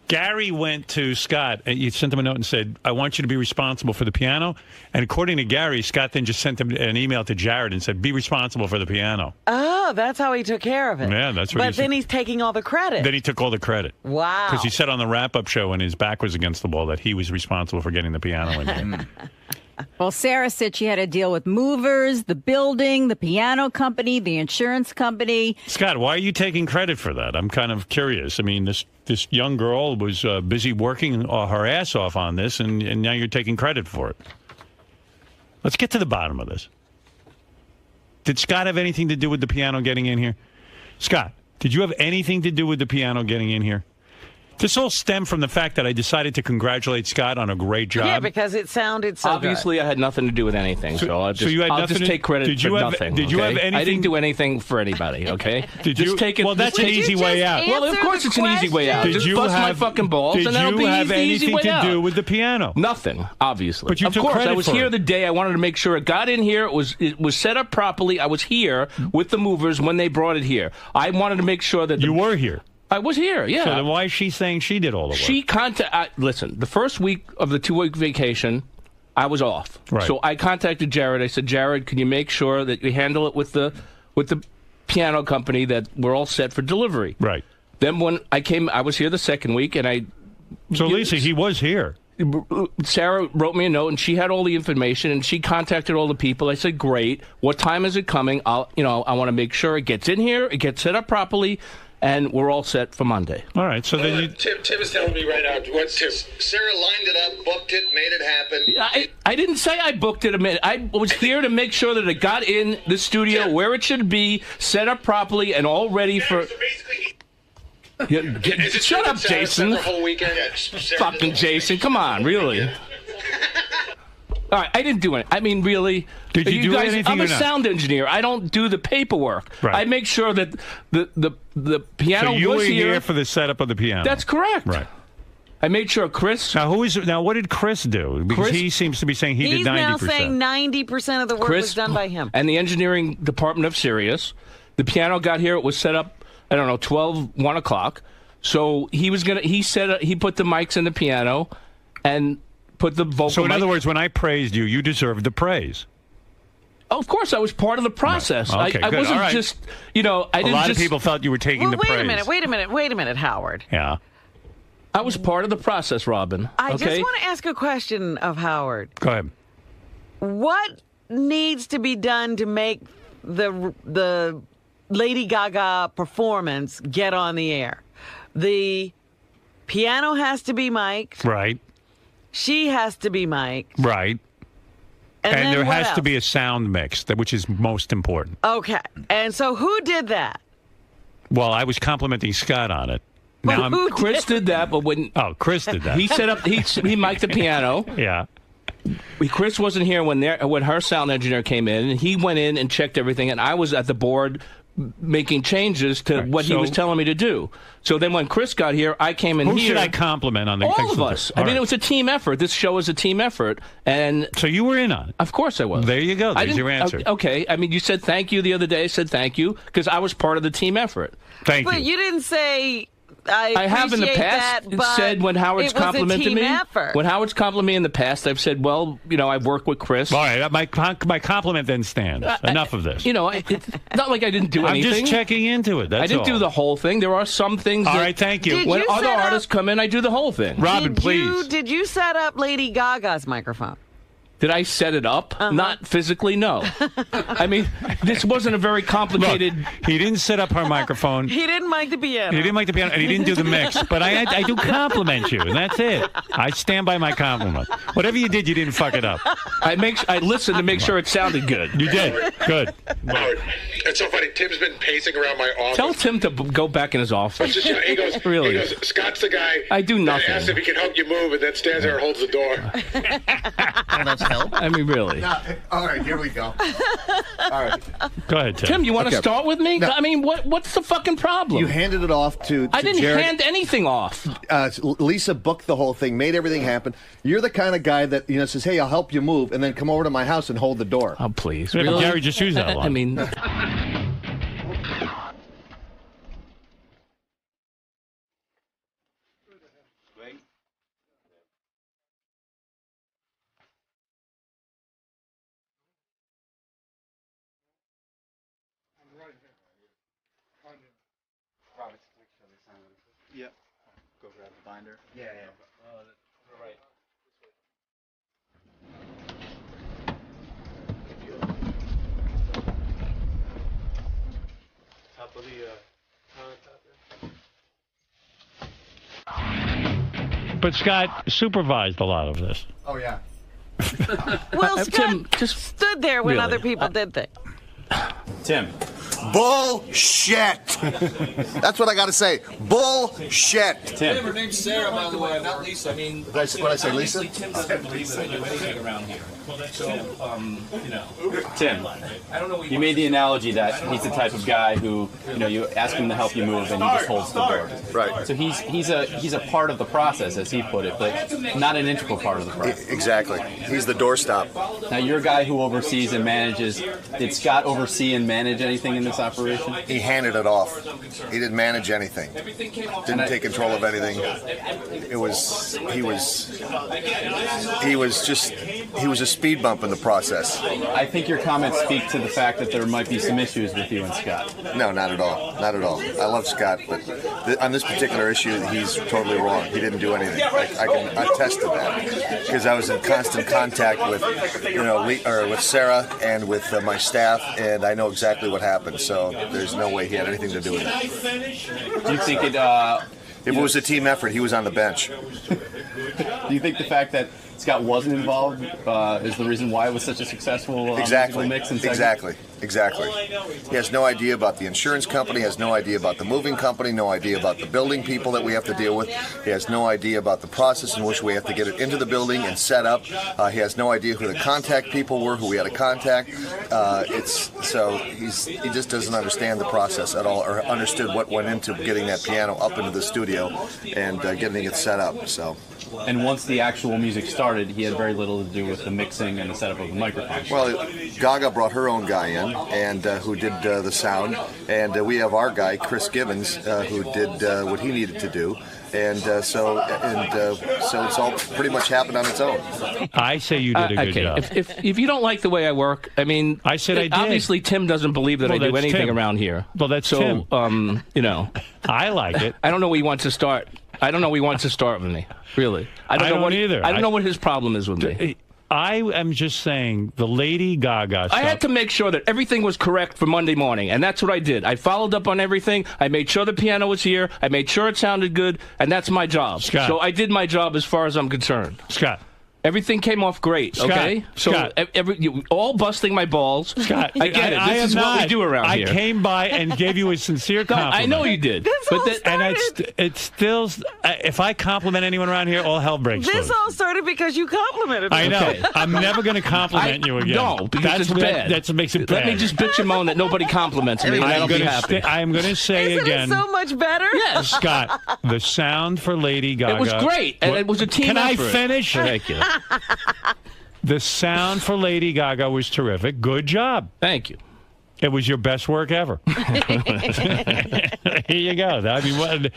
Gary went to Scott, and you sent him a note and said, I want you to be responsible for the piano. And according to Gary, Scott then just sent him an email to Jared and said, be responsible for the piano. Oh, that's how he took care of it. Yeah, that's what he But said. then he's taking all the credit. Then he took all the credit. Wow. Because he said on the wrap-up show when his back was against the wall that he was responsible for getting the piano in there. Well, Sarah said she had to deal with movers, the building, the piano company, the insurance company. Scott, why are you taking credit for that? I'm kind of curious. I mean, this young girl was busy working her ass off on this, and now you're taking credit for it. Let's get to the bottom of this. Did Scott have anything to do with the piano getting in here? Scott, did you have anything to do with the piano getting in here? This all stemmed from the fact that I decided to congratulate Scott on a great job. Yeah, because it sounded so Obviously, I had nothing to do with anything, so I'll just, you had I'll nothing just to- take credit did for you have- nothing. did you have okay? I anything- didn't do anything for anybody, okay? Did just you- take it. well, that's an easy way out. Well, of course it's an easy way out. Did Just you bust my have- fucking balls, did and that'll you be have the easy anything way to out. do with the piano? Nothing, obviously. But you of took course, credit I was for here it. the day. I wanted to make sure it got in here. It was set up properly. I was here with the movers when they brought it here. I wanted to make sure that You were here. I was here, yeah. So then why is she saying she did all the work? Listen, the first week of the 2-week vacation, I was off. Right. So I contacted Jared. I said, Jared, can you make sure that you handle it with the piano company, that we're all set for delivery? Right. Then when I was here the second week, and So, Lisa, he was here. Sarah wrote me a note, and she had all the information, and she contacted all the people. I said, great. What time is it coming? I want to make sure it gets in here, it gets set up properly, and we're all set for Monday. All right. So then you... Tim is telling me right now. What's Tim? Sarah lined it up, booked it, made it happen. I didn't say I booked it a minute. I was here to make sure that it got in the studio where it should be, set up properly, and all ready for... Shut up, Jason. Whole weekend? Fucking Jason, come on, really? All right, I didn't do it. I mean, really? Did you do guys, anything I'm or a not? sound engineer. I don't do the paperwork. Right. I make sure that the piano So you was were here for the setup of the piano. That's correct. Right. I made sure Chris... Now, what did Chris do? Because Chris- he seems to be saying he He's did 90%. now saying 90% of the work was done by him. And the engineering department of Sirius. The piano got here. It was set up, 1 o'clock. So he put the mics in the piano and put the vocal. So in other words, when I praised you, you deserved the praise. Oh, of course, I was part of the process. Right. Okay, I good. wasn't All right. just, I didn't A lot just... of people thought you were taking the praise. Wait a minute, Howard. Yeah. I was part of the process, Robin. I okay? just want to ask a question of Howard. Go ahead. What needs to be done to make the Lady Gaga performance get on the air? The piano has to be mic'd. Right. She has to be mic'd. Right. And then there what has to else? be a sound mix, which is most important. Okay. And so who did that? Well, I was complimenting Scott on it. Chris did that, but when... Oh, Chris did that. He set up... He mic'd the piano. Yeah. Chris wasn't here when her sound engineer came in, and he went in and checked everything, and I was at the board making changes to what he was telling me to do. So then when Chris got here, I came in Who here. should I compliment on the All of us. I mean, it was a team effort. This show is a team effort. And so you were in on it? Of course I was. There you go. There's your answer. Okay. I mean, you said thank you the other day. I said thank you because I was part of the team effort. Thank But you didn't say... I have in the past said when Howard's complimented me. Effort. When Howard's complimented me in the past, I've said, well, I've worked with Chris. All right, my compliment then stands. Enough of this. It's not like I didn't do anything. I'm just checking into it. That's I didn't do the whole thing. There are some things. All right, thank you. When other artists come in, I do the whole thing. Robin, please. Did you set up Lady Gaga's microphone? Did I set it up? Not physically, no. I mean, this wasn't a very complicated... Look, he didn't set up her microphone. He didn't mic the piano. He didn't mic the piano, and he didn't do the mix. But I do compliment you, and that's it. I stand by my compliment. Whatever you did, you didn't fuck it up. I listened to make sure it sounded good. You did. Good. Howard, it's so funny. Tim's been pacing around my office. Tell Tim to go back in his office. He goes, really? He goes, Scott's the guy. I do nothing. That asks if he can help you move, and then stands there and holds the door. That's help. I mean, really. No, all right, here we go. All right. Go ahead, Tim. Tim, you want to Okay. start with me? No. I mean, what's the fucking problem? You handed it off to I didn't Jared. hand anything off. Lisa booked the whole thing, made everything happen. You're the kind of guy that says, "Hey, I'll help you move," and then come over to my house and hold the door. Oh, please. Yeah, but Gary just used that one. I mean... Yep. Go grab the binder. Yeah. Right. Top of the But Scott supervised a lot of this. Oh, yeah. Well, Scott Tim, just stood there when really. other people did things. Tim. Bullshit. That's what I got to say. Bullshit. Tim. Her name's Sarah, by the way, not Lisa. I mean, What I say, Lisa? Tim doesn't believe that I do anything around here. So, Tim, you made the analogy that he's the type of guy who, you ask him to help you move and he just holds the door. Right. So he's a part of the process, as he put it, but not an integral part of the process. Exactly. He's the doorstop. Now, you're a guy who oversees and manages. Did Scott oversee and manage anything in this operation? He handed it off. He didn't manage anything. Didn't take control of anything. He was a speed bump in the process. I think your comments speak to the fact that there might be some issues with you and Scott. No, not at all. Not at all. I love Scott, but on this particular issue, he's totally wrong. He didn't do anything. I can attest to that because I was in constant contact with, with Sarah and with my staff, and I know exactly what happened. So there's no way he had anything to do with it. Do you think it? If it was a team effort, he was on the bench. Do you think the fact that Scott wasn't involved is the reason why it was such a successful exactly mix and segment? Exactly. He has no idea about the insurance company, has no idea about the moving company, no idea about the building people that we have to deal with. He has no idea about the process in which we have to get it into the building and set up. He has no idea who the contact people were, who we had to contact. He just doesn't understand the process at all, or understood what went into getting that piano up into the studio and getting it set up. So. And once the actual music started, he had very little to do with the mixing and the setup of the microphone. Well, Gaga brought her own guy in, and who did the sound, and we have our guy, Chris Givens, who did what he needed to do. So it's all pretty much happened on its own. I say you did a good job. If you don't like the way I work, I mean, I said I did. Obviously, Tim doesn't believe that I do anything Tim. around here. Well, that's Tim. I like it. I don't know where he wants to start. I don't know where he wants to start with me. Really, I don't either. I don't know what his problem is with me. I am just saying the Lady Gaga stuff. I had to make sure that everything was correct for Monday morning, and that's what I did. I followed up on everything. I made sure the piano was here. I made sure it sounded good, and that's my job. Scott. So I did my job as far as I'm concerned. Scott. Everything came off great, Scott, okay? So Scott. You all busting my balls. Scott, I get it. This is what we do around here. I came by and gave you a sincere compliment. I know you did. It's still, if I compliment anyone around here, all hell breaks loose. This all started because you complimented me. I know. Okay. I'm never going to compliment you again. No, because it's bad. That makes it bad. Let me just bitch and moan that nobody compliments me, and I'll be happy. I'm going to say again. Isn't it so much better? Yes. Scott, the sound for Lady Gaga. It was great, and it was a team effort. Can I finish? Thank you. The sound for Lady Gaga was terrific. Good job. Thank you. It was your best work ever. Here you go. I mean,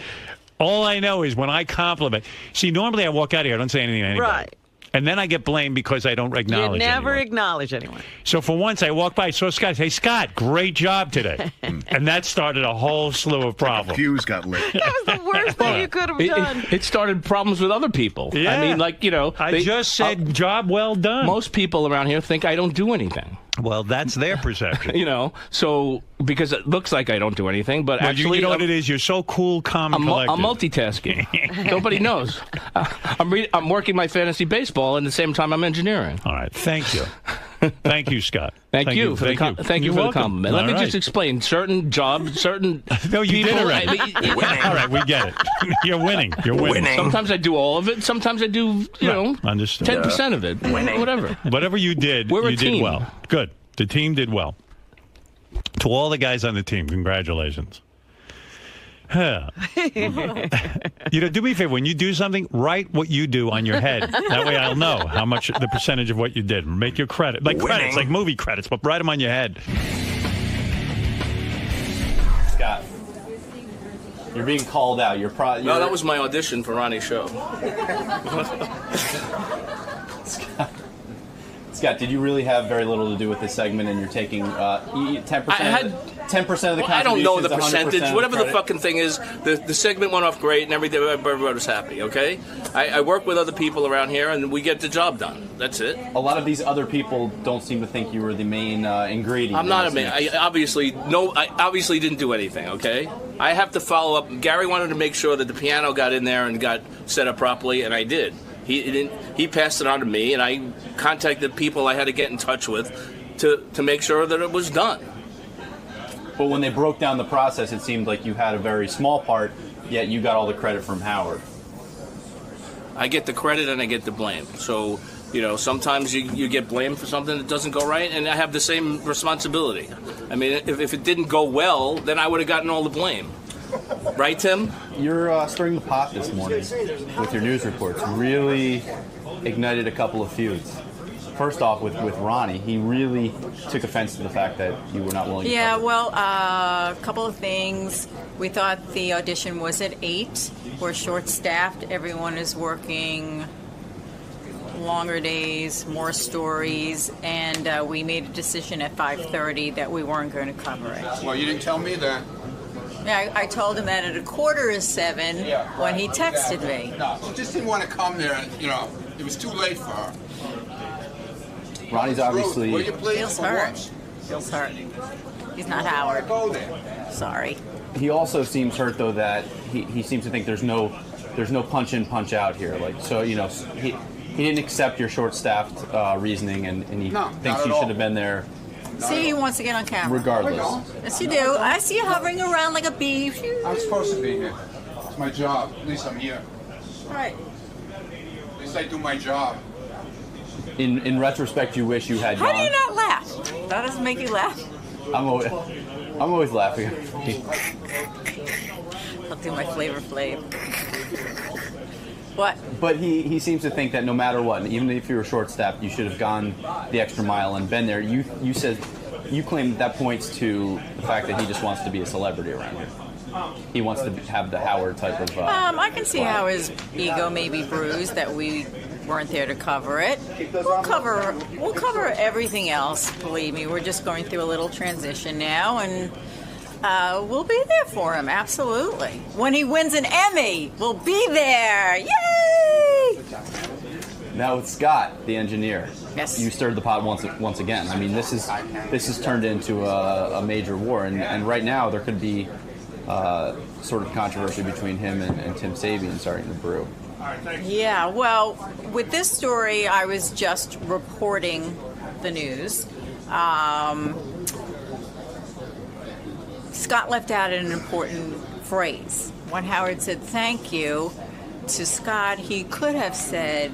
all I know is when I compliment. See, normally I walk out of here, I don't say anything to anybody. Right. And then I get blamed because I don't acknowledge You never anyone. acknowledge anyone. So for once, I walked by, saw Scott, say, Scott, great job today. And that started a whole slew of problems. Fuse got lit. That was the worst thing you could have done. It started problems with other people. Yeah. I mean, I just said, job well done. Most people around here think I don't do anything. Well, that's their perception. So because it looks like I don't do anything, but actually, you know what it is? You're so cool, calm, and collected. I'm multitasking. Nobody knows. I'm working my fantasy baseball, and at the same time, I'm engineering. All right. Thank you. Thank you, Scott. Thank you for the compliment. Let me just explain. Certain jobs, certain No, you people, did already. All right, we get it. You're winning. You're winning. Sometimes I do all of it. Sometimes I do, understood. 10% of it. Whatever. Whatever you did, you did well. Good. The team did well. To all the guys on the team, congratulations. Do me a favor. When you do something, write what you do on your head. That way I'll know how much the percentage of what you did. Make your credit. Like credits, like movie credits, but write them on your head. Scott, you're being called out. No, that was my audition for Ronnie's show. Scott, did you really have very little to do with this segment, and you're taking 10%? 10% of the. I don't know the 100% percentage. Whatever the credit? fucking thing is, the segment went off great, and everybody was happy. Okay, I work with other people around here, and we get the job done. That's it. A lot of these other people don't seem to think you were the main ingredient. I'm not a man. I obviously didn't do anything. Okay, I have to follow up. Gary wanted to make sure that the piano got in there and got set up properly, and I did. He passed it on to me, and I contacted people I had to get in touch with to make sure that it was done. But when they broke down the process, it seemed like you had a very small part, yet you got all the credit from Howard. I get the credit and I get the blame. So sometimes you get blamed for something that doesn't go right, and I have the same responsibility. I mean, if it didn't go well, then I would have gotten all the blame. Right, Tim? You're stirring the pot this morning with your news reports. Really ignited a couple of feuds. First off, with Ronnie, he really took offense to the fact that you were not willing to cover. Well, a couple of things. We thought the audition was at 8. We're short-staffed. Everyone is working longer days, more stories, and we made a decision at 5:30 that we weren't going to cover it. Well, you didn't tell me that. Yeah, I told him that at 6:45 when he texted me. No, she just didn't want to come there, and, it was too late for her. Ronnie's obviously... Feels hurt. Feels hurt. He's not Howard. Sorry. He also seems hurt, though, that he seems to think there's no punch in, punch out here. He didn't accept your short-staffed reasoning, and he thinks you should have been there. See, he wants to get on camera. Regardless. Yes, you do. I see you hovering around like a bee. I'm supposed to be here. It's my job. At least I'm here. Right. At least I do my job. In retrospect, you wish you had How gone. do you not laugh? That doesn't make you laugh. I'm always laughing. I'll do my Flavor Flav. What? But he seems to think that no matter what, even if you were short-staffed, you should have gone the extra mile and been there. You claim that points to the fact that he just wants to be a celebrity around here. He wants to have the Howard type of. I can see how his ego may be bruised that we weren't there to cover it. We'll cover everything else. Believe me, we're just going through a little transition now, and we'll be there for him. Absolutely. When he wins an Emmy, we'll be there. Yay! Now with Scott, the engineer, yes, you stirred the pot once again. I mean, this has turned into a major war, and right now there could be sort of controversy between him and Tim Sabian starting to brew. Yeah, well, with this story, I was just reporting the news. Scott left out an important phrase. When Howard said thank you to Scott, he could have said,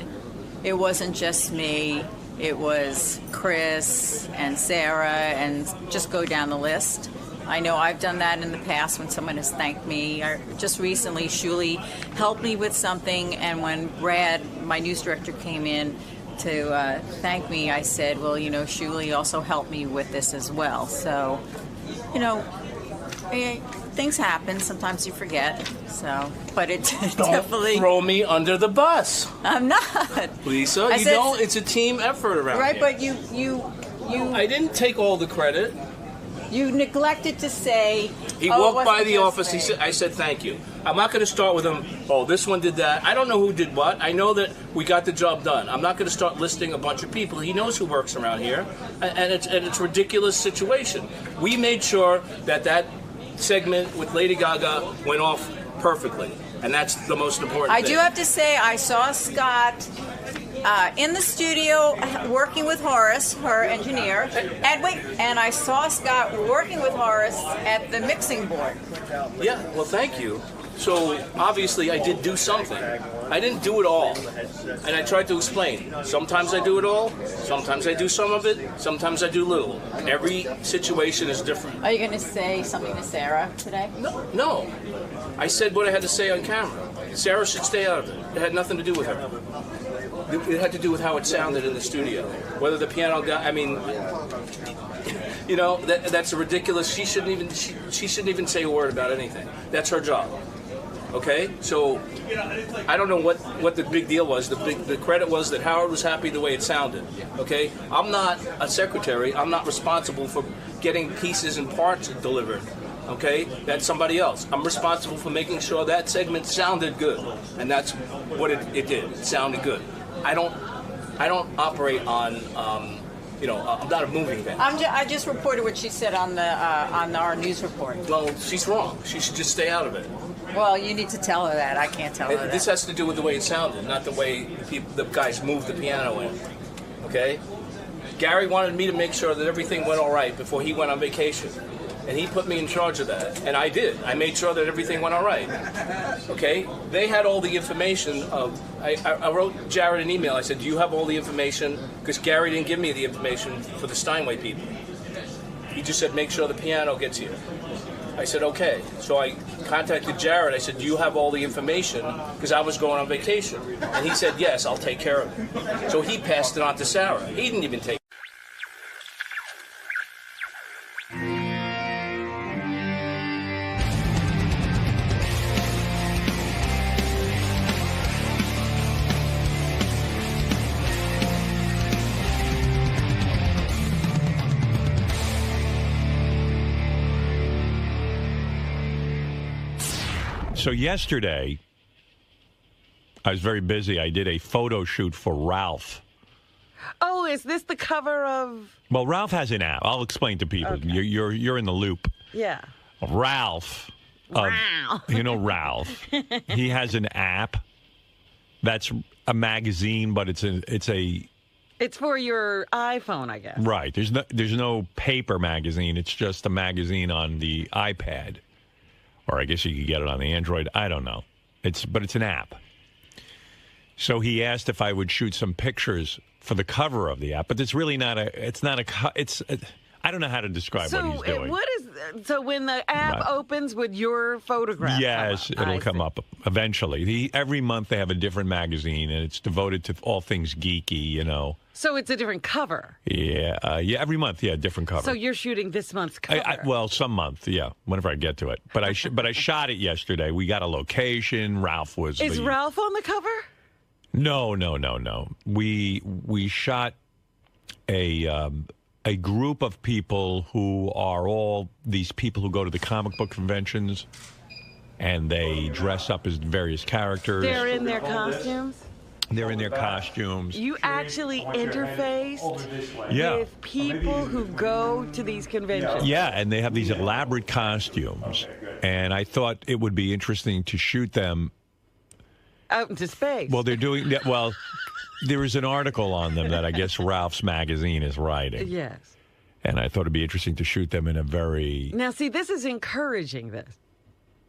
it wasn't just me, it was Chris and Sarah, and just go down the list. I know I've done that in the past when someone has thanked me. Just recently, Shuli helped me with something, and when Brad, my news director, came in to thank me, I said, well, Shuli also helped me with this as well. So, things happen. Sometimes you forget. So, but it definitely... Don't throw me under the bus. I'm not. Lisa, it's a team effort around right, here. But you... I didn't take all the credit. You neglected to say... He walked by the office. I said thank you. I'm not going to start with him, this one did that. I don't know who did what. I know that we got the job done. I'm not going to start listing a bunch of people. He knows who works around here. And it's a ridiculous situation. We made sure that segment with Lady Gaga went off perfectly. And that's the most important thing. I do have to say, I saw Scott... in the studio working with Horace, her engineer, and I saw Scott working with Horace at the mixing board. Yeah, well, thank you. So, obviously, I did do something. I didn't do it all. And I tried to explain. Sometimes I do it all. Sometimes I do some of it. Sometimes I do little. Every situation is different. Are you going to say something to Sarah today? No. I said what I had to say on camera. Sarah should stay out of it. It had nothing to do with her. It had to do with how it sounded in the studio. Whether the piano guy, that's ridiculous. She shouldn't even say a word about anything. That's her job. Okay? So I don't know what the big deal was. The credit was that Howard was happy the way it sounded. Okay? I'm not a secretary. I'm not responsible for getting pieces and parts delivered. Okay? That's somebody else. I'm responsible for making sure that segment sounded good. And that's what it did. It sounded good. I don't operate on, I'm not a moving van. I just reported what she said on our news report. Well, she's wrong. She should just stay out of it. Well, you need to tell her that. I can't tell her that. This has to do with the way it sounded, not the way the guys moved the piano in. Okay? Gary wanted me to make sure that everything went all right before he went on vacation. And he put me in charge of that. And I did. I made sure that everything went all right. Okay? They had all the information of... I wrote Jared an email. I said, do you have all the information? Because Gary didn't give me the information for the Steinway people. He just said, make sure the piano gets here. I said, okay. So I contacted Jared. I said, do you have all the information? Because I was going on vacation. And he said, yes, I'll take care of it. So he passed it on to Sarah. He didn't even take it. So yesterday, I was very busy. I did a photo shoot for Ralph. Oh, is this the cover of... Well, Ralph has an app. I'll explain to people. Okay. You're in the loop. Yeah. Ralph. You know Ralph. He has an app that's a magazine, but it's for your iPhone, I guess. Right. There's no paper magazine. It's just a magazine on the iPad. Or I guess you could get it on the Android. I don't know. But it's an app. So he asked if I would shoot some pictures for the cover of the app, but it's really not I don't know how to describe what he's doing. So when the app opens, would your photograph Yes, come up? it'll come up eventually. Every month they have a different magazine, and it's devoted to all things geeky, you know. So it's a different cover. Yeah, every month, different cover. So you're shooting this month's cover. Well, some month, whenever I get to it. But I shot it yesterday. We got a location. Ralph was. Is Ralph on the cover? No. We shot a group of people who are all these people who go to the comic book conventions, and they dress up as various characters. They're in their costumes? They're in their costumes. You actually interfaced with people who go to these conventions? Yeah, and they have these elaborate costumes, and I thought it would be interesting to shoot them out into space. Well, they're doing... Well, there is an article on them that I guess Ralph's magazine is writing. Yes. And I thought it'd be interesting to shoot them in a very... Now, see, this is encouraging this.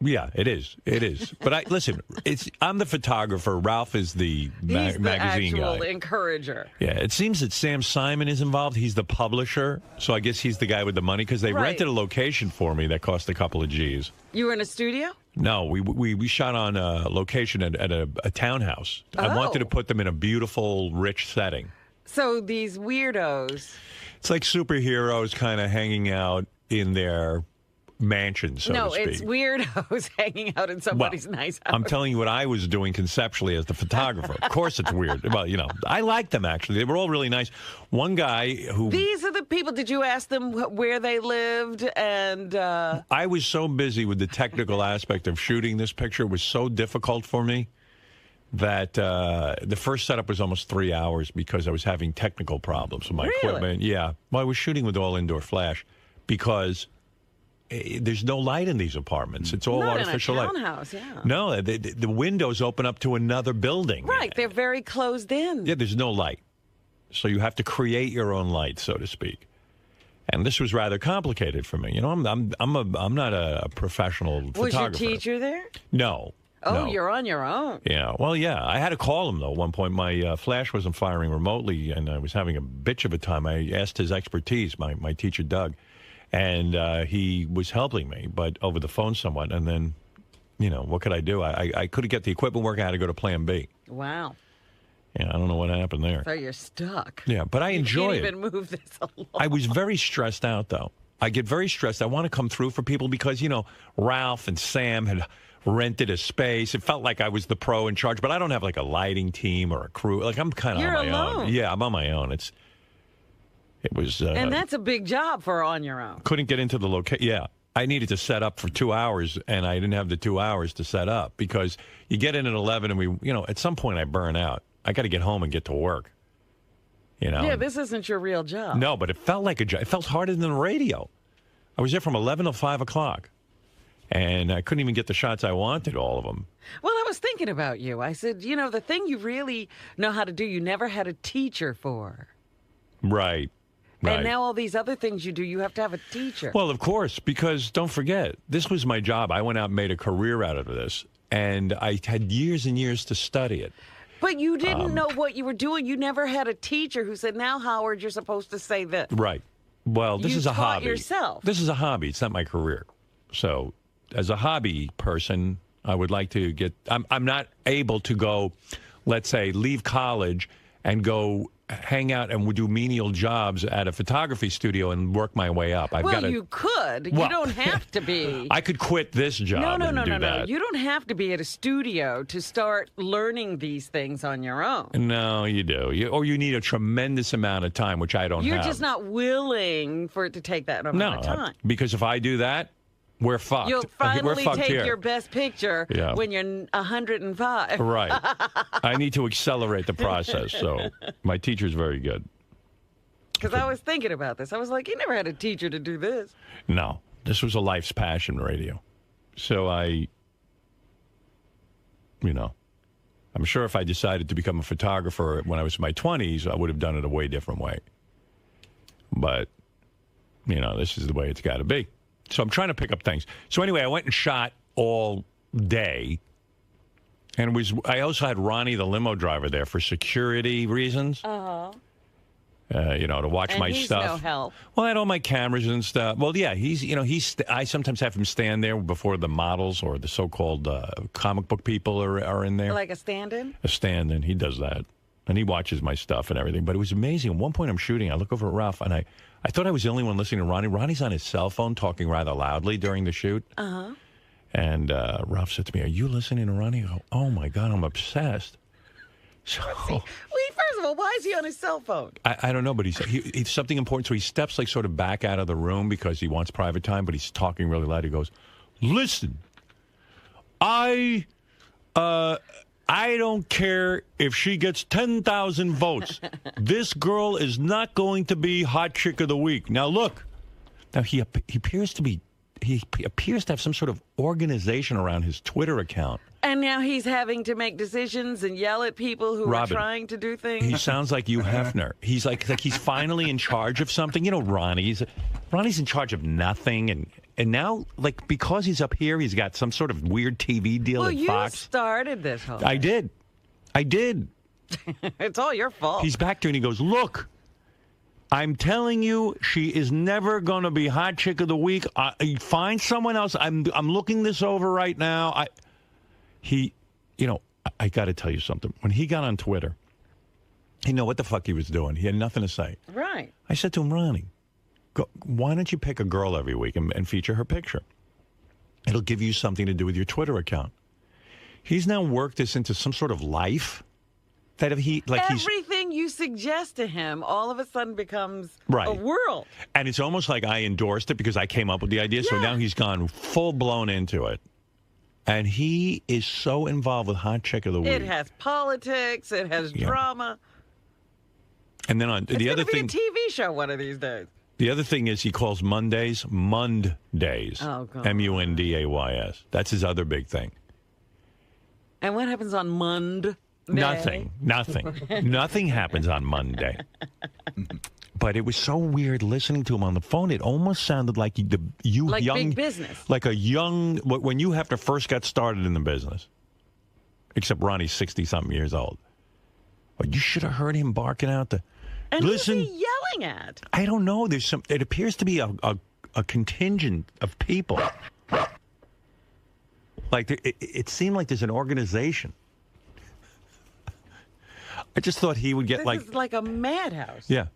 Yeah, it is. It is. But listen, I'm the photographer. Ralph is the magazine guy. He's the encourager. Yeah, it seems that Sam Simon is involved. He's the publisher. So I guess he's the guy with the money because they rented a location for me that cost a couple of G's. You were in a studio? No, we shot on a location at a townhouse. I wanted to put them in a beautiful, rich setting. So these weirdos... It's like superheroes kind of hanging out in their mansion, so to speak. No, it's weirdos hanging out in somebody's nice house. I'm telling you what I was doing conceptually as the photographer. Of course it's weird. Well, I liked them, actually. They were all really nice. One guy who... These are the people... Did you ask them where they lived? And I was so busy with the technical aspect of shooting this picture. It was so difficult for me that the first setup was almost 3 hours because I was having technical problems with my equipment. Yeah. Well, I was shooting with all indoor flash because there's no light in these apartments. It's all artificial light. Not in a townhouse, yeah. No, the windows open up to another building. Right, they're very closed in. Yeah, there's no light. So you have to create your own light, so to speak. And this was rather complicated for me. I'm not a professional photographer. Was your teacher there? No. Oh, no. You're on your own. Yeah. Well, yeah. I had to call him, though, at one point. My flash wasn't firing remotely, and I was having a bitch of a time. I asked his expertise, my teacher, Doug, and he was helping me, but over the phone somewhat. And then, what could I do? I couldn't get the equipment working. I had to go to Plan B. Wow. Yeah, I don't know what happened there. So you're stuck. Yeah, but I enjoy it. You can't even move this along. I was very stressed out, though. I get very stressed. I want to come through for people because, Ralph and Sam had rented a space. It felt like I was the pro in charge, but I don't have like a lighting team or a crew. Like I'm kind of on my own. Yeah, I'm on my own. It was. And that's a big job for on your own. Couldn't get into the location. Yeah, I needed to set up for 2 hours, and I didn't have the 2 hours to set up because you get in at 11, and we, at some point I burn out. I got to get home and get to work. Yeah, this isn't your real job. No, but it felt like a job. It felt harder than the radio. I was there from 11 till 5 o'clock. And I couldn't even get the shots I wanted, all of them. Well, I was thinking about you. I said, the thing you really know how to do, you never had a teacher for. Right. Right. And now all these other things you do, you have to have a teacher. Well, of course, because don't forget, this was my job. I went out and made a career out of this, and I had years and years to study it. But you didn't know what you were doing. You never had a teacher who said, now, Howard, you're supposed to say this. Right. Well, this is a hobby. Yourself. This is a hobby. It's not my career. So, as a hobby person, I would like to get. I'm not able to go, let's say, leave college and go hang out and do menial jobs at a photography studio and work my way up. You could. You don't have to be. I could quit this job. No. You don't have to be at a studio to start learning these things on your own. No, you do. You need a tremendous amount of time, which I don't have. You're just not willing for it to take that amount of time. Because if I do that, we're fucked. You'll finally take here. your best picture when you're 105. Right. I need to accelerate the process. So my teacher's very good. Because I was thinking about this. I was like, you never had a teacher to do this. No. This was a life's passion, radio. So I'm sure if I decided to become a photographer when I was in my 20s, I would have done it a way different way. But, this is the way it's got to be. So I'm trying to pick up things. So anyway, I went and shot all day. And I also had Ronnie, the limo driver, there for security reasons. Uh-huh. To watch my stuff. No help. Well, I had all my cameras and stuff. Well, yeah, I sometimes have him stand there before the models or the so-called comic book people are in there. Like a stand-in? A stand-in. He does that. And he watches my stuff and everything. But it was amazing. At one point I'm shooting, I look over at Ralph, and I thought I was the only one listening to Ronnie. Ronnie's on his cell phone talking rather loudly during the shoot. Uh-huh. And Ralph said to me, "Are you listening to Ronnie?" I go, "Oh, my God, I'm obsessed." So, wait, first of all, why is he on his cell phone? I don't know, but it's something important. So he steps like sort of back out of the room because he wants private time, but he's talking really loud. He goes, "Listen, I don't care if she gets 10,000 votes. This girl is not going to be hot chick of the week. Now look." Now he appears to have some sort of organization around his Twitter account. And now he's having to make decisions and yell at people who Robin, are trying to do things. He sounds like Hugh Hefner. He's like he's finally in charge of something. Ronnie's in charge of nothing, and now because he's up here, he's got some sort of weird TV deal at Fox. Well, you started this whole thing. I did. It's all your fault. He's back there and he goes, "Look, I'm telling you, she is never going to be hot chick of the week. Find someone else. I'm looking this over right now." I got to tell you something. When he got on Twitter, he knew what the fuck he was doing. He had nothing to say. Right. I said to him, "Ronnie, why don't you pick a girl every week and feature her picture? It'll give you something to do with your Twitter account." He's now worked this into some sort of life. That Everything you suggest to him all of a sudden becomes a world. And it's almost like I endorsed it because I came up with the idea. Yeah. So now he's gone full-blown into it. And he is so involved with Hot Chick of the Week. It has politics. It has drama. And then the other thing... It's going to be a TV show one of these days. The other thing is he calls Mondays Mund-days. Oh, God. Mundays. That's his other big thing. And what happens on Mund? Nothing. Nothing happens on Monday. But it was so weird listening to him on the phone. It almost sounded like big business. Like when you have to first get started in the business. Except Ronnie's 60-something years old. But you should have heard him barking out And listen. Who's he yelling at? I don't know. It appears to be a contingent of people. It seemed like there's an organization. I just thought he would get This is like a madhouse. Yeah.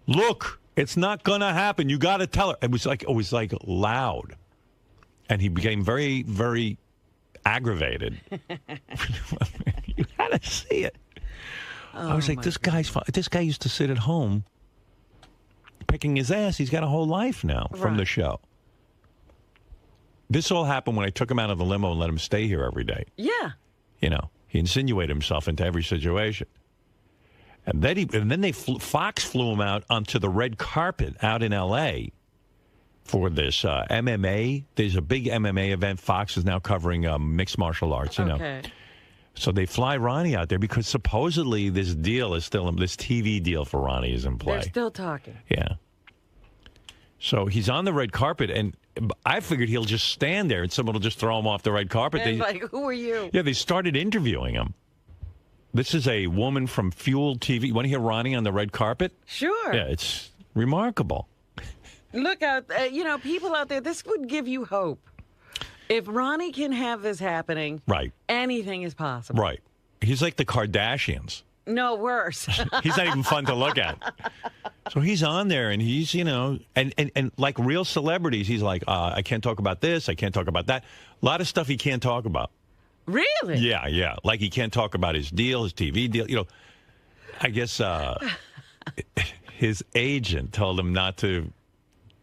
"Look, it's not going to happen. You got to tell her." It was like loud. And he became very, very aggravated. You got to see it. I was like, this guy used to sit at home picking his ass. He's got a whole life now from the show. This all happened when I took him out of the limo and let him stay here every day. Yeah. He insinuated himself into every situation. And then Fox flew him out onto the red carpet out in L.A. for this MMA. There's a big MMA event. Fox is now covering mixed martial arts, know. So they fly Ronnie out there because supposedly this TV deal for Ronnie is in play. They're still talking. Yeah. So he's on the red carpet, and I figured he'll just stand there and someone will just throw him off the red carpet. And like, who are you? Yeah, they started interviewing him. This is a woman from Fuel TV. You want to hear Ronnie on the red carpet? Sure. Yeah, it's remarkable. Look out, people out there, this would give you hope. If Ronnie can have this happening, right, anything is possible. Right. He's like the Kardashians. No, worse. He's not even fun to look at. So he's on there, and he's, and like real celebrities, he's like, I can't talk about this, I can't talk about that. A lot of stuff he can't talk about. Really? Yeah. Like he can't talk about his deal, his TV deal. I guess his agent told him not to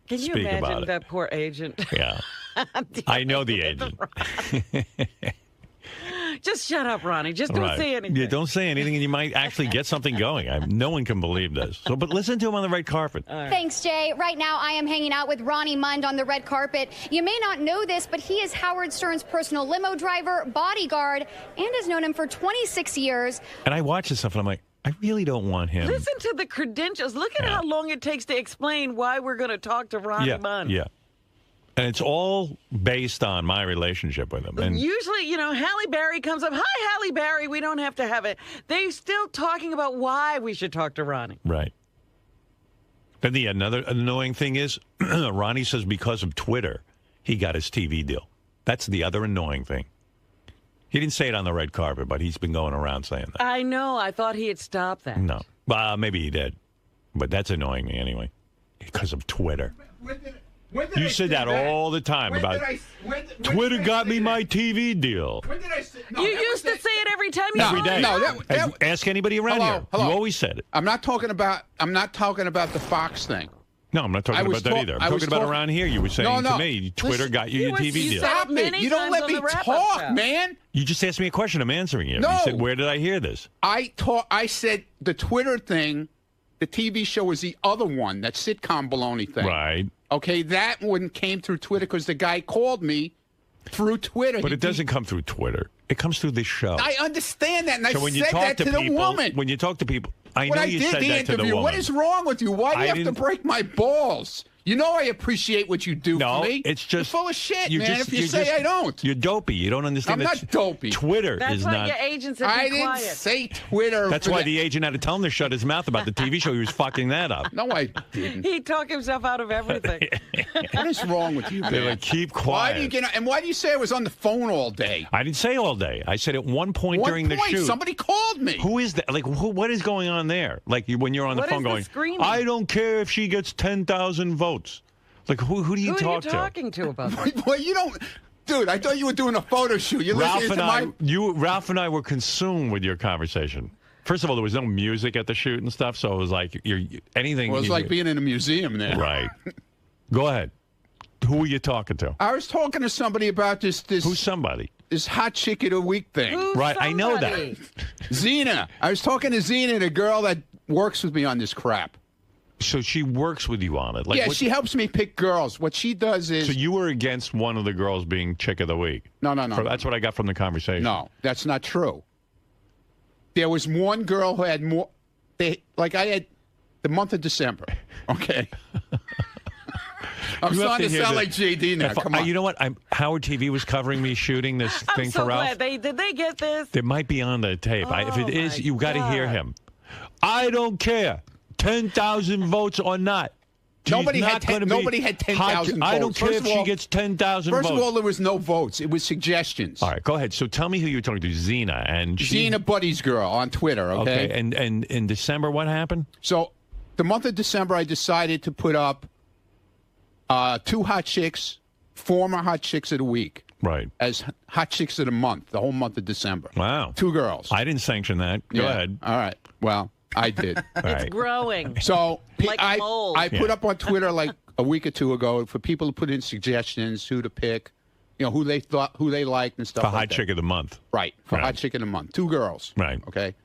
Can you speak about imagine it. that poor agent? Yeah. I know the agent. Just shut up, Ronnie. Just don't say anything. Yeah, don't say anything, and you might actually get something going. No one can believe this. But listen to him on the red carpet. Thanks, Jay. Right now, I am hanging out with Ronnie Mund on the red carpet. You may not know this, but he is Howard Stern's personal limo driver, bodyguard, and has known him for 26 years. And I watch this stuff, and I'm like, I really don't want him. Listen to the credentials. Look at how long it takes to explain why we're going to talk to Ronnie Mund. Yeah. And it's all based on my relationship with him. And usually, Halle Berry comes up. Hi, Halle Berry. We don't have to have it. They're still talking about why we should talk to Ronnie. Right. Then the another annoying thing is, Ronnie says because of Twitter, he got his TV deal. That's the other annoying thing. He didn't say it on the red carpet, but he's been going around saying that. I know. I thought he had stopped that. No. Maybe he did. But that's annoying me anyway. Because of Twitter. You said that all the time about Twitter got me my TV deal. When did I say? You used to say it every time you Every day. Ask anybody around here. Hello. You always said it. I'm not talking about the Fox thing. No, I'm not talking about that either. I'm talking about around here. You were saying to me, Twitter got you your TV deal. Stop it. You don't let me talk, man. You just asked me a question. I'm answering you. No. You said, where did I hear this? I said the Twitter thing, the TV show was the other one, that sitcom baloney thing. Right. Okay, that one came through Twitter because the guy called me through Twitter. But it doesn't come through Twitter. It comes through this show. I understand that, and so I when said you talk that to the people, woman. When you talk to people, I when know I you did said the that interview, to the woman. What is wrong with you? Why do you have to didn't- break my balls? You know I appreciate what you do No, for me. it's just You're full of shit, you man. just- If you you're say just- I don't. You're dopey. You don't understand. I'm that not dopey. Twitter That's is why not. your agent said be I didn't quiet. say Twitter. That's for why that. the agent had to tell him to shut his mouth about the TV show. He was fucking that up. No, I didn't. He talked himself out of everything. What is wrong with you, man? They're like, keep Why quiet. do you get? And why do you say I was on the phone all day? I didn't say all day. I said at one point during the shoot. Somebody called me. Who is that? Like, what is going on there? Like, when you're on the What phone is the going, screaming? I don't care if she gets 10,000 votes. Like, who do you Who are you talk to? talking to about that? Well, you don't, dude. I thought you were doing a photo shoot. You're Ralph listening and to Ralph and I were consumed with your conversation. First of all, there was no music at the shoot and stuff, so it was like anything. Well, it was like being in a museum there. Right. Go ahead. Who were you talking to? I was talking to somebody about this. Who's somebody? This hot chick of the week thing. Who's Right, I know that. somebody? Xena. I was talking to Xena, the girl that works with me on this crap. So she works with you on it. Like, Yeah, what- she helps me pick girls. What she does is. So you were against one of the girls being chick of the week. No. That's what I got from the conversation. No, that's not true. There was one girl who had more. I had the month of December. Okay. I'm You have starting to hear sound the- like JD now. If- Come on. You know what? Howard TV was covering me shooting this I'm thing so for Ralph. glad. Did they get this? It might be on the tape. If it is, you got to hear God. him. I don't care. 10,000 votes or not. She's Nobody not had gonna be nobody had 10,000 votes. I don't care if she gets 10,000 votes. First of all, there was no votes. It was suggestions. All right, go ahead. So tell me who you're talking to. Xena. And she, Xena Buddy's girl on Twitter, okay? And in December, what happened? So the month of December, I decided to put up 2 hot chicks, former hot chicks of the week. Right. As hot chicks of the month, the whole month of December. Wow. 2 girls. I didn't sanction that. Go Yeah. ahead. All right. Well, I did. All right. Growing. So Like mold. I put Yeah. up on Twitter like a week or 2 ago for people to put in suggestions, who to pick, who they liked and stuff For like hot that. chick of the month. Right. For Right. hot chick of the month. 2 girls. Right. Okay.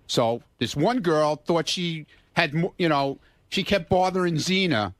So this one girl thought she had, she kept bothering Xena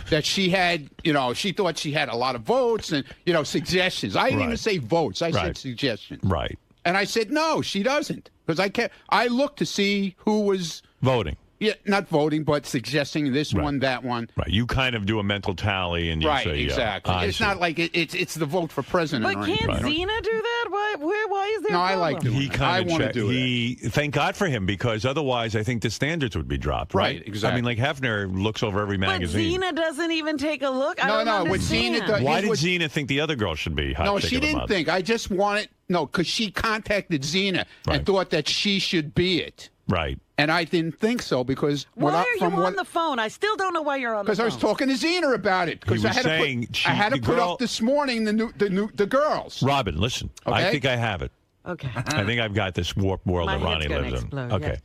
that she had, she thought she had a lot of votes and, suggestions. I didn't even Right. say votes. I said Right. suggestions. Right. And I said, no, she doesn't. Because I looked to see who was Voting. Yeah, not voting, but suggesting this one, that one. Right. You kind of do a mental tally and you Right, say, exactly. It's not like it's the vote for president. But or can't anything. Xena do that? Why is there? No, a I problem? like doing He it. kind I of want to do it. Thank God for him, because otherwise I think the standards would be dropped. Right, exactly. I mean, like Hefner looks over every But magazine. Xena doesn't even take a look. I No, don't no, what understand. Xena does- Why did what- Xena think the other girl should be hot No, chick she of the didn't month? think. I just wanted because she contacted Xena and thought that she should be it. Right. And I didn't think so because Why are you on the phone? I still don't know why you're on the phone. because I was talking to Xena about it. Because He I was had saying to put, I had to the put girl- up this morning the girls. Robin, listen. I Okay? think I have it. Okay. I think I've got this warped world My that Ronnie head's gonna lives explode, in. Okay. yes.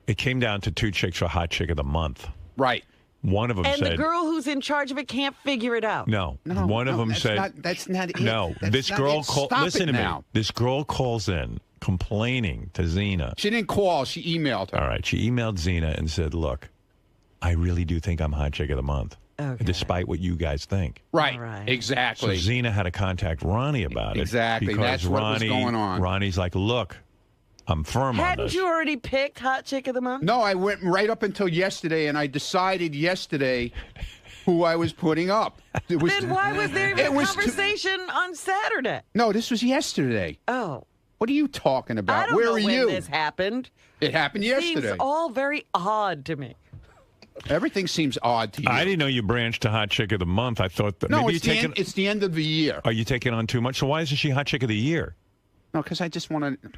It came down to 2 chicks for hot chick of the month. Right. One of them And said, the girl who's in charge of it can't figure it out. No. One of them that's said, not, that's not it. no. That's This not girl it. called. Stop Listen it to me. now. This girl calls in complaining to Xena. She didn't call. She emailed her. All right. She emailed Xena and said, look, I really do think I'm hot chick of the month. Okay. Despite what you guys think. Right. Right. So Exactly. Xena had to contact Ronnie about it. Exactly. Because That's what was going on. Ronnie's like, look, I'm firm on Hadn't this. you already picked Hot Chick of the Month? No, I went right up until yesterday, and I decided yesterday who I was putting up. It was, Then why was there It even a was conversation on Saturday? No, this was yesterday. Oh. What are you talking about? I don't Where know are when you? this happened. It happened yesterday. Seems all very odd to me. Everything seems odd to you. I didn't know you branched to hot chick of the month. I thought that No, maybe it's you're the, taking. end, it's the end of the year. Are you taking on too much? So why isn't she hot chick of the year? No, because I just want to.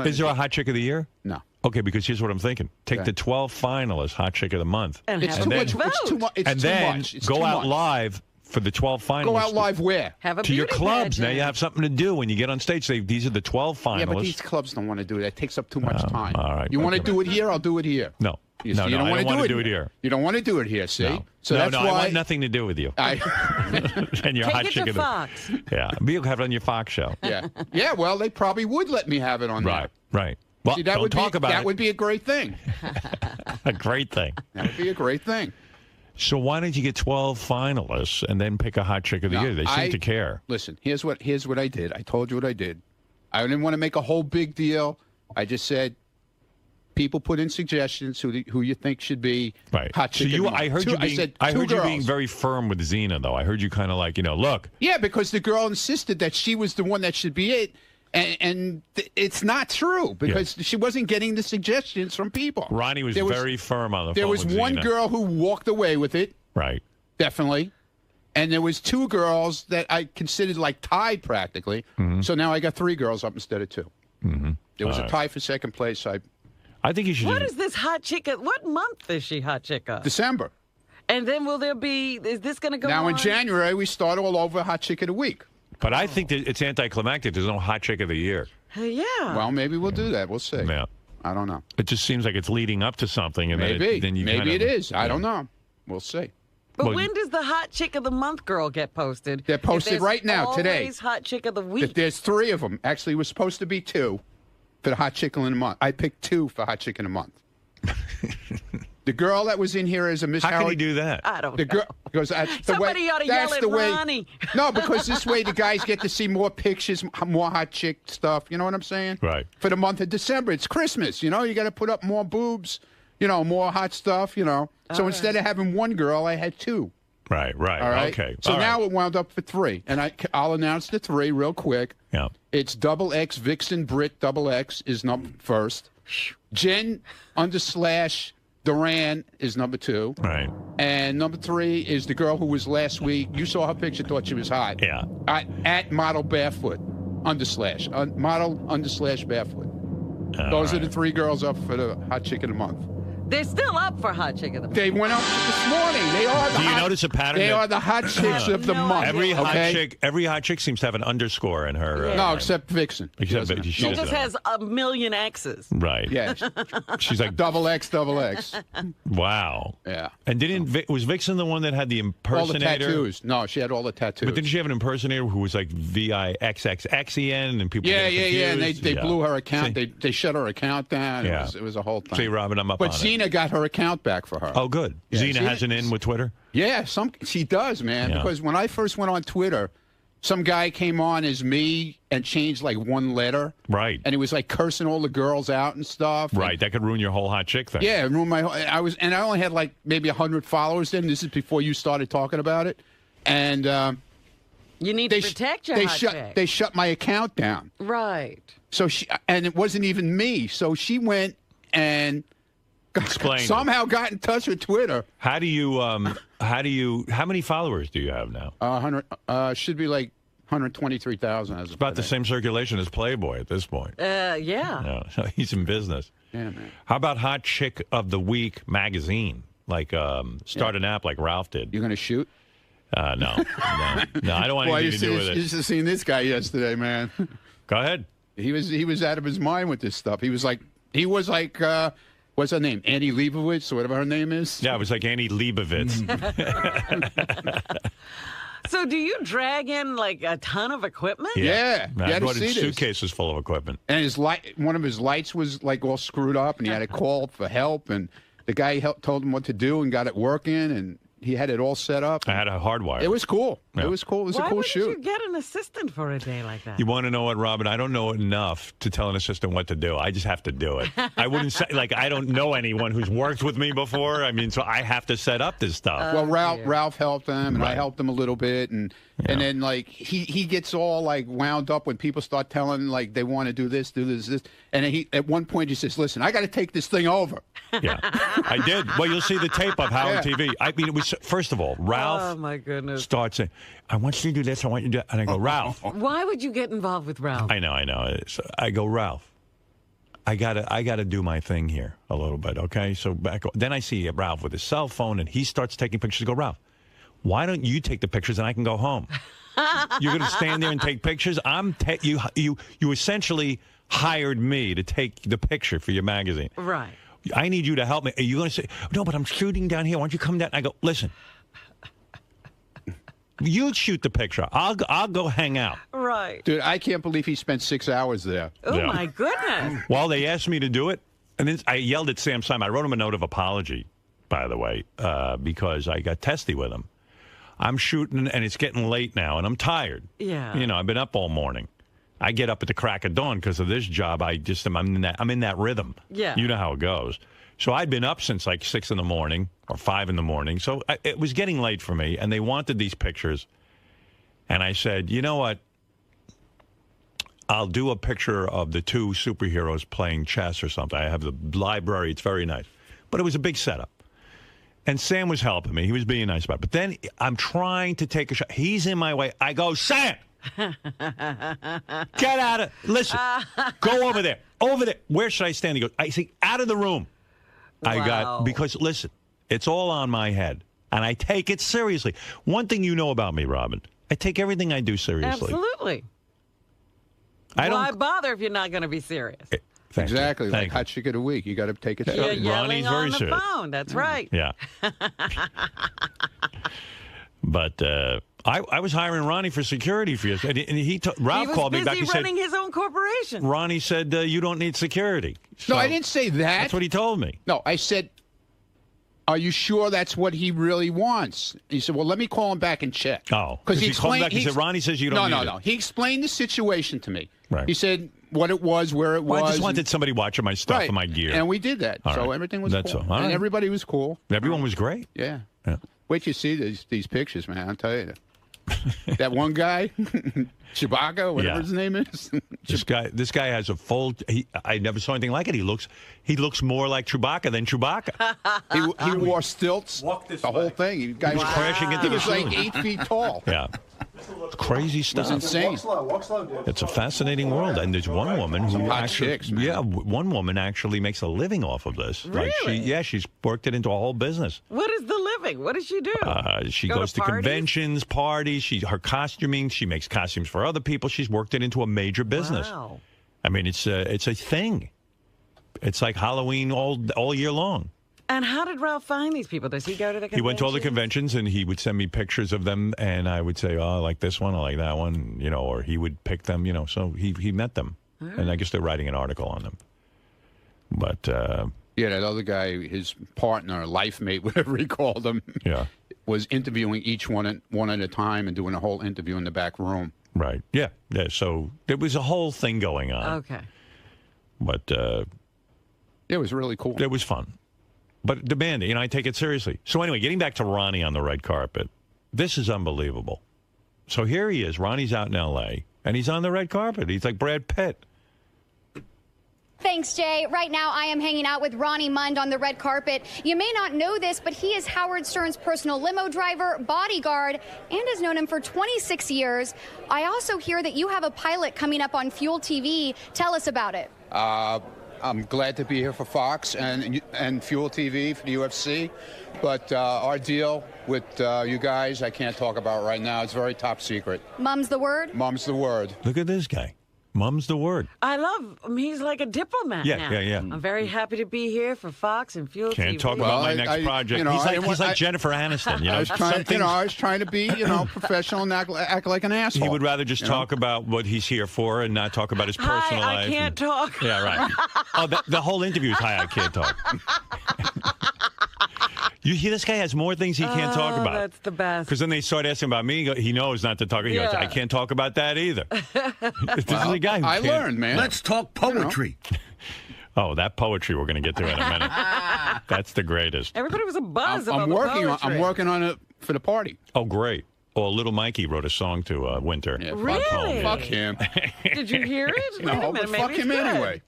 Is there a hot chick of the year? No. Okay, because here's what I'm thinking: take Okay. the 12 finalists, hot chick of the month, And It's have too a much. vote. It's too much. It's and too then much. It's go too out much. live for the 12 finalists. Go out live where? Have a to your beauty clubs. Now pageant. you have something to do when you get on stage. Say these are the 12 finalists. Yeah, but these clubs don't want to do that. It takes up too much time. all right, You want to okay. do it here? I'll do it here. No, You, no, you no. don't I want don't to want to do it here. You don't want to do it here. See? No. So no, that's no, why I want nothing to do with you. and your hot Take it chick to of the Fox. Yeah, you'll have it on your Fox show. Yeah. Yeah. Well, they probably would let me have it on Right, there. right. Well, See, that don't would talk be, about that it. would be a great thing. A great thing. That would be a great thing. So why don't you get 12 finalists and then pick a hot chick of the No, year? They seem to care. Listen, here's what I did. I told you what I did. I didn't want to make a whole big deal. I just said, people put in suggestions who you think should be Right. hot So chick. you, of the I heard month. you Two- being, I said I two heard you being girls. very firm with Xena, though. I heard you kind of like, look. Yeah, because the girl insisted that she was the one that should be it. And it's not true because she wasn't getting the suggestions from people. Ronnie was There very firm on the phone. There was with one Xena. girl who walked away with it. Right. Definitely. And there was 2 girls that I considered like tied practically. Mm-hmm. So now I got 3 girls up instead of 2. Mm-hmm. There was All a right. tie for second place. I think you should. What is this Hot Chick of? What month is she Hot Chick of? December. And then will there be? Is this going to go Now on? in January we start all over Hot Chick of the Week. But I think that it's anticlimactic. There's no hot chick of the year. Yeah. Well, maybe we'll do that. We'll see. Yeah. I don't know. It just seems like it's leading up to something, and Maybe. then you maybe kind of, it is. I don't know. We'll see. But Well, when does the Hot Chick of the Month girl get posted? They're posted If there's right now, today. Always Hot Chick of the Week. There's 3 of them. Actually, it was supposed to be 2 for the Hot Chicken in a month. I picked 2 for Hot Chicken a month. The girl that was in here as a Miss How Howard. can he do that? I don't The know. girl goes. That's the Somebody way. ought to that's yell at the way. Ronnie. No, because this way the guys get to see more pictures, more hot chick stuff. You know what I'm saying? Right. For the month of December, it's Christmas. You know, you got to put up more boobs. You know, more hot stuff. You know. So instead of having 1 girl, I had 2. Right, right. All right. Okay. So All now right. it wound up for 3, and I'll announce the 3 real quick. Yeah. It's XX Vixen Brit XX is number first. Jen _ Duran is number 2. Right. And number 3 is the girl who was last week. You saw her picture, thought she was hot. Yeah. At model barefoot _ model _ barefoot. Those are the 3 girls up for the hot chick of the month. They're still up for Hot Chick of the Month. They went up this morning. They are the Do you hot, notice a pattern? They that- are the hot chicks of the month. Every hot okay? chick seems to have an underscore in her. No, except Vixen. Except doesn't. she She doesn't just have has a million X's. Right. Yeah. She's like, XX. wow. Yeah. And was Vixen the one that had the All the impersonator? tattoos. No, she had all the tattoos. But didn't she have an impersonator who was like VIXXXEN and people? Yeah, get yeah, and confused? they blew her account. See? They shut her account down. Yeah. It was a whole thing. See, Robin, I'm up But on it. Xena got her account back for her. Oh, good. Yeah, Xena has an in with Twitter? Yeah, she does, man. Yeah. Because when I first went on Twitter, some guy came on as me and changed like one letter. Right. And he was like cursing all the girls out and stuff. Right. That could ruin your whole hot chick thing. Yeah, it ruined my whole. I only had like maybe 100 followers then. This is before you started talking about it. And you need to protect your hot chick. They shut my account down. Right. So and it wasn't even me. So she went and somehow got in touch with Twitter. How many followers do you have now? 100 should be like 123,000. It's about the same circulation as Playboy at this point. Yeah. No, so he's in business. Yeah, man. How about Hot Chick of the Week magazine? Like start an app like Ralph did. You're gonna shoot? No, I don't want anything to do with it. You should have seen this guy yesterday, man. Go ahead. He was out of his mind with this stuff. He was like, what's her name? Annie Leibovitz or whatever her name is. Yeah, it was like Annie Leibovitz. So do you drag in like a ton of equipment? Yeah. I brought in suitcases full of equipment. And one of his lights was like all screwed up, and he had to call for help. And the guy told him what to do and got it working, and he had it all set up. I had a hardwire. It was cool. Yeah. It was cool. It was a cool shoot. Why wouldn't you get an assistant for a day like that? You want to know what, Robin? I don't know enough to tell an assistant what to do. I just have to do it. I wouldn't say, I don't know anyone who's worked with me before. I mean, so I have to set up this stuff. Well, Ralph helped him, and I helped him a little bit, and then like he gets all like wound up when people start telling like they want to do this, and he at one point he says, "Listen, I got to take this thing over." Yeah, I did. Well, you'll see the tape of Howard TV. I mean, it was first of all, Ralph. Oh my goodness! Starts saying, "I want you to do this. I want you to do," and I go, "Ralph." Why would you get involved with Ralph? I know. So I go, "Ralph, I gotta do my thing here a little bit, okay?" So then I see Ralph with his cell phone, and he starts taking pictures. I go, "Ralph, why don't you take the pictures and I can go home? You're going to stand there and take pictures? You essentially hired me to take the picture for your magazine. Right. I need you to help me." Are you going to say, "No, but I'm shooting down here. Why don't you come down?" I go, "Listen, you shoot the picture. I'll go hang out." Right. Dude, I can't believe he spent 6 hours there. Oh, my goodness. Well, they asked me to do it, and then I yelled at Sam Simon. I wrote him a note of apology, by the way, because I got testy with him. I'm shooting, and it's getting late now, and I'm tired. Yeah. You know, I've been up all morning. I get up at the crack of dawn because of this job. I'm in that rhythm. Yeah. You know how it goes. So I'd been up since like 6 in the morning or 5 in the morning. So it was getting late for me, and they wanted these pictures. And I said, you know what? I'll do a picture of the two superheroes playing chess or something. I have the library. It's very nice. But it was a big setup. And Sam was helping me. He was being nice about it. But then I'm trying to take a shot. He's in my way. I go, "Sam! Get out of... Listen, go over there. Over there. Where should I stand?" He goes, I say, "Out of the room." Wow. Because, listen, it's all on my head. And I take it seriously. One thing you know about me, Robin, I take everything I do seriously. Absolutely. Why bother if you're not going to be serious? Exactly. Like Hot Chick of the Week. You got to take it seriously. You're yelling Ronnie's on very the serious. phone. That's right. Yeah. But I was hiring Ronnie for security for you. And Ralph called me back. He was busy running his own corporation. Ronnie said, "You don't need security." No, I didn't say that. That's what he told me. No, I said, "Are you sure that's what he really wants?" He said, "Well, let me call him back and check." Oh, because he called back. He said, "Ronnie says you don't need it." No. He explained the situation to me. Right. He said what it was, where it was. I just wanted somebody watching my stuff and my gear. And we did that. All so right. everything was That's cool. all. All and right. everybody was cool. Everyone was great. Yeah. Yeah. Wait till you see these pictures, man. I'll tell you. That one guy, Chewbacca, whatever his name is. This guy has a full. I never saw anything like it. He looks more like Chewbacca than Chewbacca. He wore stilts. The whole thing. He was crashing into the He was like ceiling. 8 feet tall. Yeah. It's crazy stuff. It was insane. It's a fascinating world, and there's one woman who hot actually, chicks, man. yeah, one woman actually makes a living off of this. Really? She's worked it into a whole business. What is the living? What does she do? She Go goes to parties? conventions, parties. Her costuming. She makes costumes for other people. She's worked it into a major business. Wow. I mean, it's a thing. It's like Halloween all year long. And how did Ralph find these people? Does he go to the conventions? He went to all the conventions, and he would send me pictures of them, and I would say, "Oh, I like this one, I like that one," or he would pick them, So he met them, and I guess they're writing an article on them. But yeah, that other guy, his partner, life mate, whatever he called him. Yeah. was interviewing each one at a time and doing a whole interview in the back room. Right. Yeah. Yeah. So there was a whole thing going on. Okay. But it was really cool. It was fun. But demanding. I take it seriously. So anyway, getting back to Ronnie on the red carpet. This is unbelievable. So here he is. Ronnie's out in L.A., and he's on the red carpet. He's like Brad Pitt. Thanks, Jay. Right now, I am hanging out with Ronnie Mund on the red carpet. You may not know this, but he is Howard Stern's personal limo driver, bodyguard, and has known him for 26 years. I also hear that you have a pilot coming up on Fuel TV. Tell us about it. I'm glad to be here for Fox and Fuel TV for the UFC. But our deal with you guys, I can't talk about right now. It's very top secret. Mum's the word? Mum's the word. Look at this guy. Mum's the word. I love him. He's like a diplomat now. Yeah. I'm very happy to be here for Fox and Fuel TV. Can't talk about my next project. He's like Jennifer Aniston. I was trying to be, professional and act like an asshole. He would rather just talk about what he's here for and not talk about his personal life. I can't talk. Yeah, right. Oh, the whole interview is hi, I can't talk. You hear this guy has more things he can't talk about. That's the best. Because then they start asking about me. He knows not to talk. He goes, I can't talk about that either. This is a guy who I learned, man. Let's talk poetry. Oh, that poetry we're going to get to in a minute. That's the greatest. Everybody was a buzz I'm about working poetry. I'm working on it for the party. Oh, great. Oh, Little Mikey wrote a song to Winter. Yeah, Really? Fuck him. Did you hear it? Wait a No, minute, but fuck maybe him it's good. anyway.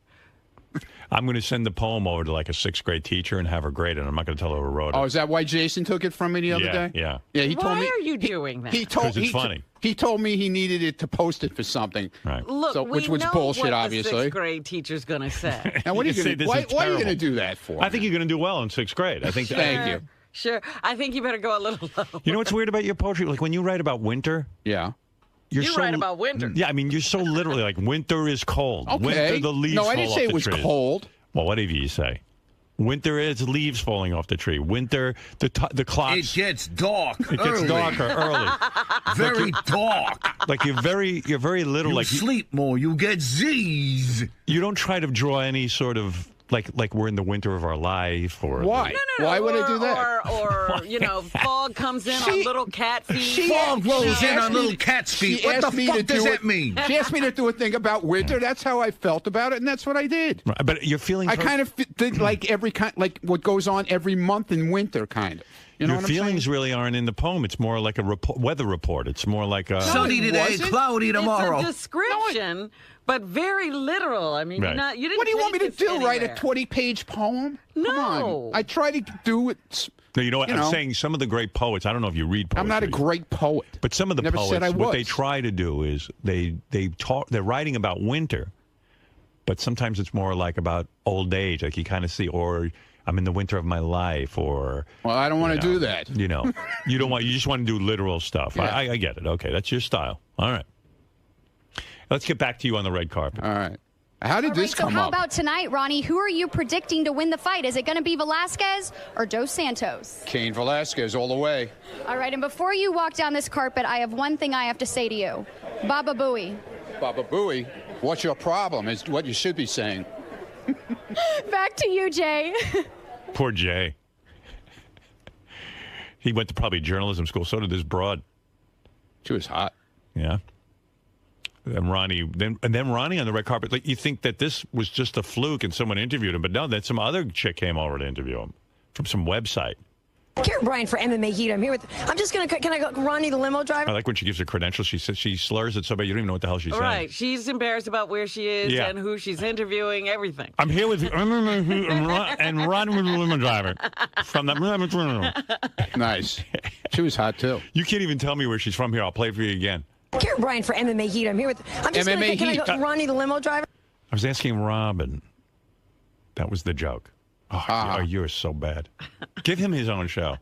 I'm going to send the poem over to like a 6th grade teacher and have her grade it. I'm not going to tell her who wrote it. Oh, is that why Jason took it from me the other day? Yeah. Yeah, he told me. Why are you doing that? Because it's funny. He told me he needed it to post it for something. Right. Look, which we was know bullshit, what obviously. the 6th grade teacher's going to say. Now, what are you say going this to? is Why are you going to terrible. do that for? I think you're going to do well in 6th grade. I think. Thank you. Sure. I think you better go a little low. You know what's weird about your poetry? Like when you write about winter. Yeah. You write about winter. Yeah, I mean, you're so literally like winter is cold. Okay. Winter, the leaves fall No, I didn't off say it the was trees. cold. Well, whatever you say. Winter is leaves falling off the tree. Winter, the clocks. It gets dark. It gets darker early. Very dark. Like you're very little. You like sleep more. You get Z's. You don't try to draw any sort of like we're in the winter of our life or why? No. Why would I do that? Or fog comes in on little cat feet. Fog rolls in on little cat's feet. What the fuck does that mean? She asked me to do a thing about winter. That's how I felt about it, and that's what I did. Right, but your feelings. I kind of did like like what goes on every month in winter, kind of. You know your what I'm feelings saying? really aren't in the poem. It's more like a weather report. It's more like a sunny today, cloudy tomorrow. It's a description, but very literal. I mean, Right. you didn't. What do you want me to take this do? Write a anywhere. 20-page poem? Come No. on. I try to do it. No, you know what? You I'm know. saying some of the great poets. I don't know if you read poetry. I'm not a great poet. But some of the Never poets, said I what they was. try to do is they're writing about winter, but sometimes it's more like about old age. Like you kind of see, or I'm in the winter of my life, or Well, I don't want to do that. you know, you just want to do literal stuff. Yeah. I get it. Okay, that's your style. All right. Let's get back to you on the red carpet. All right. How did All right, this so come how up? about tonight, Ronnie? Who are you predicting to win the fight? Is it going to be Velasquez or Dos Santos? Cain Velasquez all the way. All right, and before you walk down this carpet, I have one thing I have to say to you. Baba Booey. Baba Booey, what's your problem is what you should be saying. Back to you, Jay. Poor Jay. He went to probably journalism school. So did this broad. She was hot. Yeah. And Ronnie, then Ronnie on the red carpet. Like you think that this was just a fluke and someone interviewed him, but no, that some other chick came over to interview him from some website. Karen Bryant for MMA Heat. I'm here with. I'm just gonna. Can I go, Ronnie, the limo driver? I like when she gives her credentials. She says she slurs at somebody. You don't even know what the hell she's saying. Right. She's embarrassed about where she is Yeah. and who she's interviewing, everything. I'm here with and Ron with the limo driver from the. Nice. She was hot too. You can't even tell me where she's from. Here, I'll play it for you again. Karen Bryant for MMA Heat. I'm here with. I'm just gonna. MMA Can I Heat. go, Ronnie, the limo driver? I was asking Robin. That was the joke. Oh, you're so bad. Give him his own show.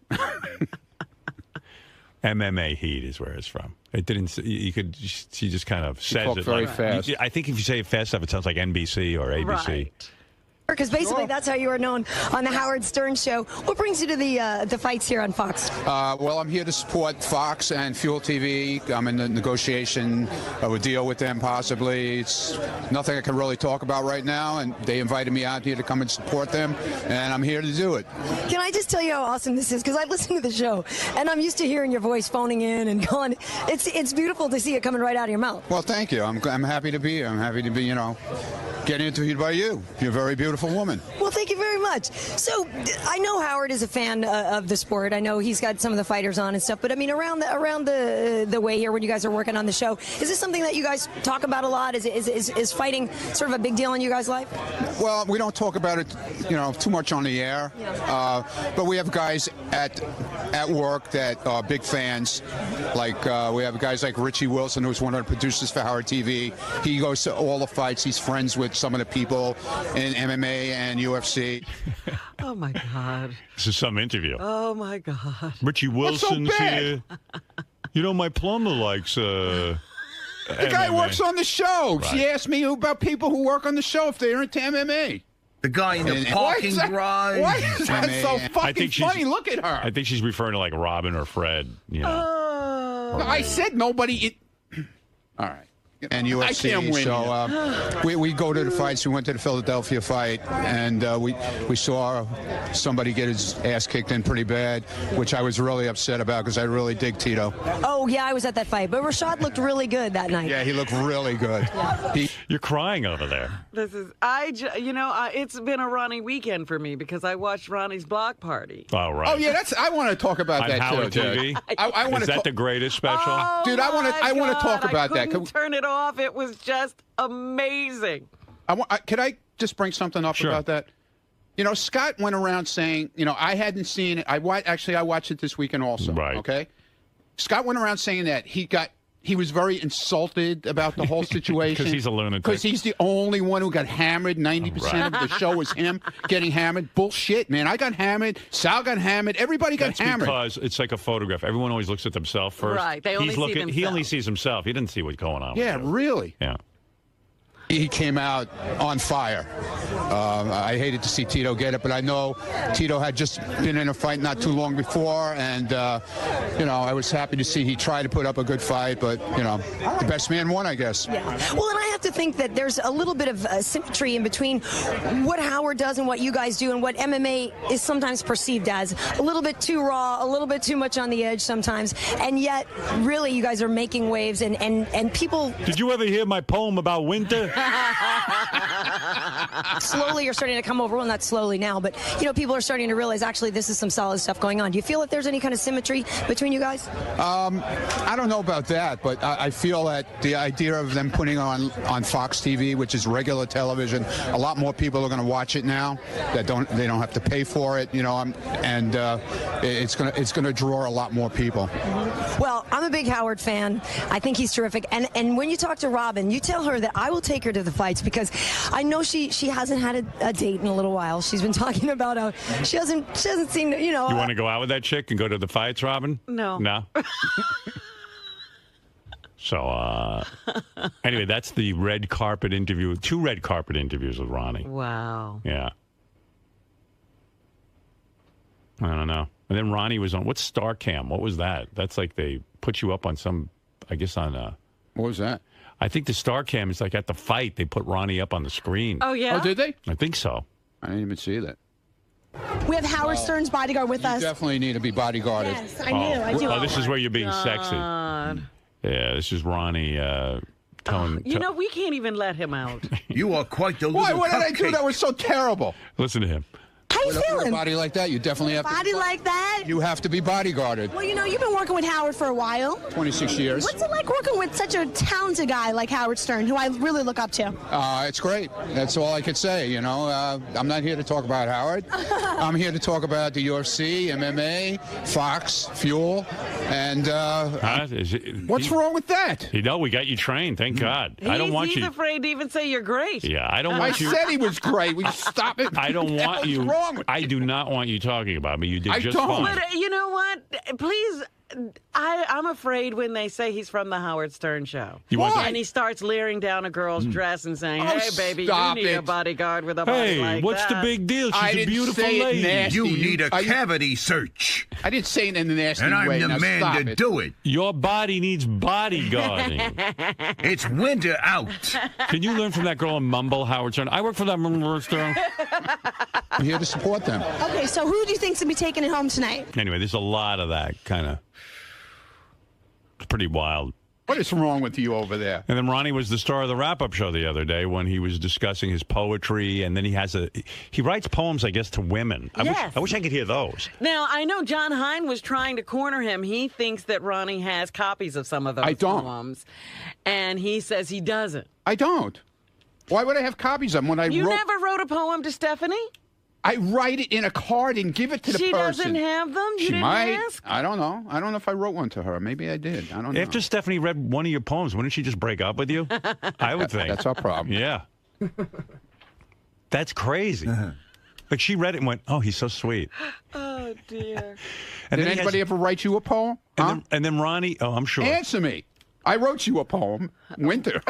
MMA Heat is where it's from. It didn't. You could. She just kind of says talked it very like, fast. I think if you say it fast enough, it sounds like NBC or ABC. Right. Because basically that's how you are known on the Howard Stern Show. What brings you to the fights here on Fox? Well, I'm here to support Fox and Fuel TV. I'm in the negotiation of a deal with them, possibly. It's nothing I can really talk about right now, and they invited me out here to come and support them, and I'm here to do it. Can I just tell you how awesome this is? Because I listen to the show, and I'm used to hearing your voice phoning in and going. It's beautiful to see it coming right out of your mouth. Well, thank you. I'm happy to be here. I'm happy to be, getting interviewed by you. You're a very beautiful woman. Well, thank you very much. So, I know Howard is a fan of the sport. I know he's got some of the fighters on and stuff. But I mean, around the way here when you guys are working on the show, is this something that you guys talk about a lot? Is fighting sort of a big deal in you guys' life? Well, we don't talk about it, too much on the air. But we have guys at work that are big fans. Like we have guys like Richie Wilson, who's one of the producers for Howard TV. He goes to all the fights. He's friends with some of the people in MMA and UFC. Oh, my God. This is some interview. Oh, my God. Richie Wilson's here. My plumber likes the guy works on the show. Right. She asked me about people who work on the show if they're into MMA. The guy in the parking garage. Why is that so fucking funny? Look at her. I think she's referring to like Robin or Fred. I said nobody. All right. And UFC. I can't win. So we go to the fights. We went to the Philadelphia fight, and we saw somebody get his ass kicked in pretty bad, which I was really upset about because I really dig Tito. Oh yeah, I was at that fight, but Rashad looked really good that night. Yeah, he looked really good. You're crying over there. This is it's been a Ronnie weekend for me because I watched Ronnie's block party. Oh right. Oh yeah, I want to talk about on that Howard too. TV. I want is that the greatest special? Oh, dude, I want to talk about I that. couldn't turn it off. It was just amazing. Could I just bring something up about that? Scott went around saying, I hadn't seen it. I watched it this weekend also. Right. Okay. Scott went around saying that he was very insulted about the whole situation. Because he's a lunatic. Because he's the only one who got hammered. 90% of the show was him getting hammered. Bullshit, man. I got hammered. Sal got hammered. Everybody got hammered. That's because it's like a photograph. Everyone always looks at themselves first. Right. They only see themselves. He only sees himself. He didn't see what's going on. Yeah, really. Yeah. He came out on fire. I hated to see Tito get it, but I know Tito had just been in a fight not too long before, and I was happy to see he tried to put up a good fight, but the best man won, I guess. Yeah. Well, and I have to think that there's a little bit of symmetry in between what Howard does and what you guys do, and what MMA is sometimes perceived as a little bit too raw, a little bit too much on the edge sometimes, and yet really you guys are making waves, and people. Did you ever hear my poem about winter? Slowly you're starting to come over, well, not slowly now, but people are starting to realize actually this is some solid stuff going on. Do you feel that there's any kind of symmetry between you guys? I don't know about that, but I feel that the idea of them putting on Fox TV, which is regular television, a lot more people are going to watch it now that they don't have to pay for it, and it's going to draw a lot more people. Well, I'm a big Howard fan. I think he's terrific, and when you talk to Robin, you tell her that I will take her to the fights because I know she hasn't had a date in a little while. She's been talking about how she hasn't seen You want to go out with that chick and go to the fights, Robin? No. No. So anyway, that's the red carpet interview. 2 red carpet interviews with Ronnie. Wow. Yeah. I don't know. And then Ronnie was on what's StarCam? What was that? That's like they put you up on some, I guess on What was that? I think the StarCam is like at the fight. They put Ronnie up on the screen. Oh, yeah? Oh, did they? I think so. I didn't even see that. We have Howard Stern's bodyguard with us. You definitely need to be bodyguarded. Yes, I do. Oh, this is where you're being sexy. Yeah, this is Ronnie telling... we can't even let him out. You are quite the little Why? What did I do that was so terrible? Listen to him. How you feeling? With a body like that, you definitely have body like that? You have to be bodyguarded. Well, you've been working with Howard for a while. 26 years. What's it like working with such a talented guy like Howard Stern, who I really look up to? It's great. That's all I could say, I'm not here to talk about Howard. I'm here to talk about the UFC, MMA, Fox, Fuel, and... what's wrong with that? We got you trained, thank God. I don't want he's you... afraid to even say you're great. Yeah, I don't want you... I said he was great. Will you stop it? I don't want you... What's wrong with I do not want you talking about me. You did just fine. But you know what? Please I'm afraid when they say he's from the Howard Stern show. And he starts leering down a girl's dress and saying, hey, baby, you need a bodyguard with a body like that. Hey, what's the big deal? She's a beautiful lady. You need a cavity search. I didn't say it in a nasty way. And I'm the man to do it. Your body needs bodyguarding. It's winter out. Can you learn from that girl and mumble, Howard Stern? I work for that Howard Stern. I'm here to support them. Okay, so who do you think's going to be taking it home tonight? Anyway, there's a lot of that kind of. It's pretty wild. What is wrong with you over there? And then Ronnie was the star of the wrap-up show the other day when he was discussing his poetry, and then he writes poems, I guess, to women. I wish I could hear those. Now, I know John Hine was trying to corner him. He thinks that Ronnie has copies of some of those poems, and he says he doesn't. I don't. Why would I have copies of them when I You never wrote a poem to Stephanie? I write it in a card and give it to the person. She doesn't have them? You didn't might. ask? I don't know. I don't know if I wrote one to her. Maybe I did. I don't know. After Stephanie read one of your poems, wouldn't she just break up with you? I would think. That's our problem. Yeah. That's crazy. But she read it and went, oh, he's so sweet. Oh, dear. And did anybody ever write you a poem? And then Ronnie, oh, I'm sure. Answer me. I wrote you a poem, Winter.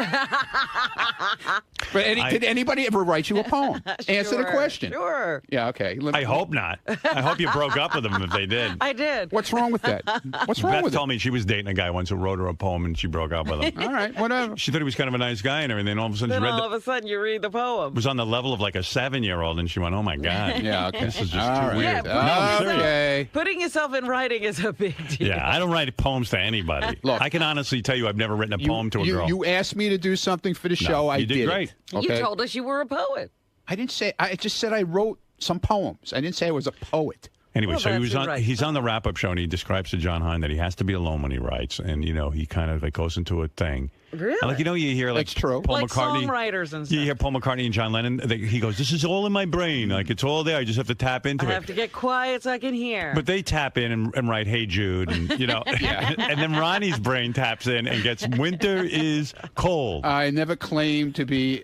But did anybody ever write you a poem? Answer the question. Sure. Yeah, okay. I hope not. I hope you broke up with them if they did. I did. What's wrong with that? What's wrong Beth with it? told me she was dating a guy once who wrote her a poem and she broke up with him. All right, whatever. She thought he was kind of a nice guy and everything. All of a sudden, Then she read all of a sudden you read the poem. it was on the level of like a 7-year-old, and she went, "Oh my god, Yeah, okay. this is just All too right. weird." Yeah, No, I'm serious. Okay. Putting yourself in writing is a big deal. Yeah, I don't write poems to anybody. Look, I can honestly tell you, I've never written a poem to a girl. You asked me to do something for the show. I you did great. It. Okay? You told us you were a poet. I didn't say. I just said I wrote some poems. I didn't say I was a poet. Anyway, Well, so that's he's on the wrap-up show, and he describes to John Hine that he has to be alone when he writes, and he kind of goes into a thing. Really? And you hear That's true. Paul Like McCartney. songwriters and stuff. You hear Paul McCartney and John Lennon. He goes, "This is all in my brain. Like it's all there. I just have to tap into I it." have to get quiet so I can hear. But they tap in and write "Hey Jude," and and then Ronnie's brain taps in and gets "Winter is cold." I never claimed to be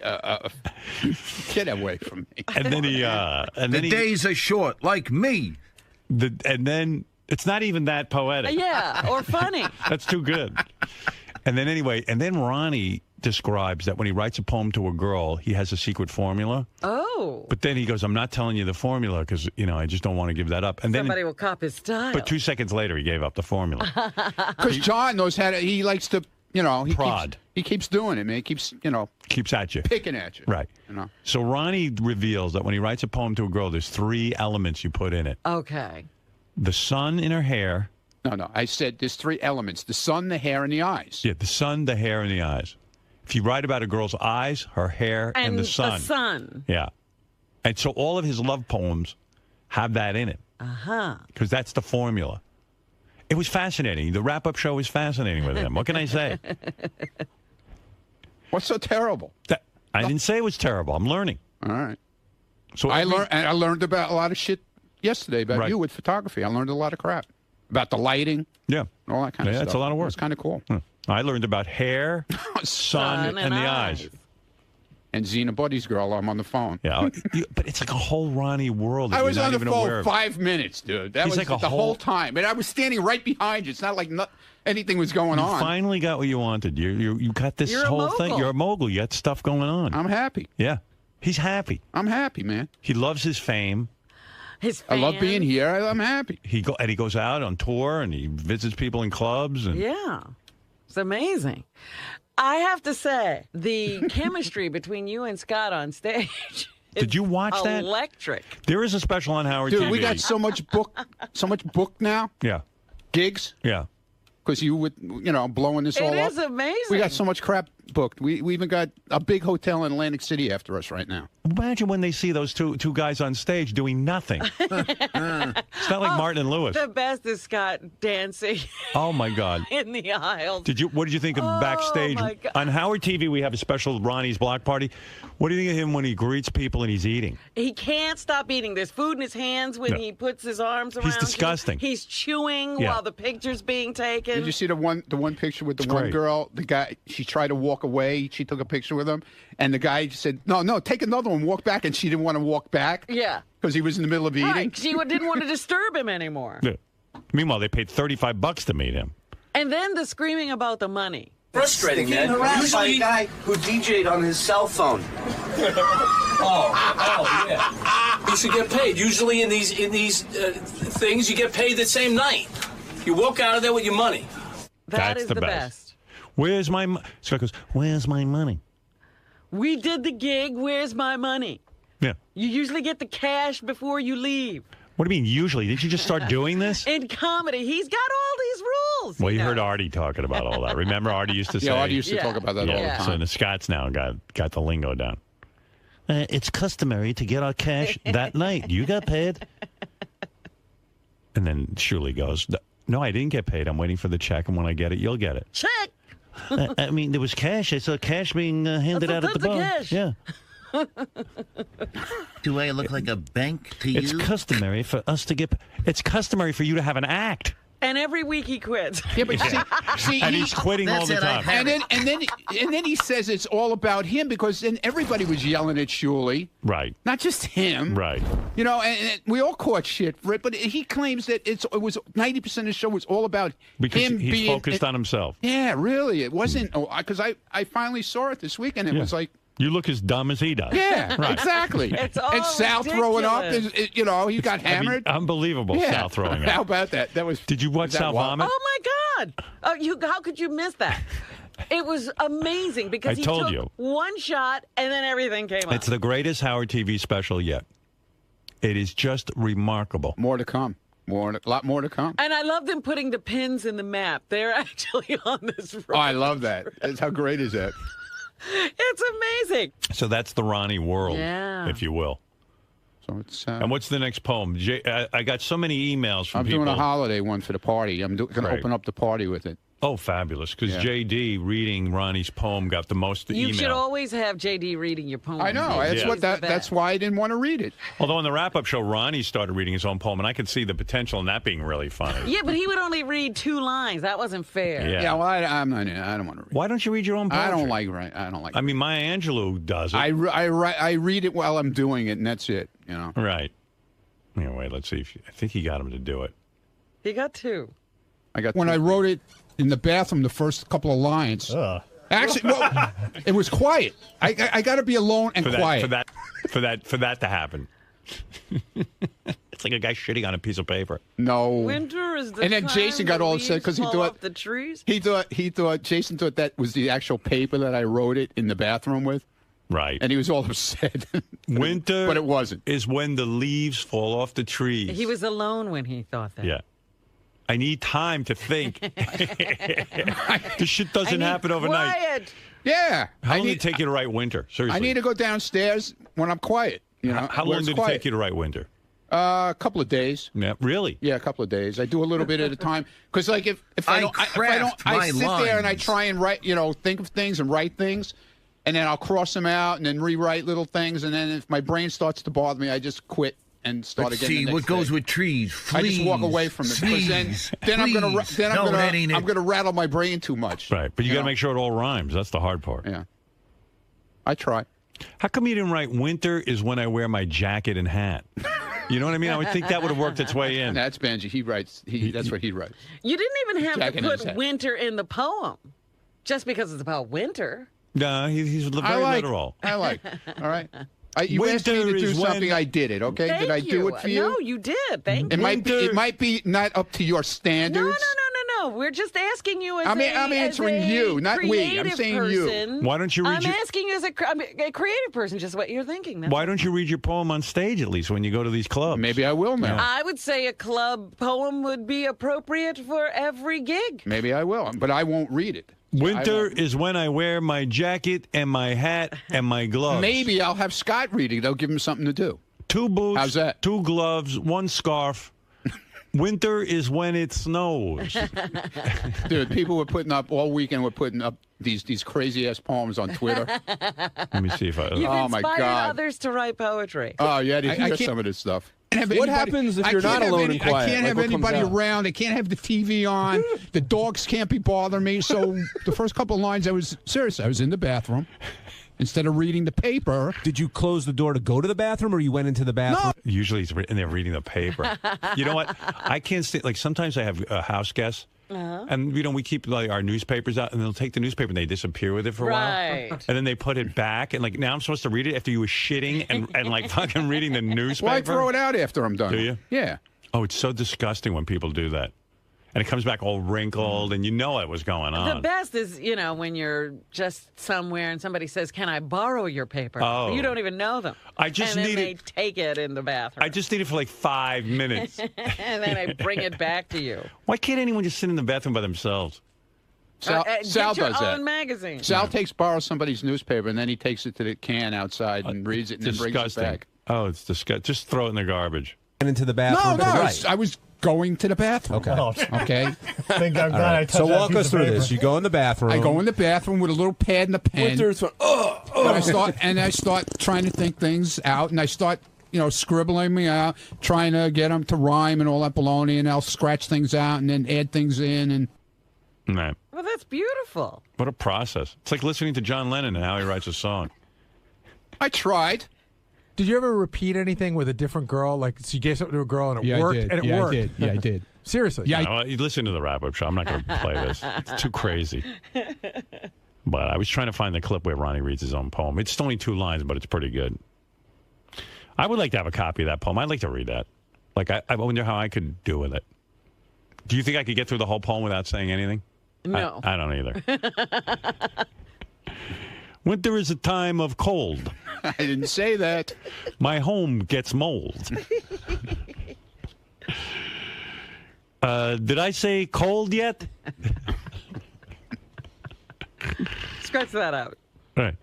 get away from me. And then The days are short, like me. And then it's not even that poetic. Yeah, or funny. That's too good. And then Ronnie describes that when he writes a poem to a girl, he has a secret formula. Oh. But then he goes, "I'm not telling you the formula because I just don't want to give that up." And Somebody will cop his style. But 2 seconds later, he gave up the formula. Because John knows how to. He likes to. He Prod. He keeps doing it, man. He keeps Keeps at you. picking at you. Right. So Ronnie reveals that when he writes a poem to a girl, there's 3 elements you put in it. Okay. The sun in her hair. No. I said there's 3 elements: the sun, the hair, and the eyes. Yeah, the sun, the hair, and the eyes. If you write about a girl's eyes, her hair, and the sun. The sun. Yeah. And so all of his love poems have that in it. Uh-huh. Because that's the formula. It was fascinating. The wrap-up show was fascinating with him. What can I say? What's so terrible? I didn't say it was terrible. I'm learning. All right. So I learned about a lot of shit yesterday about you with photography. I learned a lot of crap about the lighting. Yeah. All that kind of stuff. That's a lot of work. It's kind of cool. I learned about hair, sun, and the eyes. And Zena Buddy's girl, I'm on the phone. Yeah, but it's like a whole Ronnie world. That I was you're on not the even aware phone of. 5 minutes, dude. That He's was like the a whole time. And I was standing right behind you. It's not like anything was going You on. finally got what you wanted. You got this You're a whole thing. mogul. You're a mogul. You got stuff going on. I'm happy. Yeah. He's happy. I'm happy, man. He loves his fame. His I love being here. I'm happy. He goes out on tour and he visits people in clubs. And Yeah. It's amazing. I have to say, the chemistry between you and Scott on stage. Did you watch that? Electric. There is a special on Howard Dude, TV. we got so much book now. Yeah. Gigs. Yeah. Because you would, blowing this all It up. is amazing. We got so much crap booked. We even got a big hotel in Atlantic City after us right now. Imagine when they see those two guys on stage doing nothing. It's not like Martin and Lewis. The best is Scott dancing Oh my God. in the aisles. What did you think of backstage? my God. On Howard TV, we have a special Ronnie's Block Party. What do you think of him when he greets people and he's eating? He can't stop eating. There's food in his hands when No. he puts his arms around He's you. disgusting. He's chewing Yeah. while the picture's being taken. Did you see the one picture with the It's one great. girl? The guy, she tried to walk away. She took a picture with him, and the guy said, "No, take another one. Walk back." And she didn't want to walk back. Yeah. Because he was in the middle of eating. Right. She didn't want to disturb him anymore. Yeah. Meanwhile, they paid $35 to meet him. And then the screaming about the money. Frustrating, man. harassed by a Usually, guy who DJ'd on his cell phone. yeah. You should get paid. Usually in these things, you get paid the same night. You walk out of there with your money. That's the best. Where's my Scott goes, where's my money? We did the gig. Where's my money? Yeah. You usually get the cash before you leave. What do you mean usually? Did you just start doing this? In comedy, he's got all these rules. Well, you heard Artie talking about all that. Remember Artie used to say? Yeah, Artie used to talk about that all the time. So the Scott's now got the lingo down. It's customary to get our cash that night. You got paid. And then Shuli goes, no, I didn't get paid. I'm waiting for the check, and when I get it, you'll get it. Check. I mean, there was cash. I saw cash being handed out at the bar. Cash. Yeah. Do I look like a bank to you? It's customary for us to get. It's customary for you to have an act. And every week he quits. Yeah, but see, and he's quitting all the time. And then he says it's all about him because then everybody was yelling at Shuli. Right. Not just him. Right. You know, and we all caught shit for it, but he claims that it was 90% of the show was all about because him he's focused on himself. Yeah, really. It wasn't because I finally saw it this week and it was like. You look as dumb as he does. Yeah, right. exactly. It's all and Sal throwing up, you know, he got hammered. I mean, unbelievable, Sal throwing up. How about that? That was. Did you watch Sal vomit? Oh my God! How could you miss that? It was amazing because he took one shot and then everything came up. It's the greatest Howard TV special yet. It is just remarkable. More to come. A lot more to come. And I love them putting the pins in the map. They're actually on this road. Oh, I love that. How great is that? It's amazing. So that's the Ronnie world, if you will. So it's. And what's the next poem? I got so many emails from people. I'm doing a holiday one for the party. I'm going to open up the party with it. Oh, fabulous. Because JD reading Ronnie's poem got the most email. You should always have JD reading your poem. I know. That's why I didn't want to read it. Although on the wrap-up show, Ronnie started reading his own poem, and I could see the potential in that being really funny. Yeah, but he would only read 2 lines. That wasn't fair. Yeah, well, I don't want to read. Why don't you read your own poetry? I don't like. I mean, Maya Angelou does it. I read it while I'm doing it, and that's it. You know. Right. Anyway, let's see. I think he got him to do it. He got 2. When I wrote it in the bathroom, the first couple of lines. Actually, well, it was quiet. I got to be alone and quiet for that to happen. It's like a guy shitting on a piece of paper. No. Winter is the and then time Jason got all upset because he thought the trees. Jason thought that was the actual paper that I wrote it in the bathroom with. Right. And he was all upset. Winter, but it wasn't. Is when the leaves fall off the trees. He was alone when he thought that. Yeah. I need time to think. This shit doesn't happen overnight. Quiet. Yeah. How long did it take you to write Winter? Seriously. I need to go downstairs when I'm quiet. You know. How long did it take you to write Winter? A couple of days. Yeah, really? Yeah, a couple of days. I do a little bit at a time because, like, if I sit there and I try and write, think of things and write things, and then I'll cross them out and then rewrite little things, and then if my brain starts to bother me, I just quit and start again. See what goes with trees. Fleas, I just walk away from it because then I'm gonna rattle my brain too much. Right, but you got to make sure it all rhymes. That's the hard part. Yeah, I try. How come you didn't write Winter is when I wear my jacket and hat? You know what I mean? I would think that would have worked its way in. That's Benji. He writes. That's what he writes. You didn't even have Jacket to put winter in the poem, just because it's about winter. No, he's very literal. I like. All right. You asked me to do something. I did it. Okay. Thank did I do it for you? No, you did. Thank you. It might be not up to your standards. No. We're just asking you as I'm answering you, not we. I'm saying person. you. Why don't you read I'm asking you as a creative person just what you're thinking. Why don't you read your poem on stage at least when you go to these clubs? Maybe I will now. I would say a club poem would be appropriate for every gig. Maybe I will, but I won't read it. Winter is when I wear my jacket and my hat and my gloves. Maybe I'll have Scott reading. They'll give him something to do. 2 boots. How's that? 2 gloves, 1 scarf. Winter is when it snows. Dude, people were putting up all weekend. Were putting up these crazy ass poems on Twitter. Let me see if I. You've oh my inspired God! others to write poetry. Oh yeah, to hear some of this stuff. What happens if you're not alone and quiet? I can't have anybody around. I can't have the TV on. The dogs can't be bothering me. So the first couple of lines, I was in the bathroom, instead of reading the paper. Did you close the door to go to the bathroom, or you went into the bathroom? No. Usually he's in there reading the paper. You know what? I can't stay. Like sometimes I have house guests. And, we keep like our newspapers out, and they'll take the newspaper and they disappear with it for a while. And then they put it back, and like now I'm supposed to read it after you were shitting and like fucking reading the newspaper. Why throw it out after I'm done? Do you? Yeah. Oh, it's so disgusting when people do that. And it comes back all wrinkled, and you know what was going on. The best is, when you're just somewhere and somebody says, "Can I borrow your paper?" Oh. You don't even know them. I just and then need they it. take it in the bathroom. I just need it for like 5 minutes. And then I bring it back to you. Why can't anyone just sit in the bathroom by themselves? Sal get your does that. own magazine. Sal borrows somebody's newspaper, and then he takes it to the can outside and reads it and then brings it back. Oh, it's disgusting. Just throw it in the garbage. And into the bathroom. No, I was going to the bathroom. Okay. Okay. I'm glad I touched So that walk piece us of through paper. this. You go in the bathroom. I go in the bathroom with a little pad and a pen. Winter's And I start trying to think things out, and I start, scribbling me out, trying to get them to rhyme and all that baloney, and I'll scratch things out and then add things in. And Right. Well, that's beautiful. What a process. It's like listening to John Lennon and how he writes a song. I tried. Did you ever repeat anything with a different girl? Like, so you gave something to a girl and it Yeah, worked? I did. And it Yeah, worked. I did. Yeah, I did. Seriously? Yeah, You listen to the wrap-up show. I'm not going to play this. It's too crazy. But I was trying to find the clip where Ronnie reads his own poem. It's only 2 lines, but it's pretty good. I would like to have a copy of that poem. I'd like to read that. Like, I wonder how I could do with it. Do you think I could get through the whole poem without saying anything? No. I don't either. Winter is a time of cold. I didn't say that. My home gets mold. Did I say cold yet? Scratch that out. Right.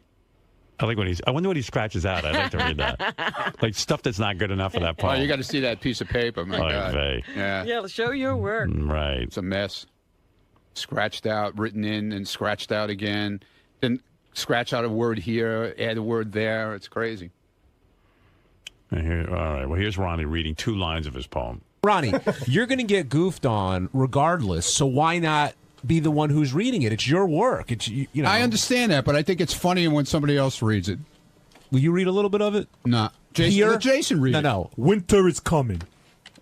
I wonder what he scratches out. I'd like to read that. Like stuff that's not good enough for that Oh, poem. you got to see that piece of paper. My God. vey. Yeah. Yeah, show your work. Right. It's a mess. Scratched out, written in, and scratched out again. Then scratch out a word here, add a word there. It's crazy. All right. Well, here's Ronnie reading 2 lines of his poem. Ronnie, you're going to get goofed on regardless, so why not be the one who's reading it? It's your work. It's I understand that, but I think it's funny when somebody else reads it. Will you read a little bit of it? No. Let Jason read it. No. Winter is coming.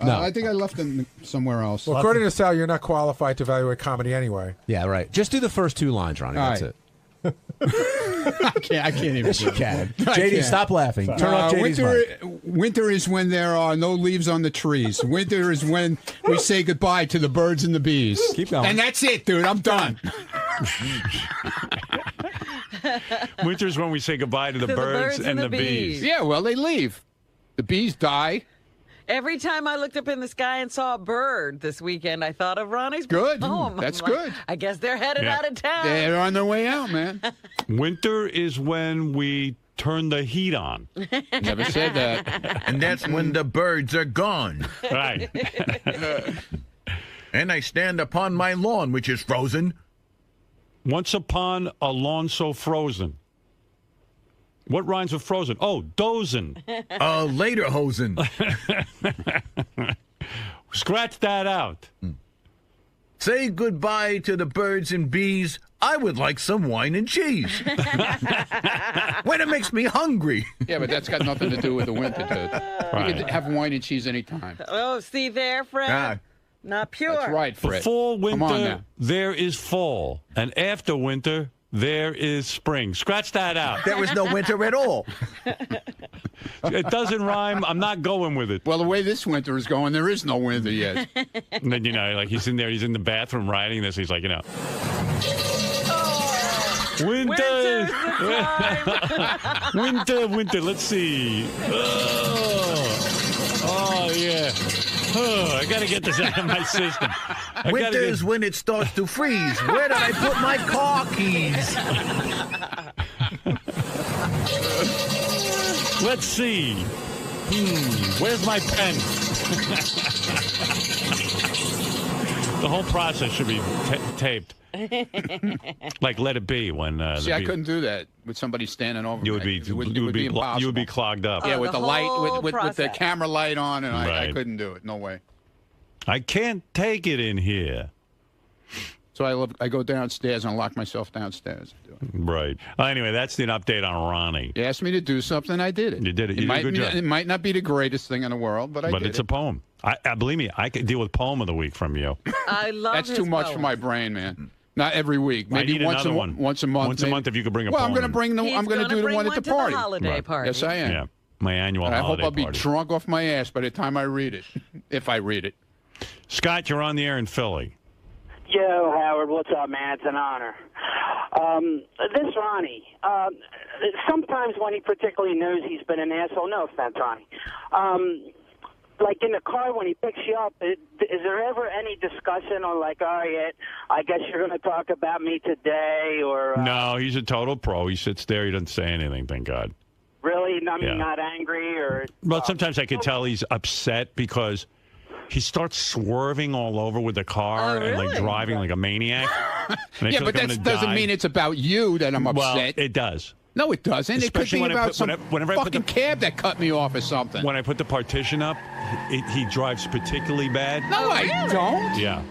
No. I think I left it somewhere else. Well, according to Sal, you're not qualified to evaluate comedy anyway. Yeah, right. Just do the first 2 lines, Ronnie. All That's right. it. I can't even. Yes, you can. I JD, can't. stop laughing. Turn off JD's mic. Winter is when there are no leaves on the trees. Winter is when we say goodbye to the birds and the bees. Keep going. And that's it, dude. I'm done. Winter's when we say goodbye to the birds and the bees. Yeah, well, they leave. The bees die. Every time I looked up in the sky and saw a bird this weekend, I thought of Ronnie's Good. poem. That's I'm like, good. I guess they're headed Yeah. out of town. They're on their way out, man. Winter is when we turn the heat on. Never said that. And that's when the birds are gone. Right. And I stand upon my lawn, which is frozen. Once upon a lawn so frozen. What rhymes with frozen? Oh, dozing. Later hosen. Scratch that out. Say goodbye to the birds and bees. I would like some wine and cheese. When it makes me hungry. Yeah, but that's got nothing to do with the winter, dude. Right. You can have wine and cheese anytime. Oh, see there, Fred? Ah. Not pure. That's right, Fred. Before Come on winter, now. there is fall. And after winter, there is spring. Scratch that out. There was no winter at all. It doesn't rhyme. I'm not going with it. Well, the way this winter is going, there is no winter yet. And then, like he's in there, he's in the bathroom writing this. He's like, winter. Winter. Let's see. Oh yeah. Oh, I got to get this out of my system. Winter is when it starts to freeze. Where did I put my car keys? Let's see. Where's my pen? The whole process should be taped. Like Let It Be when. See, I couldn't do that with somebody standing over You would me. be. It would You would be impossible. clogged up. Yeah, with the light, whole with the process. camera light on, and I Right. couldn't do it. No way. I can't take it in here. So I go downstairs and lock myself downstairs. Right. Anyway, that's the update on Ronnie. You asked me to do something, I did it. You did it. You did a good job. It might not be the greatest thing in the world, but I did it. But it's a poem. I believe me, I could deal with poem of the week from you. I love That's his too much poems. for my brain, man. Not every week. Maybe I need once another a one. once a month. Once a month, if you could bring a well, poem. I'm going to do the one at the party. holiday party. Yes, I am. Yeah, my annual And I hope holiday I'll be party. drunk off my ass by the time I read it, if I read it. Scott, you're on the air in Philly. Yo, Howard, what's up, man? It's an honor. This Ronnie, sometimes when he particularly knows he's been an asshole, no offense, Ronnie, like in the car when he picks you up, is there ever any discussion on like, all right, I guess you're going to talk about me today, or... No, he's a total pro. He sits there. He doesn't say anything, thank God. Really? I mean, Yeah. not angry, or... Well, sometimes I could tell he's upset because he starts swerving all over with the car and like driving like a maniac. And I Yeah, feel but like I'm that gonna doesn't die. mean it's about you that I'm upset. Well, it does. No, it doesn't. Especially it when could be I about put- some whenever I put fucking cab that cut me off or something. When I put the partition up, he drives particularly bad. No, I don't. Yeah.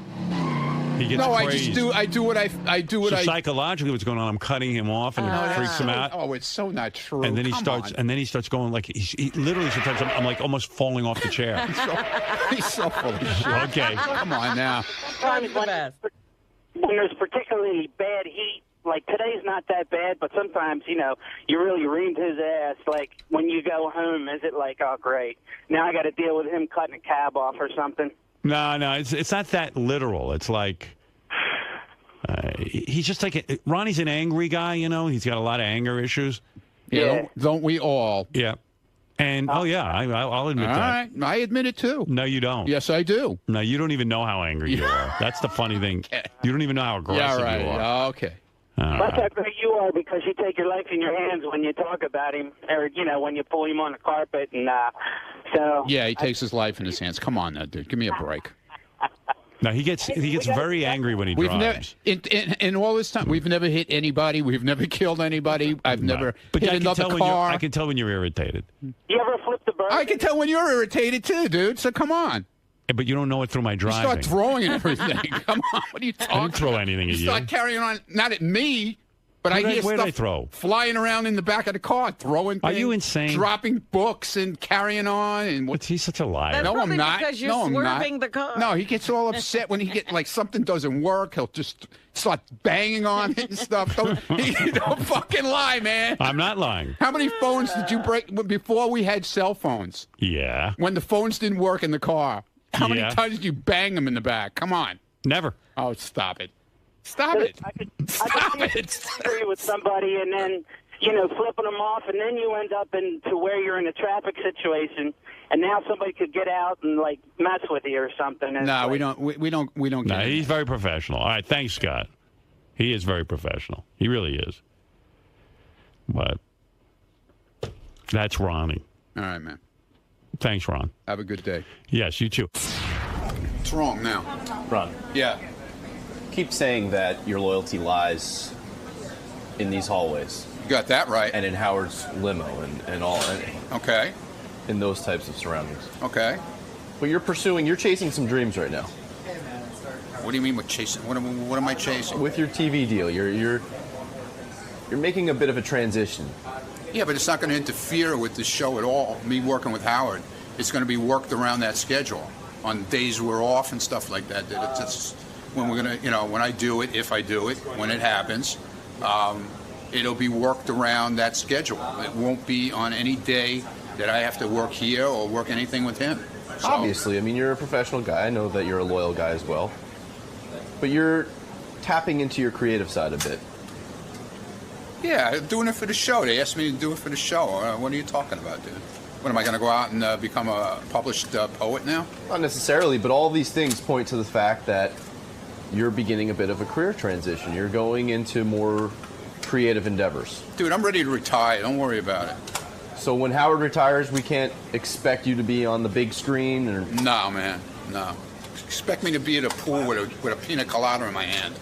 He gets No, crazed. I do what I do. So psychologically, what's going on? I'm cutting him off, and it freaks him out. Oh, it's so not true. And then he Come starts, on. and then he starts going like he literally sometimes I'm like almost falling off the chair. He's so full of shit. Okay. Come on now. Sometimes when there's particularly bad heat, like today's not that bad, but sometimes, you know, you really reamed his ass. Like when you go home, is it like, oh, great, now I got to deal with him cutting a cab off or something? No, it's not that literal. It's like he's just like Ronnie's an angry guy. You know, he's got a lot of anger issues. Yeah. Don't we all? Yeah. And I'll admit All that. right, I admit it too. No, you don't. Yes, I do. No, you don't even know how angry you are. That's the funny thing. You don't even know how aggressive Yeah, right. you are. Okay. That's how great you are, because you take your life in your hands when you talk about him, or, you know, when you pull him on the carpet. And so Yeah, he takes his life in his hands. Come on now, dude. Give me a break. No, he gets very angry when he We've never, drives. in all this time, we've never hit anybody. We've never killed anybody. I've never But hit I can another tell car. I can tell when you're irritated. You ever flip the bird? I can tell when you're irritated too, dude. So come on. But you don't know it through my You driving. start throwing everything. Come on. What are you talking I didn't throw anything at You you. start carrying on, not at me, but I hear Where'd stuff I throw? flying around in the back of the car, throwing Are things, you insane? dropping books and carrying on. And what? He's such a liar. That's no, I'm probably not. because you're no, I'm not. swerving the car. No, he gets all upset when he get like something doesn't work. He'll just start banging on it and stuff. Don't fucking lie, man. I'm not lying. How many phones did you break before we had cell phones? Yeah. When the phones didn't work in the car, how many Yeah. times did you bang them in the back? Come on. Never. Oh, stop it. Stop it. I could agree with somebody and then, you know, flipping them off, and then you end up to where you're in a traffic situation, and now somebody could get out and like mess with you or something. And No, it's we like, don't. We don't. No, Get he's it. very professional. All right, thanks, Scott. He is very professional. He really is. But that's Ronnie. All right, man. Thanks, Ron. Have a good day. Yes, you too. What's wrong now? Ron. Yeah. Keep saying that your loyalty lies in these hallways. You got that right. And in Howard's limo and all. Okay. In those types of surroundings. Okay. But you're chasing some dreams right now. What do you mean with chasing? What am I chasing? With your TV deal, you're making a bit of a transition. Yeah, but it's not going to interfere with the show at all. Me working with Howard, it's going to be worked around that schedule on days we're off and stuff like that. It's when we're going to, when I do it, if I do it, when it happens, it'll be worked around that schedule. It won't be on any day that I have to work here or work anything with him. So, Obviously, I mean, you're a professional guy. I know that you're a loyal guy as well. But you're tapping into your creative side a bit. yeah, doing it for the show. They asked me to do it for the show. What are you talking about, dude? What, am I going to go out and become a published poet now? Not necessarily, but all these things point to the fact that you're beginning a bit of a career transition. You're going into more creative endeavors. Dude, I'm ready to retire. Don't worry about it. So when Howard retires, we can't expect you to be on the big screen? Or... No, man. No. Expect me to be at a pool with a pina colada in my hand.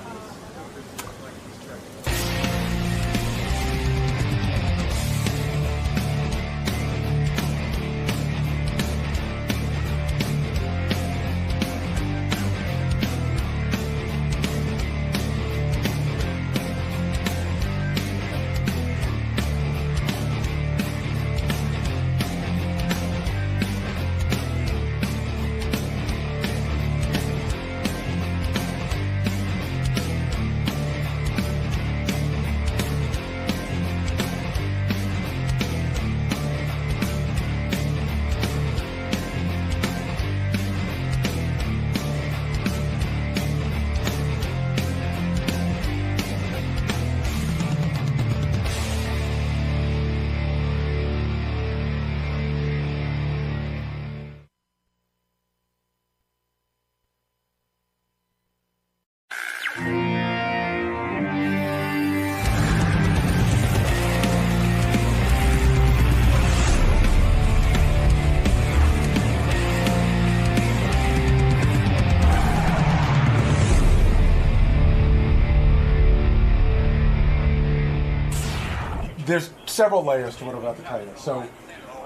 several layers to what I'm about to tell you. So,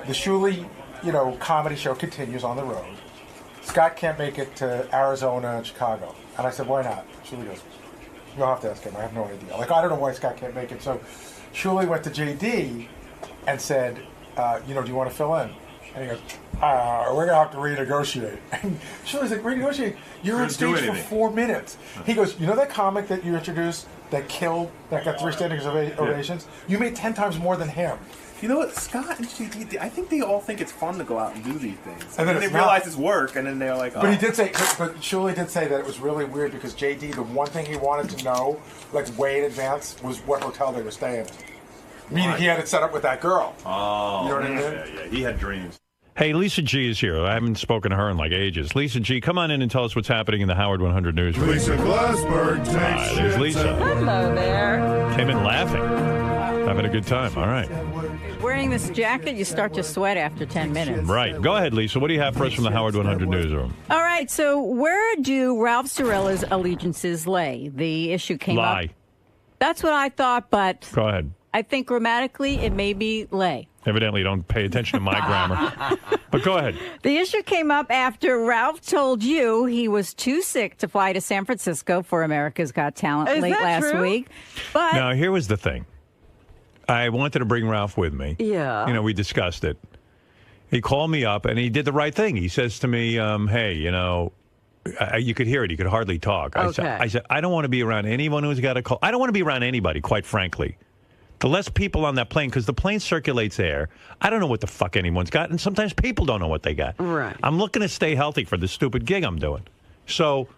the Shuli, comedy show continues on the road. Scott can't make it to Arizona and Chicago. And I said, why not? Shuli goes, you'll have to ask him. I have no idea. I don't know why Scott can't make it. So Shuli went to JD and said, do you want to fill in? And he goes, we're going to have to renegotiate. And Shuli's like, renegotiate? You're on stage for 4 minutes. He goes, you know that comic that you introduced that got 3 standing ovations? You made 10 times more than him. You know what, Scott and JD, I think they all think it's fun to go out and do these things. And then they realize it's work, and then they're like, oh. But Shuli did say that it was really weird because JD, the one thing he wanted to know, way in advance, was what hotel they were staying in. Meaning he had it set up with that girl. Oh. You know what I mean? Yeah. He had dreams. Hey, Lisa G is here. I haven't spoken to her in ages. Lisa G, come on in and tell us what's happening in the Howard 100 newsroom. Lisa Glassberg takes there's Lisa. Hello there. Came in laughing. Having a good time. All right. Wearing this jacket, you start to sweat after 10 minutes. Right. Go ahead, Lisa. What do you have for us from the Howard 100 newsroom? All right. So where do Ralph Cirella's allegiances lay? The issue came up. Lie. That's what I thought, but go ahead. I think grammatically it may be lay. Evidently, you don't pay attention to my grammar. But go ahead. The issue came up after Ralph told you he was too sick to fly to San Francisco for America's Got Talent late last week. But now, here was the thing. I wanted to bring Ralph with me. Yeah. We discussed it. He called me up, and he did the right thing. He says to me, hey, you could hear it. He could hardly talk. Okay. I said, I don't want to be around anyone who's got a cold. I don't want to be around anybody, quite frankly. The less people on that plane, because the plane circulates air. I don't know what the fuck anyone's got, and sometimes people don't know what they got. Right. I'm looking to stay healthy for this stupid gig I'm doing. So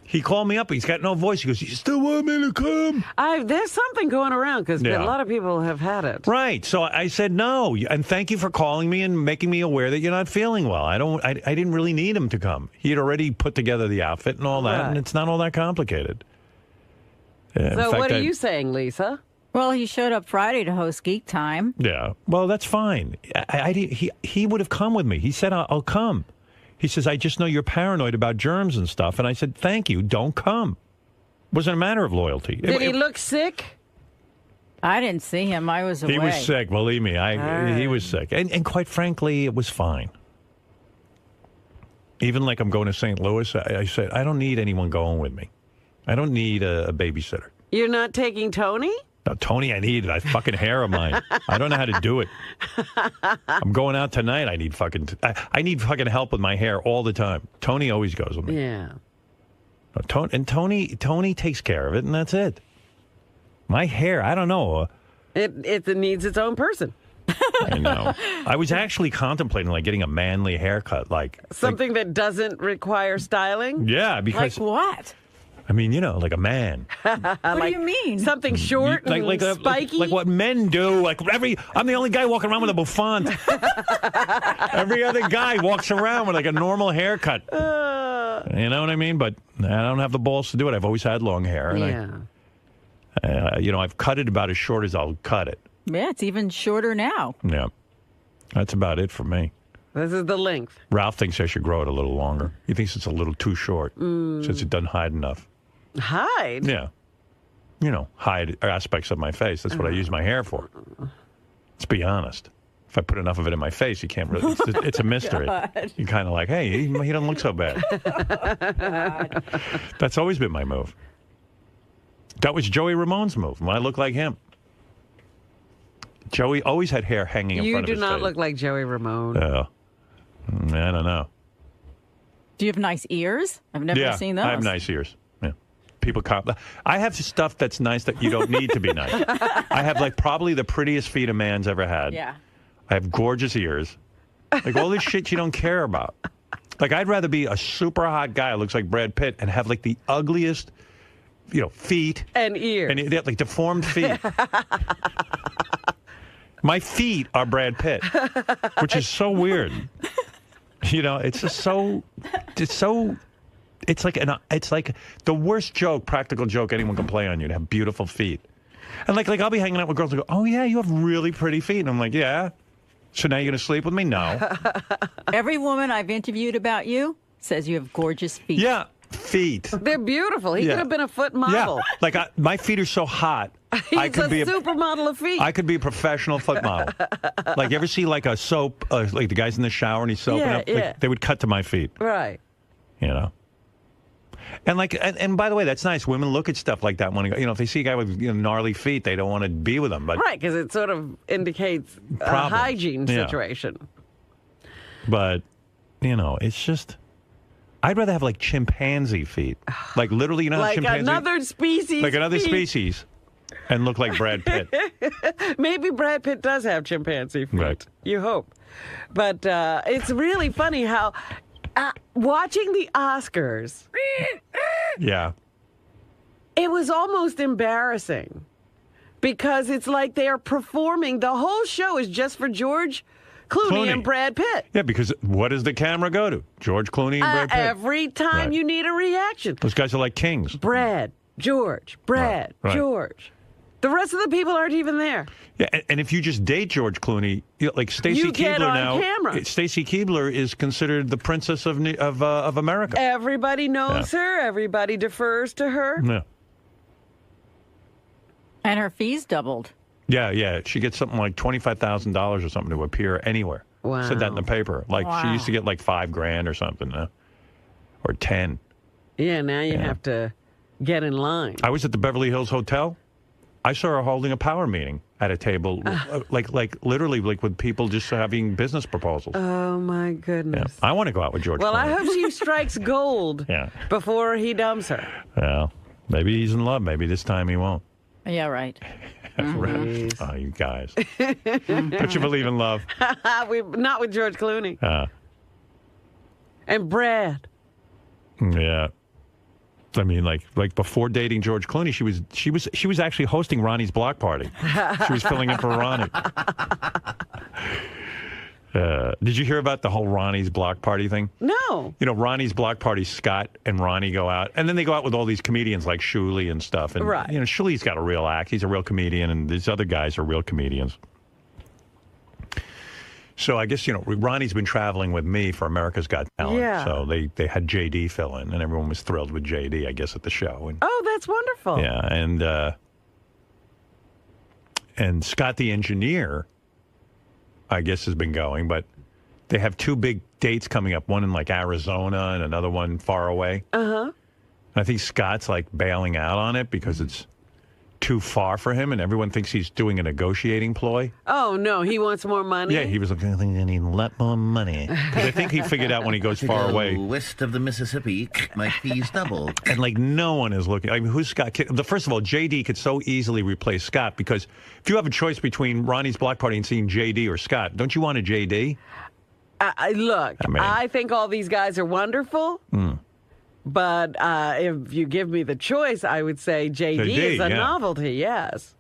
he called me up. He's got no voice. He goes, you still want me to come? There's something going around because a lot of people have had it. Right. So I said no, and thank you for calling me and making me aware that you're not feeling well. I didn't really need him to come. He had already put together the outfit and all that, and it's not all that complicated. So what are you saying, Lisa? Well, he showed up Friday to host Geek Time. Yeah. Well, that's fine. He would have come with me. He said, I'll come. He says, I just know you're paranoid about germs and stuff. And I said, thank you. Don't come. It wasn't a matter of loyalty. Did he look sick? I didn't see him. I was away. He was sick. Believe me. He was sick. And quite frankly, it was fine. Even like I'm going to St. Louis, I said, I don't need anyone going with me. I don't need a babysitter. You're not taking Tony? No, Tony, I need that fucking hair of mine. I don't know how to do it. I'm going out tonight. I need fucking help with my hair all the time. Tony always goes with me. Yeah. Tony takes care of it, and that's it. My hair, I don't know. It needs its own person. I know. I was actually contemplating getting a manly haircut, something that doesn't require styling. Yeah, because like what? I mean, like a man. What do you mean? Something short and spiky? Like what men do. I'm the only guy walking around with a bouffant. Every other guy walks around with a normal haircut. You know what I mean? But I don't have the balls to do it. I've always had long hair. And I've cut it about as short as I'll cut it. Yeah, it's even shorter now. Yeah. That's about it for me. This is the length. Ralph thinks I should grow it a little longer. He thinks it's a little too short since it doesn't hide enough. Hide? Yeah. Hide aspects of my face. That's what I use my hair for. Let's be honest. If I put enough of it in my face, you can't really. It's a mystery. You're kind of like, hey, he doesn't look so bad. That's always been my move. That was Joey Ramone's move. I look like him. Joey always had hair hanging in front of his face. You do not look like Joey Ramone. I don't know. Do you have nice ears? I've never seen those. I have nice ears. Yeah. People I have stuff that's nice that you don't need to be nice. I have probably the prettiest feet a man's ever had. Yeah. I have gorgeous ears. All this shit you don't care about. I'd rather be a super hot guy who looks like Brad Pitt and have the ugliest, feet. And ears. And deformed feet. My feet are Brad Pitt, which is so weird. It's just so. It's like the worst joke, practical joke anyone can play on you to have beautiful feet. And I'll be hanging out with girls and go, oh yeah, you have really pretty feet. And I'm like, yeah. So now you're gonna sleep with me? No. Every woman I've interviewed about you says you have gorgeous feet. Yeah, feet. They're beautiful. He could have been a foot model. Yeah. My feet are so hot. He's a supermodel of feet. I could be a professional foot model. Like, you ever see like a soap, like the guy's in the shower and he's soaping up? Like, they would cut to my feet. Right. You know? And like, and by the way, that's nice. Women look at stuff like that when, if they see a guy with gnarly feet, they don't want to be with him. But right, because it sort of indicates a hygiene situation. But, it's just... I'd rather have like chimpanzee feet. Like literally, how like chimpanzee... another species. Like another species. And look like Brad Pitt. Maybe Brad Pitt does have chimpanzee feet. Right. You hope. But it's really funny how watching the Oscars... Yeah. It was almost embarrassing. Because it's like they are performing. The whole show is just for George Clooney and Brad Pitt. Yeah, because what does the camera go to? George Clooney and Brad Pitt. Every time you need a reaction. Those guys are like kings. Brad, George, George. The rest of the people aren't even there. Yeah, and if you just date George Clooney, like Stacy Keibler now, Stacy Keibler is considered the princess of America. Everybody knows her. Everybody defers to her. Yeah. And her fees doubled. Yeah. She gets something like $25,000 or something to appear anywhere. Wow. Said that in the paper. Like she used to get like $5,000 or something, or 10. Yeah, now you have to get in line. I was at the Beverly Hills Hotel. I saw her holding a power meeting at a table, like literally like with people just having business proposals. Oh my goodness! Yeah. I want to go out with George. Well, Clooney. I hope she strikes gold before he dumps her. Well, maybe he's in love. Maybe this time he won't. Yeah, right. Oh, you guys! Don't you believe in love? Not with George Clooney. And Brad. Yeah. I mean, like before dating George Clooney, she was actually hosting Ronnie's block party. She was filling in for Ronnie. Did you hear about the whole Ronnie's block party thing? No. Ronnie's block party, Scott and Ronnie go out, and then they go out with all these comedians like Shuley and stuff. And Shuley's got a real act; he's a real comedian, and these other guys are real comedians. So I guess, Ronnie's been traveling with me for America's Got Talent. Yeah. So they had JD fill in, and everyone was thrilled with JD, I guess, at the show. And, oh, that's wonderful. Yeah, and Scott the engineer, I guess, has been going, but they have two big dates coming up, one in like Arizona and another one far away. Uh-huh. And I think Scott's like bailing out on it because it's too far for him, and everyone thinks he's doing a negotiating ploy. Oh, no, he wants more money? Yeah, he was like, I think I need a lot more money. Because I think he figured out when he goes far away. West of the Mississippi, my fees doubled. And like no one is looking. I mean, who's Scott? First of all, JD could so easily replace Scott because if you have a choice between Ronnie's block party and seeing JD or Scott, don't you want a JD? Look, I think all these guys are wonderful. But if you give me the choice, I would say JD is a novelty, yes.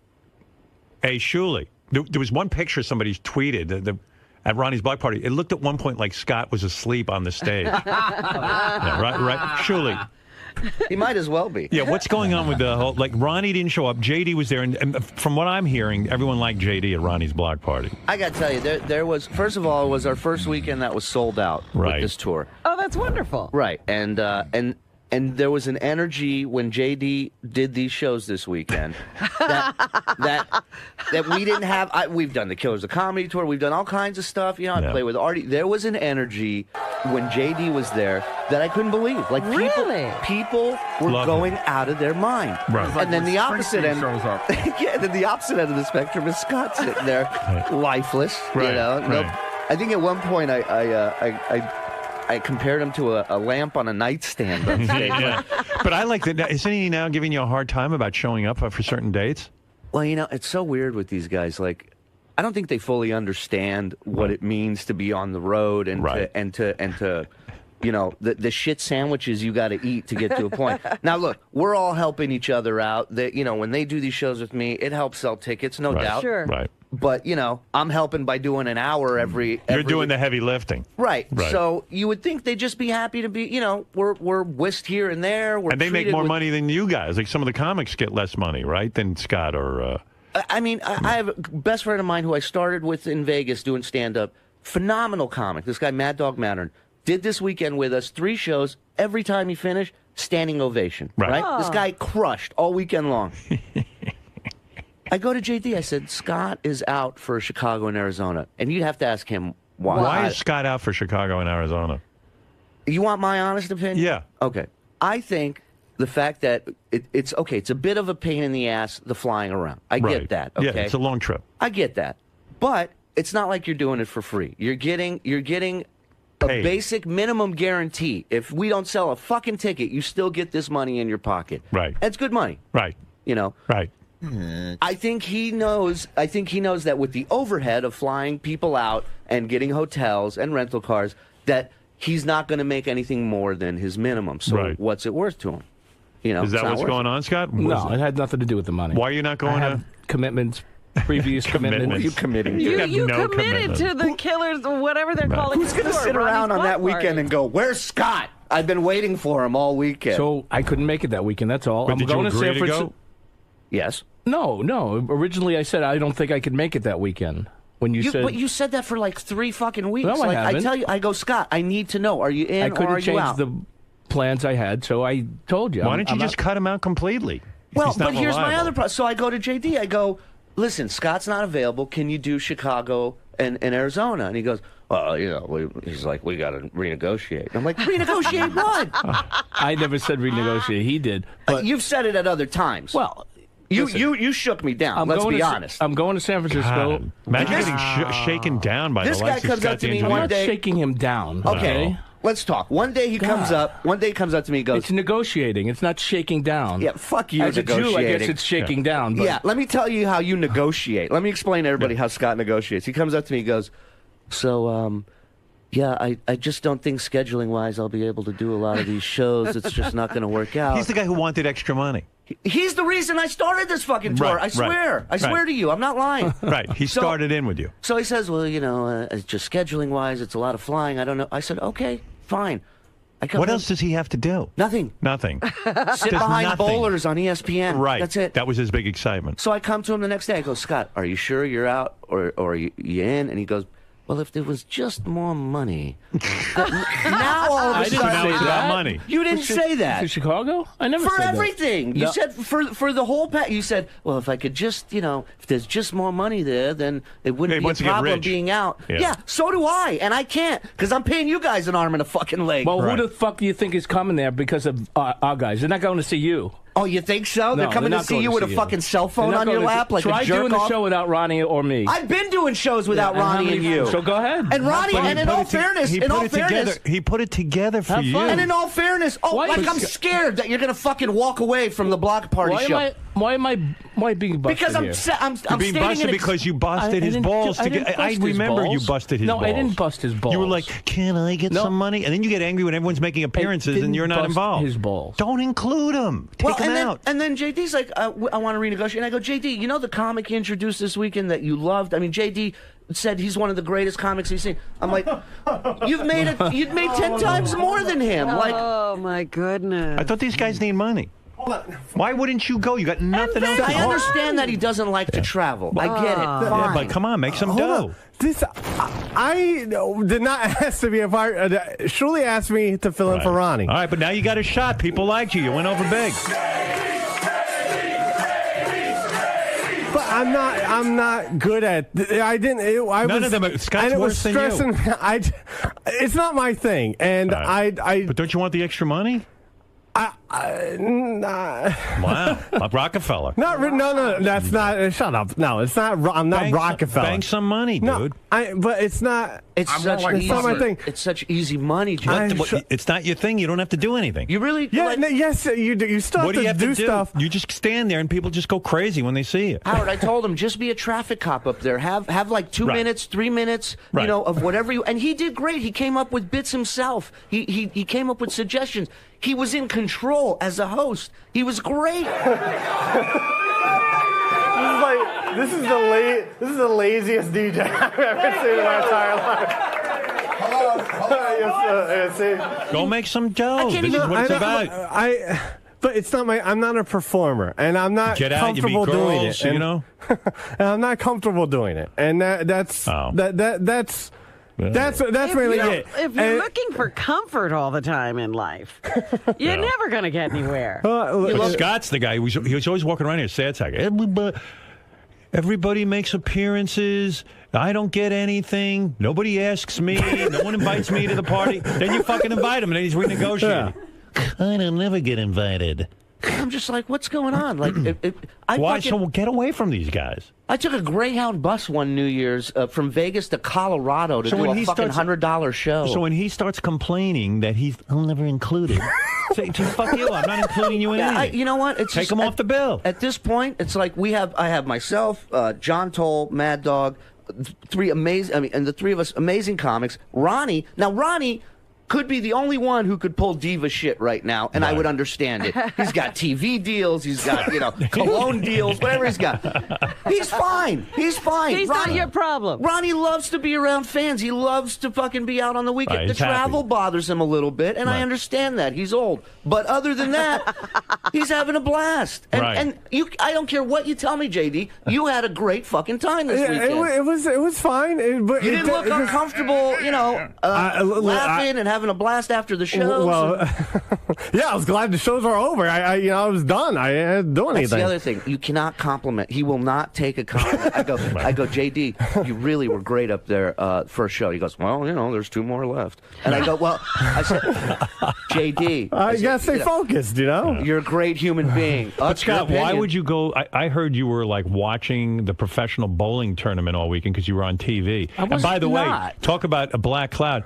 Hey, Shuley, there was one picture somebody tweeted at Ronnie's block party. It looked at one point like Scott was asleep on the stage. Right, Shuley. He might as well be. Yeah, what's going on with the whole, like, Ronnie didn't show up, JD was there, and from what I'm hearing, everyone liked JD at Ronnie's block party. I got to tell you, there was, first of all, it was our first weekend that was sold out with this tour. Oh, that's wonderful. Right, and there was an energy when JD did these shows this weekend that we didn't have. We've done the Killers of Comedy tour. We've done all kinds of stuff. I play with Artie. There was an energy when JD was there that I couldn't believe. Like people were going out of their mind. Right. And then the opposite end shows up. Yeah. Then the opposite end of the spectrum is Scott sitting there, lifeless. Right. I think at one point I compared him to a lamp on a nightstand on stage. Yeah. But I like that. Isn't he now giving you a hard time about showing up for certain dates? Well, it's so weird with these guys. Like, I don't think they fully understand what it means to be on the road and to the shit sandwiches you got to eat to get to a point. Now, look, we're all helping each other out. When they do these shows with me, it helps sell tickets, no doubt. Sure. Right. But, I'm helping by doing an hour every You're doing the heavy lifting. Right. So you would think they'd just be happy to be, we're whisked here and there. And they make more money than you guys. Like some of the comics get less money, right, than Scott or... I mean, I have a best friend of mine who I started with in Vegas doing stand-up. Phenomenal comic. This guy, Mad Dog Mattern, did this weekend with us, 3 shows. Every time he finished, standing ovation. Right? Oh. This guy crushed all weekend long. I go to JD. I said, Scott is out for Chicago and Arizona. And you'd have to ask him why. Why is Scott out for Chicago and Arizona? You want my honest opinion? Yeah. Okay. I think the fact that it's okay, it's a bit of a pain in the ass, the flying around. I get that. Okay. Yeah, it's a long trip. I get that. But it's not like you're doing it for free. You're getting a basic minimum guarantee. If we don't sell a fucking ticket, you still get this money in your pocket. Right. That's good money. Right. You know. Right. I think he knows that with the overhead of flying people out and getting hotels and rental cars, that he's not going to make anything more than his minimum. So what's it worth to him? You know, is that what's going on, Scott? No, it had nothing to do with the money. Why are you not going to commitments? Previous commitments. You committing? You committed to the Killers, whatever they're calling. Who's going to sit around on that weekend and go, "Where's Scott? I've been waiting for him all weekend." So I couldn't make it that weekend. That's all. But I'm did going you to agree San to Francisco. go? Yes. No. Originally, I said I don't think I could make it that weekend. When you said, but you said that for like 3 fucking weeks. No, I haven't. I tell you, I go, Scott, I need to know. Are you in I couldn't or are you out? change the plans I had, so I told you. Why don't you just cut him out completely? Well, but here's my other problem. So I go to JD. I go, listen, Scott's not available. Can you do Chicago and Arizona? And he goes, well, you know, he's like, we got to renegotiate. I'm like, renegotiate what? I never said renegotiate. He did. But you've said it at other times. Well, you shook me down. Let's be honest. I'm going to San Francisco. God, imagine getting shaken down by this the guy likes of comes Scott up to me D'Angelo. one day. I'm not shaking him down. Okay. Let's talk. One day he comes up. One day he comes up to me and goes, it's negotiating. It's not shaking down. Yeah, fuck you. As a Jew, I guess it's shaking down. But yeah, let me tell you how you negotiate. Let me explain to everybody how Scott negotiates. He comes up to me and goes, so, yeah, I just don't think scheduling-wise I'll be able to do a lot of these shows. It's just not going to work out. He's the guy who wanted extra money. He's the reason I started this fucking tour. Right, I swear. right, I swear to you. I'm not lying. Right. He started in with you. So he says, well, you know, just scheduling-wise, it's a lot of flying. I don't know. I said, okay, fine. What else does he have to do? Nothing. Nothing. Sit behind bowlers on ESPN. Right. That's it. That was his big excitement. So I come to him the next day. I go, Scott, are you sure you're out or are you in? And he goes, well, if there was just more money. Now all of a sudden, I didn't say that. Money. You didn't say that. For Chicago? I never for said everything. That. You said for the whole pack. You said, well, if I could just, you know, if there's just more money there, then it wouldn't be a problem being out. Yeah, so do I, and I can't because I'm paying you guys an arm and a fucking leg. Well, who the fuck do you think is coming there because of our guys? They're not going to see you. Oh, you think so? They're coming to see you with a fucking cell phone on your lap like a jerk off? Try doing the show without Ronnie or me. I've been doing shows without Ronnie and you. So go ahead. And Ronnie, and in all fairness, he put it together for you. And in all fairness, I'm scared that you're going to fucking walk away from the block party show. Why am I being busted because I'm being stating busted because you busted his balls. I remember you busted his balls. No, I didn't bust his balls. You were like, can I get some money? And then you get angry when everyone's making appearances and you're not involved. His balls. Don't include him. Take him out. And then JD's like, I want to renegotiate. And I go, JD, you know the comic you introduced this weekend that you loved? I mean, JD said he's one of the greatest comics he's seen. I'm like, you've made 10 times more than him. Like, oh my goodness. I thought these guys need money. Why wouldn't you go? You got nothing else. I understand that he doesn't like to travel. I get it. Fine. Yeah, but come on, make some dough. I did not ask to be a part. Shuli asked me to fill in for Ronnie. All right, but now you got a shot. People liked you. You went over big. But I'm not good at. None of them are. Scott's worse than you. It's not my thing, and But don't you want the extra money? Wow, like Rockefeller. No, that's not. Shut up. No, it's not. I'm not Rockefeller. Bank some money, dude. But it's not. It's not my thing. It's such easy money, Joe. It's not your thing. You don't have to do anything. You really? Yeah. Yes, you do. You still have to do stuff. You just stand there, and people just go crazy when they see you. Howard, I told him just be a traffic cop up there. Have like 2 minutes, 3 minutes, you know, of whatever you. And he did great. He came up with bits himself. He came up with suggestions. He was in control as a host. He was great. This is the laziest DJ I've ever seen in my entire life. Hello. Go make some dough. This is what it's about. But it's not I'm not a performer, and I'm not comfortable doing it. You know, and I'm not comfortable doing it, and that's mainly it. If you're looking for comfort all the time in life, you're never going to get anywhere. Scott's the guy. He was always walking around here, sad sack. everybody makes appearances. I don't get anything. Nobody asks me. No one invites me to the party. Then you fucking invite him, and then he's renegotiating. I don't never get invited. I'm just like, what's going on? Like, Why? So get away from these guys. I took a Greyhound bus one New Year's from Vegas to Colorado to do a fucking $100 show. So when he starts complaining that I'm never included, say, fuck you, I'm not including you in anything. You know what? It's Take him off the bill. At this point, it's like I have myself, John Toll, Mad Dog, three amazing, and the three of us amazing comics. Ronnie could be the only one who could pull diva shit right now, and I would understand it. He's got TV deals, he's got, cologne deals, whatever he's got. He's fine. He's fine. He's not your problem. Ronnie loves to be around fans. He loves to fucking be out on the weekend. Right, the travel bothers him a little bit, and I understand that. He's old. But other than that, he's having a blast. And I don't care what you tell me, JD, you had a great fucking time this weekend. It was fine. But you didn't look uncomfortable, laughing and having a blast after the shows. Well, yeah, I was glad the shows were over. I was done. I didn't do anything. That's the other thing. You cannot compliment. He will not take a compliment. I go, JD, you really were great up there for a show. He goes, well, there's 2 more left. And I go, well, I said, JD, you gotta stay focused. You're a great human being. But Scott, why would you go? I heard you were like watching the professional bowling tournament all weekend because you were on TV. And by the way, talk about a black cloud.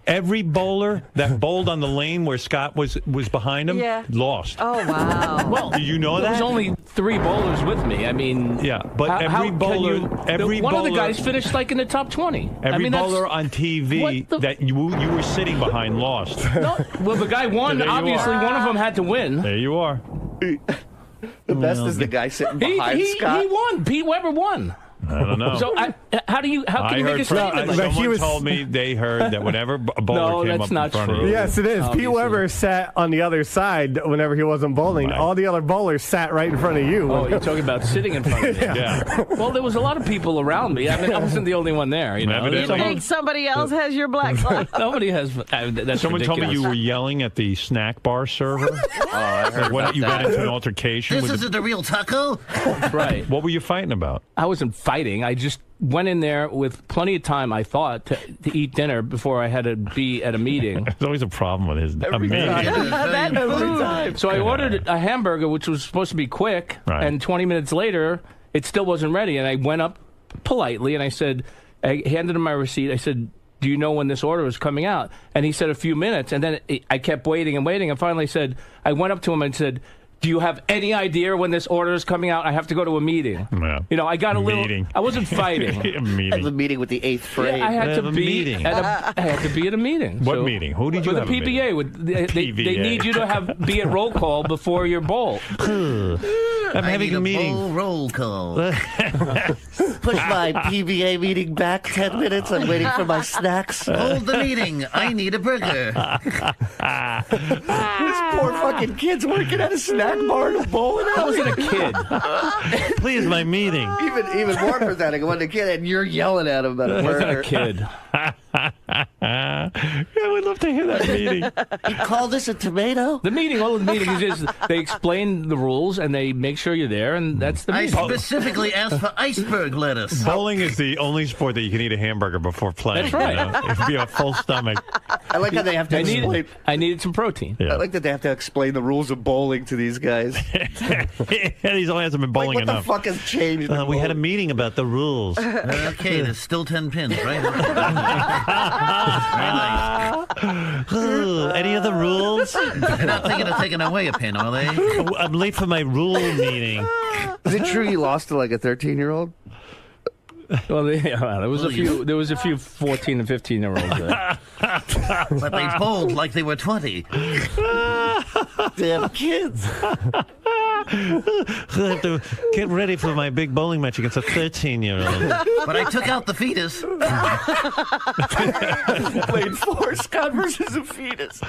Every bowler that bowled on the lane where Scott was behind him lost. Oh, wow. Well, do you know that? There was only 3 bowlers with me. I mean, yeah, but every bowler, one of the guys finished like in the top 20. Every bowler on TV that you were sitting behind lost. No, well, the guy won. Obviously, one of them had to win. There you are. The best is the guy sitting behind Scott. He won. Pete Weber won. I don't know. So how can you make a statement? Someone told me they heard that whenever a bowler came up in front of you. Yes, it is. Obviously. Pete Weber sat on the other side whenever he wasn't bowling. Right. All the other bowlers sat right in front of you. Oh, you're talking about sitting in front of me. Yeah. Well, there was a lot of people around me. I mean, I wasn't the only one there. You think somebody else has your black cloud? Nobody has. That's Someone ridiculous. told me you were yelling at the snack bar server. I heard about You got that. into an altercation. This isn't a real taco. Right. What were you fighting about? I wasn't fighting. I just went in there with plenty of time, I thought, to eat dinner before I had to be at a meeting. There's always a problem with his Every meeting. time. So I ordered a hamburger, which was supposed to be quick, and 20 minutes later, it still wasn't ready. And I went up politely, and I handed him my receipt. I said, do you know when this order is coming out? And he said a few minutes, and then I kept waiting and waiting, and finally I went up to him and said, do you have any idea when this order is coming out? I have to go to a meeting. Yeah. I got a little. I wasn't fighting. A meeting. I have a meeting with the 8th grade. Yeah, I had to be at a meeting. What meeting? Who did you with have a PBA? They need you to be at roll call before your bowl. I'm having a meeting. Full roll call. Push my PBA meeting back 10 minutes. I'm waiting for my snacks. Hold the meeting. I need a burger. This poor fucking kid's working at a snack bar in a bowling alley. I wasn't a kid. Please, my meeting. Even more pathetic. I wasn't a kid, and you're yelling at him about a burger. I wasn't a kid. Yeah, we'd love to hear that meeting. You call this a tomato? The meeting, all of the meeting is just they explain the rules and they make sure you're there, and that's the meeting. I specifically asked for iceberg lettuce. Bowling is the only sport that you can eat a hamburger before playing. That's right. It'd be a full stomach. I like how they have to explain. I needed some protein. Yeah. I like that they have to explain the rules of bowling to these guys. He's only hasn't been bowling what enough. What the fuck has changed? We had a meeting about the rules. Okay, there's still 10 pins, right? Any other rules? They're not thinking of taking away a pin, are they? I'm late for my rule meeting. Is it true you lost to like a 13-year-old? Well, there was a few 14 and 15-year-olds there. But they bowled like they were 20. Damn kids. I have to get ready for my big bowling match against a 13-year-old. But I took out the fetus. Played four Scott versus a fetus.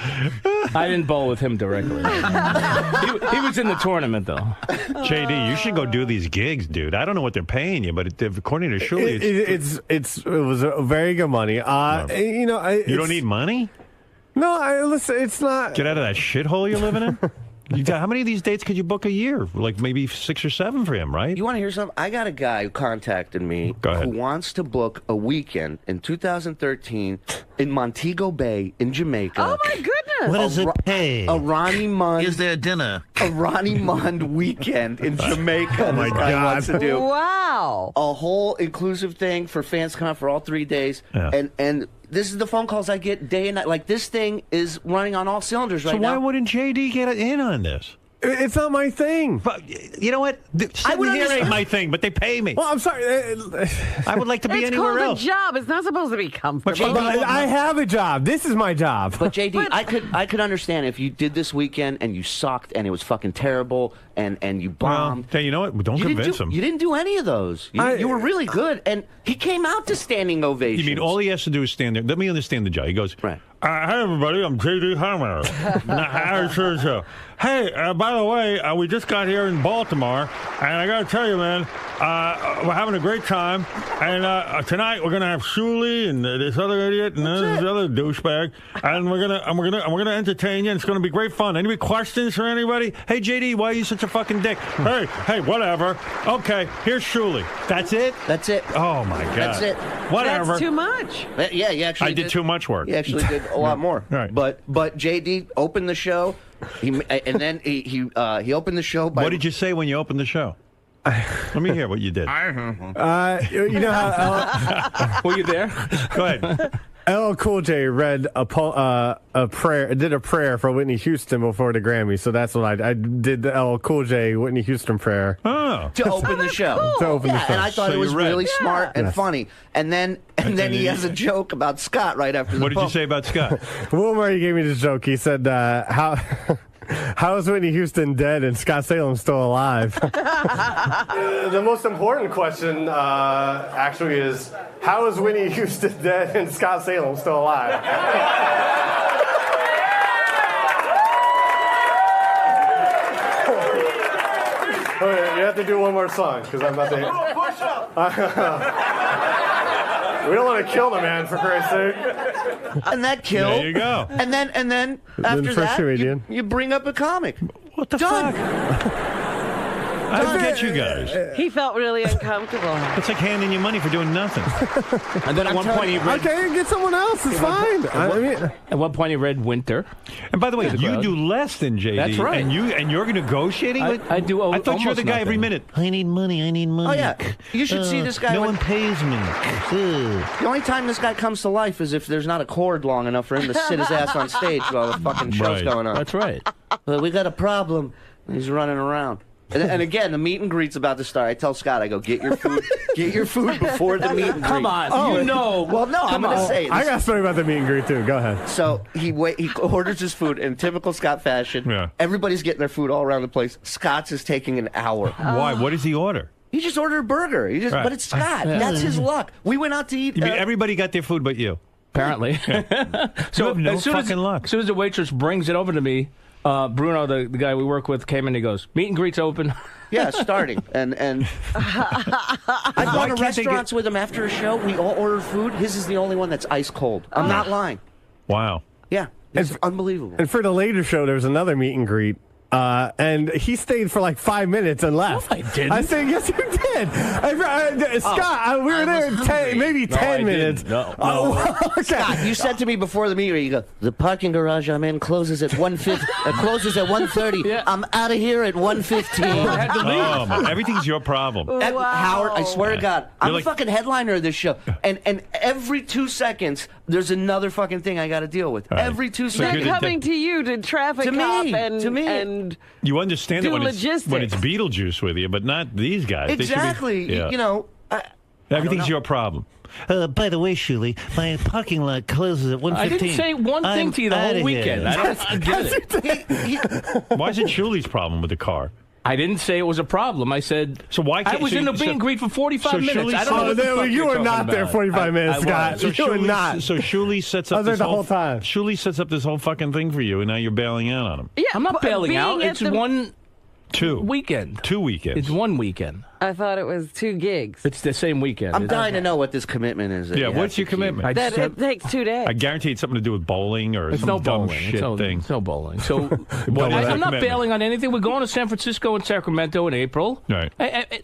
I didn't bowl with him directly. He was in the tournament, though. JD, you should go do these gigs, dude. I don't know what they're paying you, but according to Shirley, it was a very good money. You don't need money? No, listen, it's not. Get out of that shithole you're living in. How many of these dates could you book a year? Like maybe 6 or 7 for him, right? You want to hear something? I got a guy who contacted me who wants to book a weekend in 2013 in Montego Bay in Jamaica. Oh my goodness! What does it pay? A Ronnie Mund. Is there dinner? A Ronnie Mund weekend in Jamaica. Oh my this guy God. wants to do. Wow! A whole inclusive thing for fans to come out for all 3 days. Yeah. And this is the phone calls I get day and night. Like, this thing is running on all cylinders right So why now. wouldn't JD get in on this? It's not my thing. But you know what? Sitting here ain't my thing, but they pay me. Well, I'm sorry. I would like to be It's anywhere called else. a job. It's not supposed to be comfortable. But I have a job. This is my job. But JD, I could understand if you did this weekend and you sucked and it was fucking terrible and you bombed. Well, you know what? Don't convince him. You didn't do any of those. You were really good, and he came out to standing ovations. You mean all he has to do is stand there? Let me understand the job. He goes, right. Hey, everybody, I'm JD Hammer. Hey, by the way, we just got here in Baltimore, and I got to tell you, man, we're having a great time. And tonight we're gonna have Shuli and this other idiot and this other douchebag, and we're gonna entertain you. And it's gonna be great fun. Any questions for anybody? Hey, JD, why are you such a fucking dick? Hey, whatever. Okay, here's Shuli. That's it. That's it. Oh my God. That's it. Whatever. That's too much. Yeah, you actually. I did too much work. You actually did a lot more. Right. But JD opened the show, and then he opened the show by. What did you say when you opened the show? Let me hear what you did. You know how Were you there? Go ahead. LL Cool J read a prayer, did a prayer for Whitney Houston before the Grammy, so that's what I did. The LL Cool J Whitney Houston prayer to open the show. Cool. To open the show. And I thought it was really smart and funny. And then he has a joke about Scott right after the What did you say about Scott? Will Murray gave me this joke. He said, how is Whitney Houston dead and Scott Salem still alive? The most important question, actually, is how is Whitney Houston dead and Scott Salem still alive? Okay, you have to do one more song because I'm not there. We don't want to kill the man, for Christ's sake. And that killed. There you go. And then after that, you bring up a comic. What the fuck? I don't get you guys. He felt really uncomfortable. It's like handing you money for doing nothing. And then at one point he read. Okay, get someone else. It's fine. At one point he read Winter. And by the way, you do less than JD. That's right. And you're negotiating with. I do. I thought you're the guy nothing. every minute. I need money. Oh yeah, you should see this guy. No one pays me. The only time this guy comes to life is if there's not a cord long enough for him to sit his ass on stage while the fucking show's going on. That's right. But we got a problem. He's running around. And again, the meet and greet's about to start. I tell Scott, I go, get your food before the meet and greet. Come on, you know. Well, no, I'm going to say this. I got a story about the meet and greet too. Go ahead. So he orders his food in typical Scott fashion. Yeah. Everybody's getting their food all around the place. Scott's is taking an hour. Why? What does he order? He just ordered a burger. Right. But it's Scott. That's his luck. We went out to eat. You mean everybody got their food but you? Apparently. So you have no fucking luck. As soon as the waitress brings it over to me, Bruno, the guy we work with, came in and he goes, meet and greet's open. Yeah, starting. And I've gone to restaurants with him after a show. We all ordered food. His is the only one that's ice cold. I'm not lying. Wow. Yeah, it's unbelievable. And for the later show, there was another meet and greet. And he stayed for like 5 minutes and left. No, I didn't. I said, yes, you did. Scott, we were there maybe 10 minutes. No. Okay. Scott, you said to me before the meeting, you go, the parking garage I'm in closes at 1:50. Closes at 1:30. Yeah. I'm out of here at 1:15. Oh, everything's your problem. Howard, I swear to God, I'm like- the fucking headliner of this show, and every 2 seconds there's another fucking thing I got to deal with. Right. Every 2 They're seconds. coming to you to traffic To me, cop to me. and You understand it do when it's logistics. Beetlejuice with you, but not these guys. They should be- Exactly. yeah. You know. Everything's your problem. By the way, Shuli, my parking lot closes at 1:15. I didn't say one thing to you the whole weekend. I don't get it. Why is it Shuli's problem with the car? I didn't say it was a problem. I said so. Why? I was in the meet and greet for 45 minutes. I don't know what the fuck you you're were talking not there about. 45 minutes, Scott. So You were not. So Shuli sets I up was there this the whole time. Shuli sets up this whole fucking thing for you, and now you're bailing out on him. yeah, I'm not bailing being out. at It's the- one weekend. 2 weekends. It's 1 weekend. I thought it was 2 gigs. It's the same weekend. I'm dying to know what this commitment is. Yeah, what's your commitment? That it takes 2 days. I guarantee it's something to do with bowling or It's some no dumb bowling. shit It's thing. no bowling. So What is I'm the not commitment? bailing on anything. We're going to San Francisco and Sacramento in April. Right.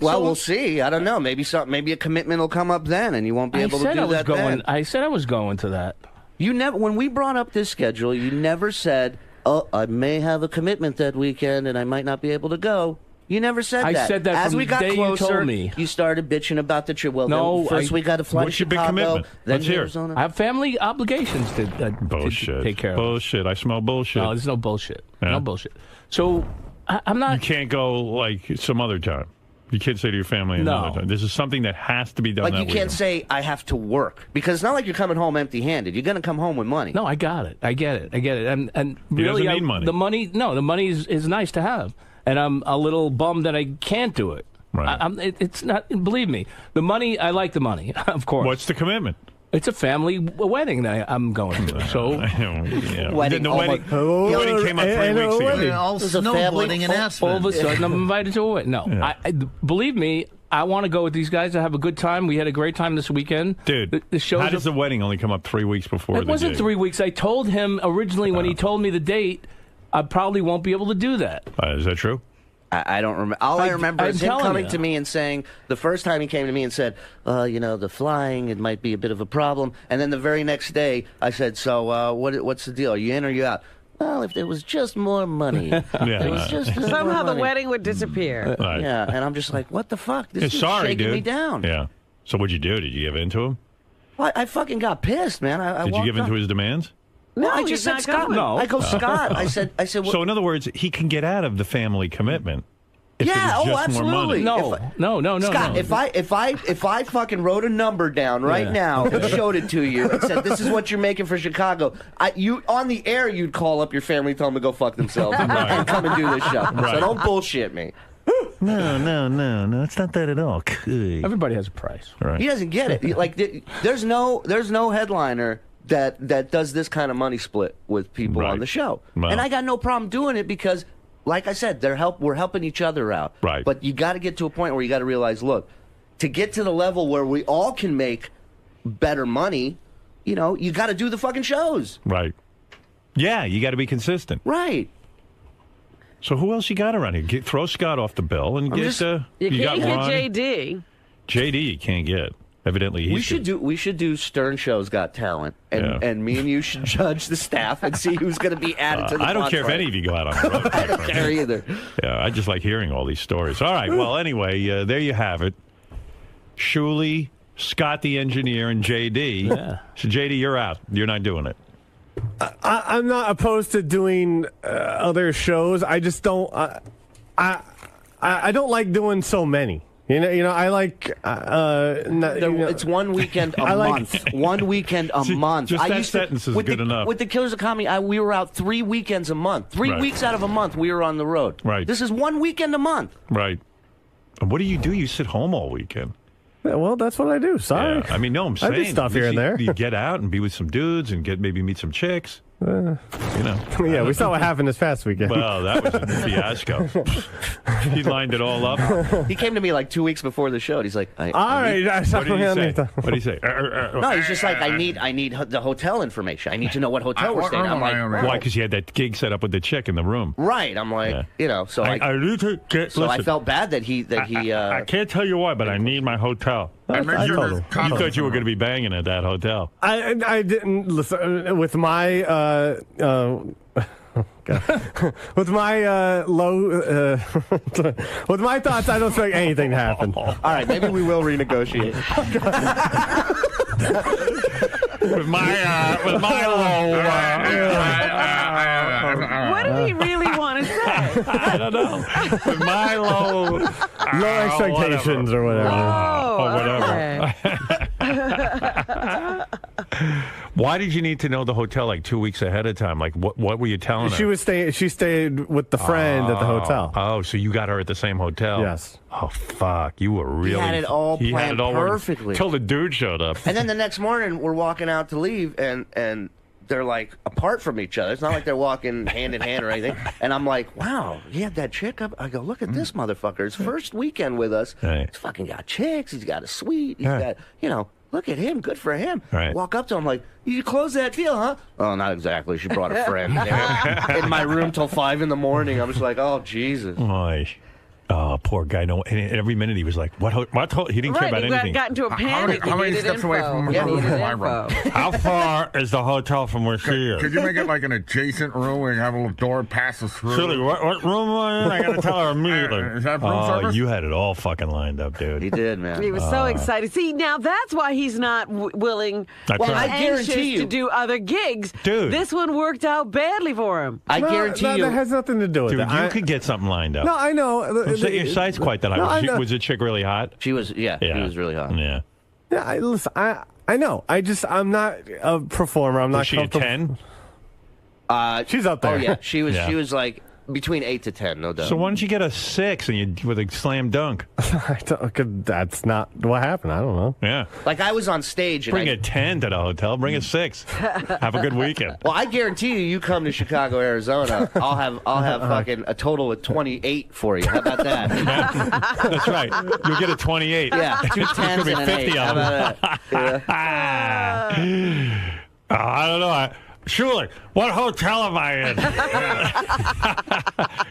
Well, we'll see. I don't know. Maybe a commitment will come up then, and you won't be able to do that then. I said I was going to that. You never. When we brought up this schedule, you never said, "Oh, I may have a commitment that weekend, and I might not be able to go." You never said that. I said that as from we the got day you closer. told me. You started bitching about the trip. Well, No, then first we got to fly to What's your big Chicago, commitment? then Let's hear it. Arizona. I have family obligations to Bullshit. take care of. Bullshit. I smell bullshit. No, there's no bullshit. Yeah. No bullshit. So I'm not. You can't go like some other time. You can't say to your family another time. This is something that has to be done. Like that you can't weekend. say I have to work because it's not like you're coming home empty-handed. You're going to come home with money. No, I got it. I get it. And He really, doesn't need money. The money. No, the money is nice to have, and I'm a little bummed that I can't do it. Right. It's not. Believe me, the money. I like the money, of course. What's the commitment? It's a family wedding that I'm going to. So yeah. Wedding. The wedding came up 3 weeks ago. All There's a family snowboarding and Aspen. all of a sudden, I'm invited to a wedding. No, I believe me. I want to go with these guys. I have a good time. We had a great time this weekend. Dude, the shows how does the wedding only come up 3 weeks before? It wasn't 3 weeks. I told him originally when he told me the date, I probably won't be able to do that. Is that true? I don't remember. All I remember I'm is him telling coming you. to me and saying, the first time he came to me and said, the flying, it might be a bit of a problem. And then the very next day, I said, so what's the deal? Are you in or you out? Well, if there was just more money. There was just Somehow more the money. wedding would disappear. Right. Yeah, and I'm just like, what the fuck? This is Sorry, shaking dude. me down. Yeah. So what'd you do? Did you give in to him? Well, I fucking got pissed, man. I Did you walked give in up. to his demands? No, I he's just said not Scott. going. No. I go, Scott. I said, what? So in other words, he can get out of the family commitment. If Yeah, it was just more money. absolutely. No. Scott, no. if I fucking wrote a number down right now and showed it to you and said this is what you're making for Chicago, you on the air you'd call up your family, tell them to go fuck themselves and come and do this show. Right. So don't bullshit me. No. It's not that at all. Everybody has a price. Right. He doesn't get it. Like there's no headliner that does this kind of money split with people on the show, Well. and I got no problem doing it because. Like I said, we're helping each other out. Right. But you got to get to a point where you got to realize, look, to get to the level where we all can make better money, you got to do the fucking shows. Right. Yeah, you got to be consistent. Right. So who else you got around here? Throw Scott off the bill and get. You got can't get Ronnie. JD. JD, you can't get. Evidently, he's We should do Stern Show's Got Talent, and me and you should judge the staff and see who's going to be added to the. I don't care if any of you go out on the road. I don't care either. Yeah, I just like hearing all these stories. All right, well, anyway, there you have it. Shuley, Scott the engineer, and JD. Yeah. So, JD, you're out. You're not doing it. I'm not opposed to doing other shows. I just don't. I don't like doing so many. You know, I like. It's one weekend a month. One weekend a month. Just I that used to- sentence is with good enough. With the Killers of Comedy, we were out 3 weekends a month. 3 Right. weeks out of a month, we were on the road. Right. This is one weekend a month. Right. And what do? You sit home all weekend. Yeah, well, that's what I do. Sorry. Yeah. I mean, no, I'm I saying. do stuff here and there. You get out and be with some dudes and maybe meet some chicks. Yeah, we saw what happened this past weekend. Well, that was a fiasco. He lined it all up. He came to me like 2 weeks before the show. And he's like, All right, What did he say? What did he say? No, he's just like, I need the hotel information. I need to know what hotel we're staying. I'm like, Why? Because you had that gig set up with the chick in the room. right. I'm like, so I need to get. so I listen, felt bad that he I can't tell you why, but I need my hotel. I told him. You thought you were going to be banging at that hotel. I didn't listen with my with my low with my thoughts. I don't expect anything to happen. All right, maybe we will renegotiate. with my low. What did he really want to say? I don't know. With my low expectations or whatever. Why did you need to know the hotel like 2 weeks ahead of time? Like, what were you telling her? She stayed with the friend at the hotel. Oh, so you got her at the same hotel? Yes. Oh, fuck. You were really... He had it all planned perfectly. Until the dude showed up. And then the next morning, we're walking out to leave, and they're like apart from each other. It's not like they're walking hand in hand or anything. And I'm like, wow, he had that chick up. I go, look at this motherfucker. His first weekend with us. Right. He's fucking got chicks. He's got a suite. He's Yeah. got, look at him. Good for him. Right. Walk up to him like, you close that deal, huh? Oh, not exactly. She brought a friend. They were in my room till 5 a.m. I'm just like, oh, Jesus. Oh, poor guy. No, and every minute he was like, what? He didn't care about anything. Got into a panic. How many steps away from my room? How far is the hotel from where she is? Could you make it like an adjacent room where you have a little door passes through? Shirley, what room am I in? I got to tell her immediately. Is that room service? You had it all fucking lined up, dude. He did, man. He was so excited. See, now that's why he's not willing That's and right. I guarantee anxious you. to do other gigs. Dude. This one worked out badly for him. I guarantee you. That has nothing to do with Dude, it. you could get something lined up. No, I know. Your side's quite that high. No, I know. Was the chick really hot? She was, she was really hot. Yeah. Yeah, listen, I know. I'm not a performer. I'm not Was she a 10? She's up there. Oh, yeah. She was, Yeah. she was like between 8 to 10, no doubt. So why don't you get a 6 with a slam dunk? That's not what happened. I don't know. Yeah. Like I was on stage. And Bring a 10 to the hotel. Bring a 6. Have a good weekend. Well, I guarantee you come to Chicago, Arizona, I'll have fucking a total of 28 for you. How about that? That's right. You'll get a 28. Yeah, 2 It's 10s gonna be and an 50 8. How of them. about that? Yeah. I don't know. Schuler, what hotel am I in?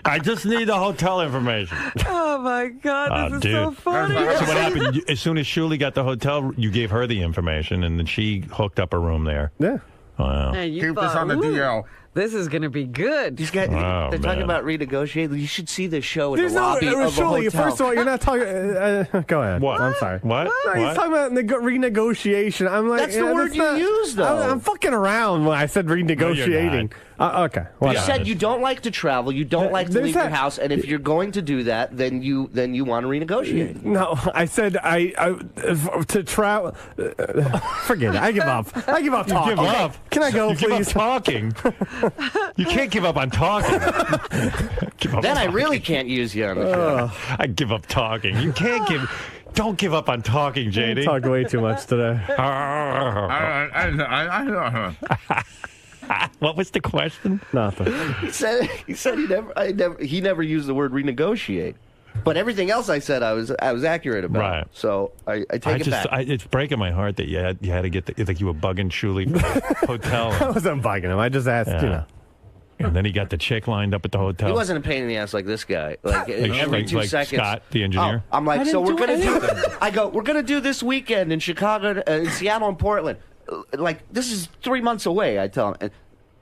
I just need the hotel information. Oh, my God. This is so Dude. funny. So what happened? As soon as Shuli got the hotel, you gave her the information, and then she hooked up a room there. Yeah. Wow. And you Keep this thought, on the "Ooh, DL. This is going to be good. These guys, Oh, they're talking man. about renegotiating. You should see this show in There's the no, lobby of a surely, hotel. first of all, you're not talking. Go ahead. What? I'm sorry. What? No, he's talking about renegotiation. I'm like, That's the word you used, though. I'm fucking around when I said renegotiating. Okay. You Whatever. said you don't like to travel, you don't like to There's leave your that- house, and if you're going to do that, then you want to renegotiate. No, I said I to travel. Forget it. I give up. I give up talking. Give up? Can I go, You please? give up talking. You can't give up on talking. Give up Then I talking. really can't use you on the show. I give up talking. You can't give. Don't give up on talking, I JD. talk way too much today. What was the question? Nothing. He said he never used the word renegotiate, but everything else I said I was accurate about. Right. So I take it back. It's breaking my heart that you had to get like you were bugging Shuli for the hotel. I wasn't bugging him. I just asked, And then he got the chick lined up at the hotel. He wasn't a pain in the ass like this guy. Like every 2 seconds. Scott, the engineer. Oh, I'm like, I so didn't we're do gonna do. I go, we're gonna do this weekend in Chicago, in Seattle, and Portland. Like this is 3 months away. I tell him. And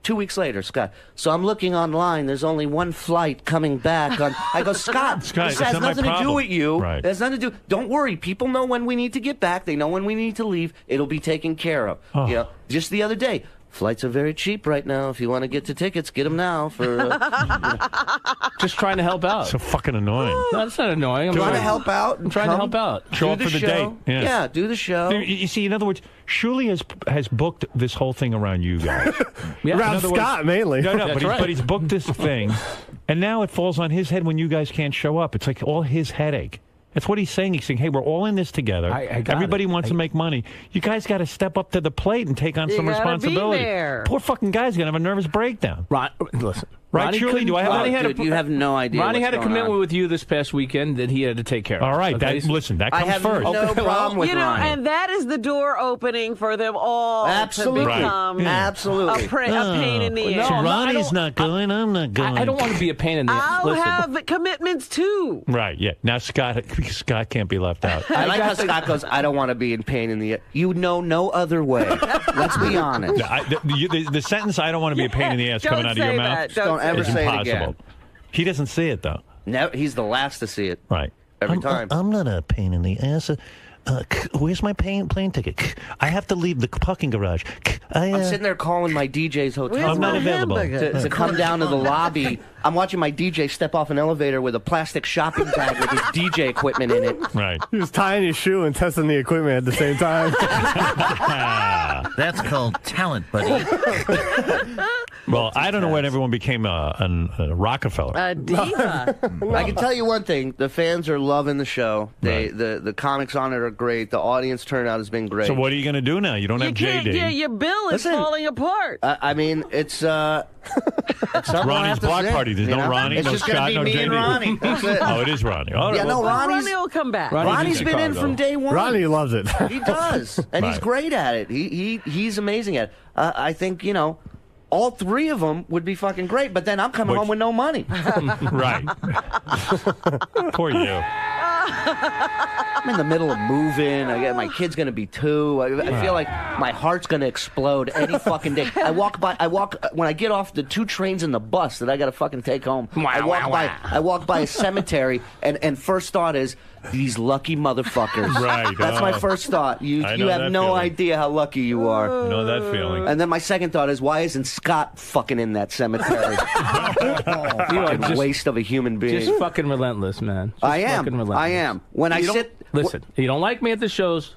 2 weeks later, Scott. So I'm looking online. There's only one flight coming back. I go, Scott. This that's has not my nothing to do problem. with you. Right. It has nothing to do. Don't worry. People know when we need to get back. They know when we need to leave. It'll be taken care of. Oh. You know, just the other day. Flights are very cheap right now. If you want to get to tickets, get them now. For Just trying to help out. So fucking annoying. No, that's not annoying. I'm trying to help out. I'm trying to help out. Show up Do for the show. date. Yeah, do the show. You see, in other words, Shuli has booked this whole thing around you guys. Yeah. Around In other Scott, words, mainly. No, That's right. but he's booked this thing, and now it falls on his head when you guys can't show up. It's like all his headache. That's what he's saying. He's saying, hey, we're all in this together. I got Everybody it. wants to make money. You guys got to step up to the plate and take on You some gotta be responsibility. there. Poor fucking guy's going to have a nervous breakdown. Listen. Right, Ronnie Shuli? couldn't- Do I have Ronnie a- had Dude, you have no idea. Ronnie what's had a going commitment on. with you this past weekend that he had to take care of. All right. Okay? Listen, that I comes have first. no problem with You know, Ronnie. and that is the door opening for them all Absolutely. to Right. become Yeah. Absolutely. a pain in the No, ass. So I'm not- Ronnie's not going. I'm not going. I don't want to be a pain in the ass. I'll Listen. have commitments too. Right, yeah. Now Scott can't be left out. I like how Scott goes, I don't want to be in pain in the... You know no other way. Let's be honest. The sentence, I don't want to be a pain in the ass Don't coming out of your say mouth. that. Don't ever is say it impossible. again. He doesn't see it, though. No, he's the last to see it. Right. Every time. I'm not a pain in the ass. Where's my plane ticket? I have to leave the parking garage. I'm sitting there calling my DJ's hotel I'm not room available. to come down to the lobby. I'm watching my DJ step off an elevator with a plastic shopping bag with his DJ equipment in it. Right. He was tying his shoe and testing the equipment at the same time. That's called talent, buddy. Well, I don't know when everyone became a Rockefeller. A diva. I can tell you one thing: the fans are loving the show. The comics on it are great. The audience turnout has been great. So what are you going to do now? You don't have JD. Yeah, your bill is falling apart. I mean, it's Ronnie's block party. There's no Ronnie, it's no just Scott, be no me JD. and Ronnie. That's it. Oh, it is Ronnie. All right. Yeah, no, Ronnie will come back. Ronnie's been in from day one. Ronnie loves it. He does, and he's great at it. He's amazing at it. I think all three of them would be fucking great, but then I'm coming home with no money. Right. Poor you. I'm in the middle of moving. My kid's gonna be 2. I feel like my heart's gonna explode any fucking day. I walk when I get off the 2 trains and the bus that I gotta fucking take home. I walk by a cemetery, and first thought is, these lucky motherfuckers. Right. That's my first thought. You have no idea how lucky you are. I know that feeling. And then my second thought is, why isn't Scott fucking in that cemetery? Fucking waste of a human being. Just fucking relentless, man. Just I am. fucking relentless. I am. When I sit. Listen, you don't like me at the shows,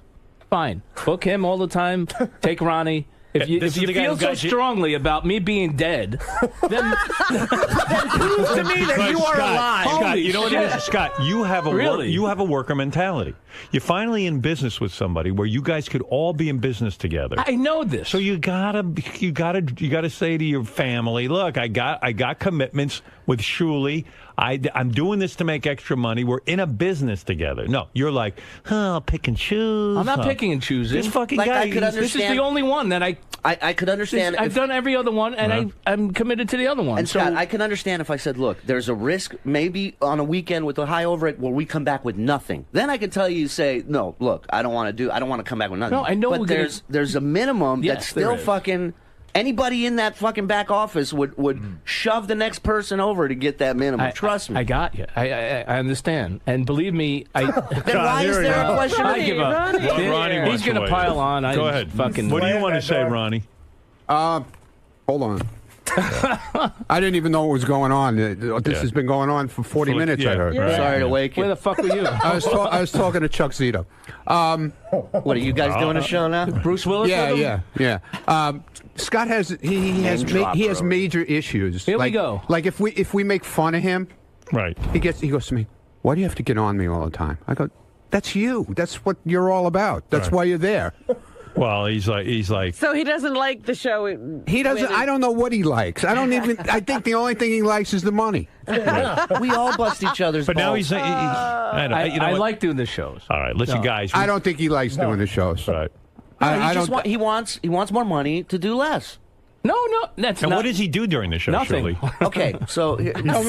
fine. Book him all the time. Take Ronnie. If you feel so strongly about me being dead, then prove to me that you are alive. Scott, you know what it is? Scott, you have a worker mentality. You're finally in business with somebody where you guys could all be in business together. I know this. So you gotta say to your family, look, I got commitments with Shuli. I'm doing this to make extra money. We're in a business together. No, you're like, I'll pick and choose. I'm not picking and choosing. This fucking guy. This is the only one that I could understand. I've done every other one, and I'm committed to the other one. And Scott, I can understand if I said, look, there's a risk maybe on a weekend with a high overrate where we come back with nothing. Then I can tell you, say, no, look, I don't want to come back with nothing. No, I know. But there's a minimum that's still fucking. Anybody in that fucking back office would shove the next person over to get that minimum. Trust me. I got you. I understand. And believe me, then why is there a question? I give up. Ronnie He's going to pile on. Go ahead. What do you want to say, Ronnie? Hold on. I didn't even know what was going on. This has been going on for 40 minutes, I heard. Right. Sorry to wake you. Where the fuck were you? I was talking to Chuck Zito. What are you guys doing a show now? Bruce Willis? Yeah. Scott has major issues. Here we go. Like if we make fun of him, right? He goes to me, why do you have to get on me all the time? I go, that's you. That's what you're all about. That's why you're there. Well, he's like. So he doesn't like the show. He doesn't. I don't know what he likes. I think the only thing he likes is the money. We all bust each other's balls. But now he's. I like doing the shows. All right, listen, guys. I don't think he likes doing the shows. Right. He wants more money to do less. No, that's and not. what does he do during the show? Nothing. Okay, so you know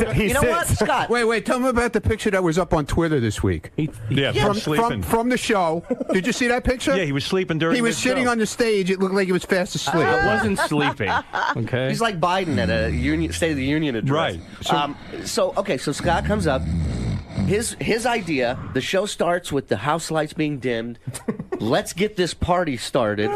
what, Scott? Wait, tell me about the picture that was up on Twitter this week. From the show. Did you see that picture? Yeah, he was sleeping during. He was sitting on the stage. It looked like he was fast asleep. I wasn't sleeping. Okay. He's like Biden at a State of the Union address. Right. So Scott comes up. His idea, the show starts with the house lights being dimmed. Let's get this party started.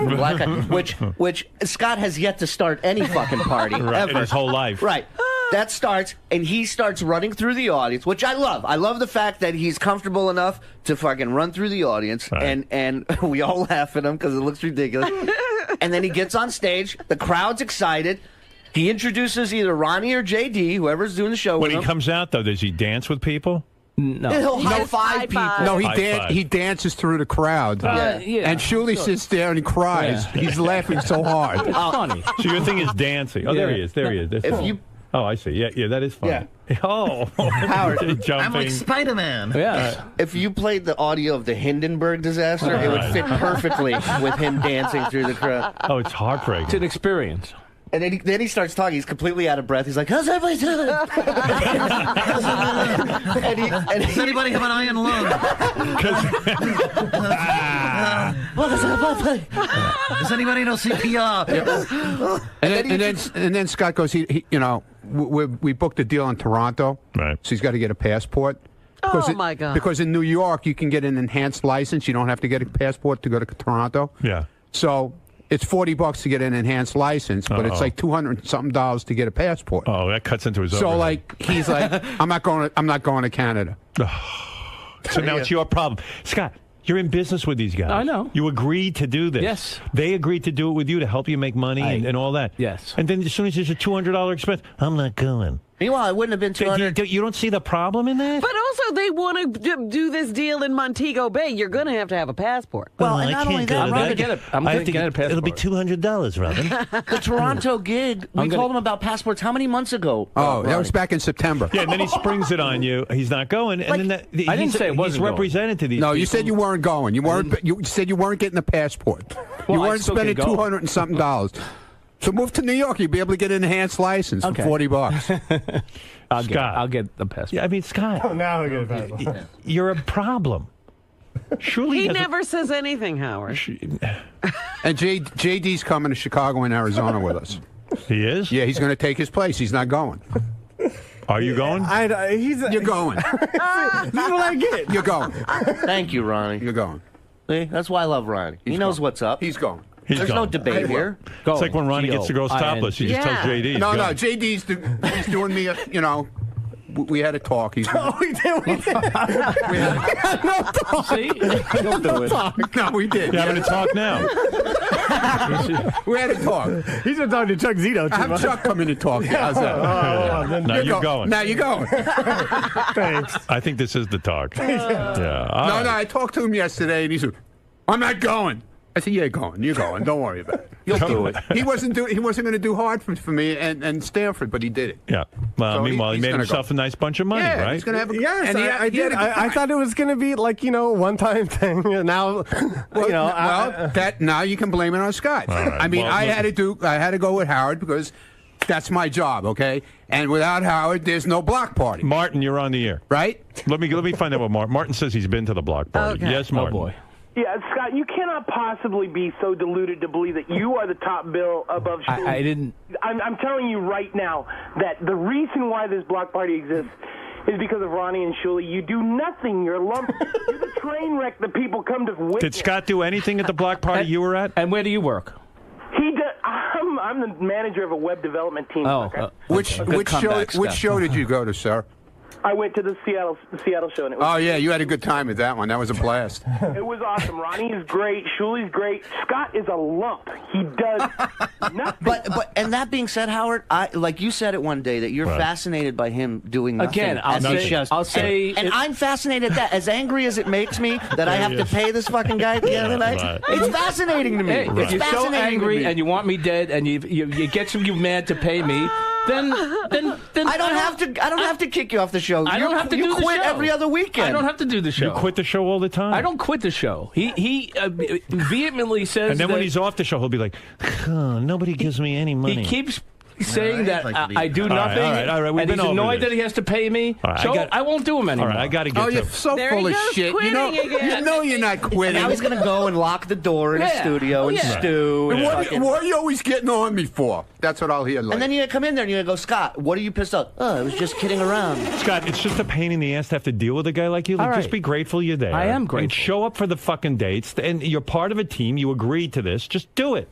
Which Scott has yet to start any fucking party ever in his whole life. Right. That starts, and he starts running through the audience, which I love. I love the fact that he's comfortable enough to fucking run through the audience, and we all laugh at him because it looks ridiculous. And then he gets on stage. The crowd's excited. He introduces either Ronnie or JD, whoever's doing the show with him. When he comes out, though, does he dance with people? No. He'll high five people. No, he dances through the crowd. And Shuli sits there and he cries. Yeah. He's laughing so hard. It's funny. So your thing is dancing. Oh, there he is. Oh, I see. Yeah, that is funny. Yeah. Oh, Howard, jumping. I'm like Spider-Man. Yeah. If you played the audio of the Hindenburg disaster, it would fit perfectly with him dancing through the crowd. Oh, it's heartbreaking. It's an experience. And then he starts talking. He's completely out of breath. He's like, "How's everybody doing?" Does anybody have an iron lung? Does anybody know CPR? And then Scott goes, we booked a deal in Toronto, right? So he's got to get a passport. My God! Because in New York you can get an enhanced license. You don't have to get a passport to go to Toronto. Yeah. So it's $40 to get an enhanced license, but it's like $200-something to get a passport. Oh, that cuts into his. So overhead. he's like, I'm not going to Canada. So now it's your problem, Scott. You're in business with these guys. I know. You agreed to do this. Yes. They agreed to do it with you to help you make money and all that. Yes. And then as soon as there's a $200 expense, I'm not going. Meanwhile, it wouldn't have been 200. You don't see the problem in that? But also, they want to do this deal in Montego Bay. You're going to have a passport. Well, and not only that, I'm going to get a passport. It'll be $200, Robin. The Toronto gig, we told him about passports how many months ago? Oh, that was back in September. Yeah, and then he springs it on you. He's not going. And then I didn't say it wasn't he's represented to these No, people. you said you weren't going. You weren't. You said you weren't getting a passport. Well, you I weren't still spending can go. $200 and something. So move to New York. You'd be able to get an enhanced license for $40. I'll get the passport. Yeah, I mean, Scott. Oh, now I get a passport. You're a problem. Surely He never says anything, Howard. And JD's coming to Chicago and Arizona with us. He is? Yeah, he's going to take his place. He's not going. Are you going? You're going. This is what I get. You're going. Thank you, Ronnie. You're going. See, that's why I love Ronnie. He knows what's up. He's going. There's no debate here. It's like when Ronnie gets the girls topless. He just tells JD. No, JD's he's doing me, we had a talk. We did. See? Don't do it. No, we did. You're having a talk now. We had a talk. He's been talking to Chuck Zito. I have Chuck come in and talk. How's that? Now you're going. Now you're going. Thanks. I think this is the talk. Yeah. All No, right. I talked to him yesterday, and he said, "I'm not going." I said, "Yeah, going. You're going. Don't worry about it. You'll do it." He wasn't going to do hard for me and Stanford, but he did it. Yeah. Well, So meanwhile, he he's made gonna himself go. a nice bunch of money, Yeah, right? he's going to have a Yes, and I did. I thought it was going to be like, one-time thing. And now, now you can blame it on Scott. All right. I mean, Well, I had to go with Howard because that's my job, okay? And without Howard, there's no block party. Martin, you're on the air. Right? Let me find out what Martin. Martin says he's been to the block party. Okay. Yes, Martin. Oh, boy. Yeah, Scott, you cannot possibly be so deluded to believe that you are the top bill above Shuli. I didn't. I'm telling you right now that the reason why this block party exists is because of Ronnie and Shuli. You do nothing. You're lumped. You're the train wreck that people come to witness. Did Scott do anything at the block party you were at? And where do you work? He does. I'm the manager of a web development team. Oh, Which show did you go to, sir? I went to the Seattle show, and it was Oh, yeah, you had a good time at that one. That was a blast. It was awesome. Ronnie is great. Shuli's great. Scott is a lump. He does nothing. But and that being said, Howard, like you said it one day that you're fascinated by him doing nothing. Again, I'll say, and I'm fascinated at that. As angry as it makes me that I have to pay this fucking guy at the end of the night, it's fascinating to me. Hey, if you're so angry and you want me dead and you get you mad to pay me, then I don't have to kick you off the show. I don't have to do the show. You quit every other weekend. I don't have to do the show. You quit the show all the time. I don't quit the show. He vehemently says. And then that when he's off the show, he'll be like, "Nobody gives me any money." He keeps saying that I do nothing, all right. and he's annoyed that he has to pay me. Right, So I won't do him anymore. All right, I got to get. Oh, you're so full of shit. You know you're not quitting. Now he's going to go and lock the door in his studio and stew. And And what are you always getting on me for? That's what I'll hear later. And then you come in there and you go, Scott, what are you pissed off? Oh, I was just kidding around. Scott, it's just a pain in the ass to have to deal with a guy like you. Like, All right. Just be grateful you're there. I am grateful. And show up for the fucking dates. And you're part of a team. You agreed to this. Just do it.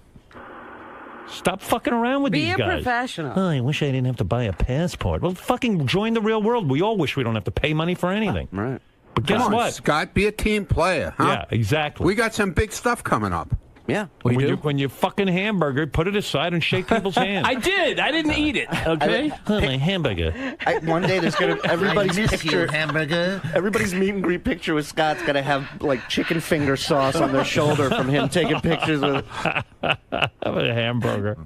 Stop fucking around with Be these a guys. professional. Oh, I wish I didn't have to buy a passport. Well, fucking join the real world. We all wish we don't have to pay money for anything. Right. But guess Come on, what? Scott, be a team player, huh? Yeah, exactly. We got some big stuff coming up. Yeah. When you fucking hamburger, put it aside and shake people's hands. I did. I didn't eat it. Okay. My hamburger. One day there's gonna everybody's I miss picture, you, hamburger. everybody's meet and greet picture with Scott's gonna have like chicken finger sauce on their shoulder from him taking pictures with. A hamburger.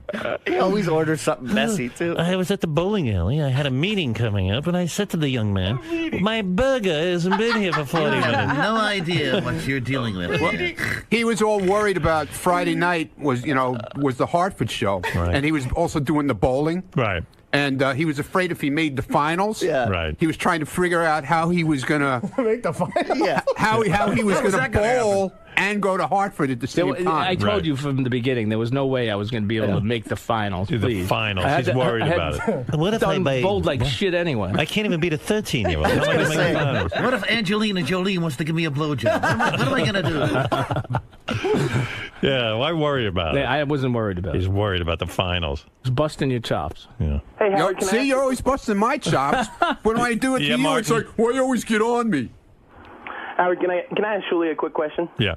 He always orders something messy too. I was at the bowling alley. I had a meeting coming up, and I said to the young man, "My burger hasn't been here for 40 I minutes." have no idea what you're dealing with. here. He was all worried about Friday night was the Hartford show, and he was also doing the bowling. Right. And he was afraid if he made the finals, Right. he was trying to figure out how he was gonna Make the final. Yeah. how he was How was gonna that gonna bowl and go to Hartford at the same time. I told you from the beginning there was no way I was going to be able to make the finals. The Please. finals. I had He's worried I had about it. What if I buy- bowled like shit anyway? I can't even beat a 13-year-old. How am I going to make the finals? What if Angelina Jolie wants to give me a blowjob? What am I going to do? Yeah, why worry about it? I wasn't worried about He's it. worried about the finals. It's busting your chops. Yeah. Hey, Howard, can I ask You're always busting my chops. When I do it Yeah, to you, it's Martin. like, why you always get on me? Howard, can I ask Shuli a quick question? Yeah.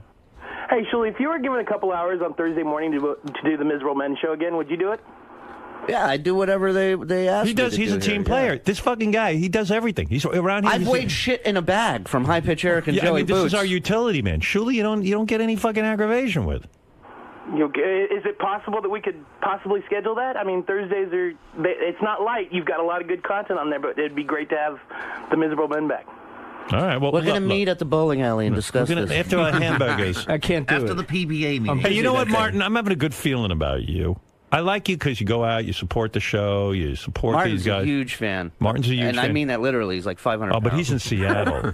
Hey, Shuli, if you were given a couple hours on Thursday morning to do the Miserable Men show again, would you do it? Yeah, I do whatever they ask He does. me to He's do a team here, player. yeah. This fucking guy, he does everything. He's around here. I've weighed shit in a bag from High Pitch Eric and Yeah, Joey I mean, this Boots. is our utility man. Shuli, you don't get any fucking aggravation with. Is it possible that we could possibly schedule that? I mean, Thursdays it's not light. You've got a lot of good content on there, but it'd be great to have the Miserable Men back. All right. Well, we're going to meet at the bowling alley and discuss this. After our hamburgers. I can't do After it. the PBA meeting. Hey, you know what, Martin? I'm having a good feeling about you. I like you because you go out, you support the show, you support Martin's these guys. a huge fan. Martin's a huge fan. And I mean that literally. He's like 500 Oh, but pounds. he's in Seattle.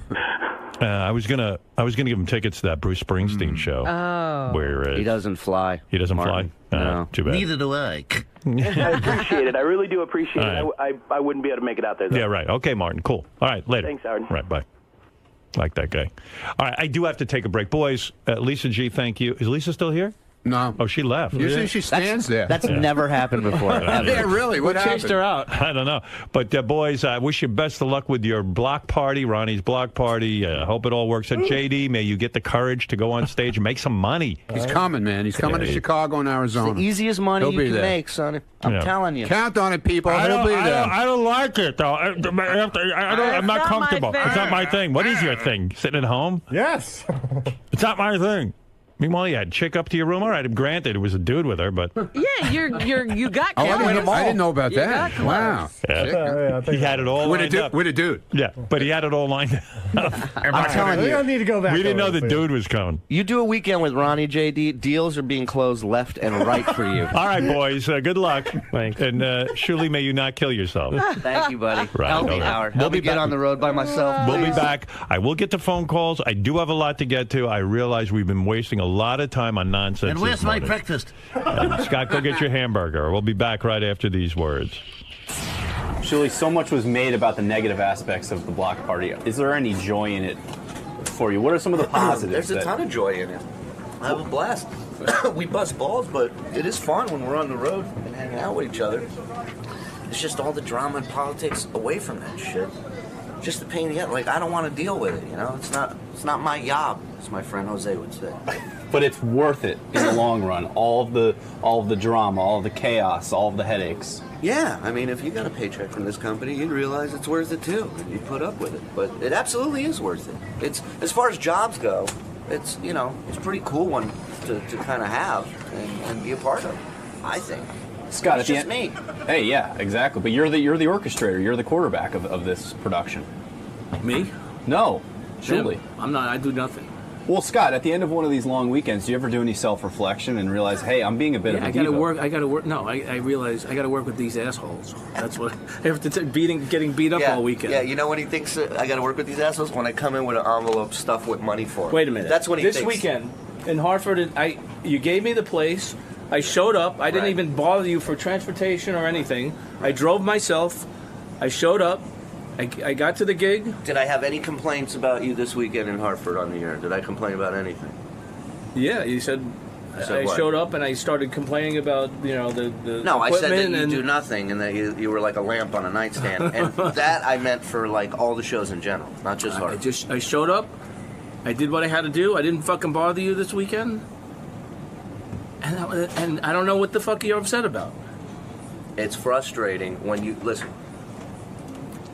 I was gonna give him tickets to that Bruce Springsteen show. Oh. Where he doesn't fly. He doesn't Martin. fly. No. Too bad. Neither do I. I appreciate it. I really do appreciate All it. I wouldn't be able to make it out there, though. Yeah, right. Okay, Martin. Cool. All right, later. Thanks, Howard. All right, bye. Like that guy. All right, I do have to take a break. Boys, Lisa G, thank you. Is Lisa still here? No. Oh, she left. Usually she stands there. That's never happened before. Yeah, really? What chased happened? her out? I don't know. But, boys, I wish you best of luck with your block party, Ronnie's block party. Hope it all works out. JD, may you get the courage to go on stage and make some money. He's coming, man. He's coming to Chicago and Arizona. It's the easiest money He'll you be can there. make, son. I'm telling you. Count on it, people. He'll be there. I don't like it, though. I'm not not comfortable. my It's not my thing. thing. What is your thing? Sitting at home? Yes. It's not my thing. Meanwhile, you had a chick up to your room. All right, granted, it was a dude with her, but... Yeah, you got Oh, close. I didn't know about You that. got close. Wow. He had it all lined up. With a dude. Yeah, but he had it all lined up. I'm telling We you. don't need to go back. We didn't know over the this. dude was coming. You do a weekend with Ronnie, JD, deals are being closed left and right for you. All right, boys. Good luck. Thanks. And Shuli, may you not kill yourself. Thank you, buddy. Right, Help me, okay. Howard. We'll Help be me get back. on the road by myself. We'll be please. back. I will get to phone calls. I do have a lot to get to. I realize we've been wasting a lot of time on nonsense. And where's this my morning. breakfast? Scott, go get your hamburger. We'll be back right after these words. Shuli, so much was made about the negative aspects of the block party. Is there any joy in it for you? What are some of the positives? There's a ton of joy in it. I have a blast. We bust balls, but it is fun when we're on the road and hanging out with each other. It's just all the drama and politics away from that shit. Just the pain in the ass. Like, I don't want to deal with it, you know? It's not my job, as my friend Jose would say. But it's worth it in the long run. All of the drama, all of the chaos, all of the headaches. Yeah, I mean, if you got a paycheck from this company, you'd realize it's worth it too, and you put up with it. But it absolutely is worth it. It's, as far as jobs go, it's, you know, it's a pretty cool one to kind of have and be a part of, I think. Scott, it's at just the end, me. Hey, yeah, exactly. But you're the orchestrator. You're the quarterback of this production. Me? No, Shuli. I'm not. I do nothing. Well, Scott, at the end of one of these long weekends, do you ever do any self-reflection and realize, hey, I'm being a bit of a I gotta diva? work. I gotta work. No, I realize I gotta work with these assholes. That's what. After getting beat up all weekend. Yeah, you know when he thinks I got to work with these assholes? When I come in with an envelope stuffed with money for him. Wait a minute. That's when he this thinks. weekend in Hartford, you gave me the place. I showed up. I didn't even bother you for transportation or anything. I drove myself. I showed up. I got to the gig. Did I have any complaints about you this weekend in Hartford on the air? Did I complain about anything? Yeah, you said. I what? showed up and I started complaining about the No, I said that equipment you and do nothing and that you were like a lamp on a nightstand. And that I meant for like all the shows in general, not just Hartford. I showed up. I did what I had to do. I didn't fucking bother you this weekend. And I don't know what the fuck you're upset about. It's frustrating when you listen.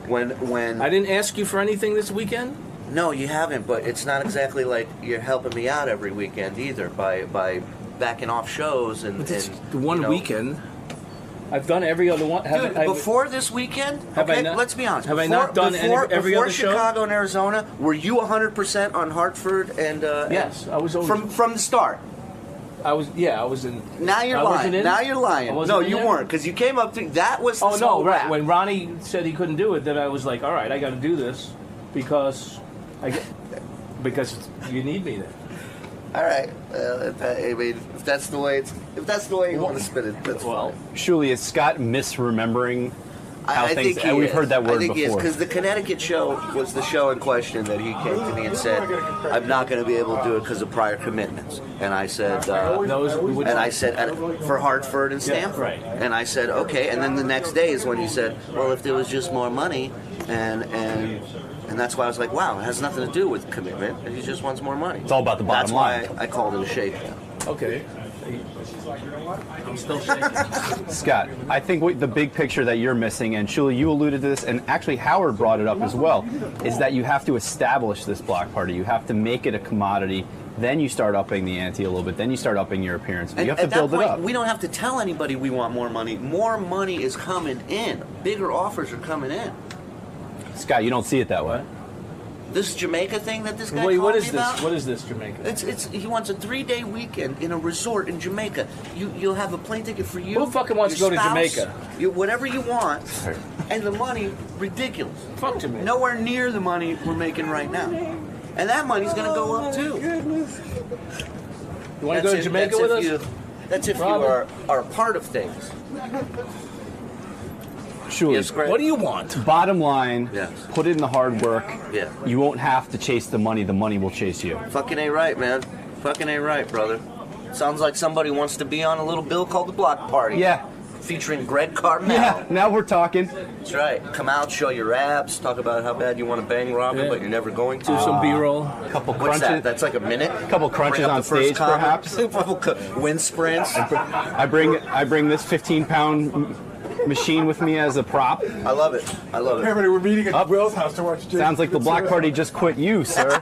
When I didn't ask you for anything this weekend. No, you haven't. But it's not exactly like you're helping me out every weekend either by backing off shows and. It's and the one you know, weekend. I've done every other one. Dude, before this weekend, let's be honest. Have I not done every other show? Before Chicago and Arizona, were you 100% on Hartford and? Yes, I was from the start. I was in. Now you're lying. Now you're lying. No, you weren't, because you came up to that was. Oh no, right. When Ronnie said he couldn't do it, then I was like, all right, I got to do this because you need me there. All right. I mean, if that's the way you want to spin it, that's fine. Shuli, is Scott misremembering how I things. think he We've is. heard that word I think before. because the Connecticut show was the show in question that he came to me and said, "I'm not going to be able to do it because of prior commitments." And I said, for Hartford and Stamford. right. And I said, okay. And then the next day is when he said, well, if there was just more money, and that's why I was like, wow, it has nothing to do with commitment. He just wants more money. It's all about the bottom line. That's why I called it a shakedown. Okay. I'm still shaking. Scott, I think the big picture that you're missing, and Shuli, you alluded to this, and actually Howard brought it up as well, is that you have to establish this block party. You have to make it a commodity. Then you start upping the ante a little bit. Then you start upping your appearance. But you have to build it up. We don't have to tell anybody we want more money. More money is coming in. Bigger offers are coming in. Scott, you don't see it that way. This Jamaica thing that this guy Wait, called what me is this? about? What is this, Jamaica? He wants a 3-day weekend in a resort in Jamaica. You'll have a plane ticket for you. Who fucking wants to go to Jamaica? Whatever you want, and the money ridiculous. Fuck Jamaica. Nowhere near the money we're making right now, and that money's going to go up too. You want to go to Jamaica with us? That's if you are a part of things. Shuli, Yes, Greg. What do you want? Bottom line, Yes. put in the hard work. Yeah. You won't have to chase the money will chase you. Fucking ain't right, man. Fucking ain't right, brother. Sounds like somebody wants to be on a little bill called The Block Party. Yeah. Featuring Greg Cartmel. Yeah, now we're talking. That's right. Come out, show your abs, talk about how bad you want to bang Robin, but you're never going to. Do some B-roll. Couple What's crunches. that? That's like a minute? Couple crunches on stage, perhaps. Wind sprints. I bring this 15-pound machine with me as a prop. I love it. I love it. Everybody, we're meeting at Will's house to watch. Sounds like the block party just quit you, sir.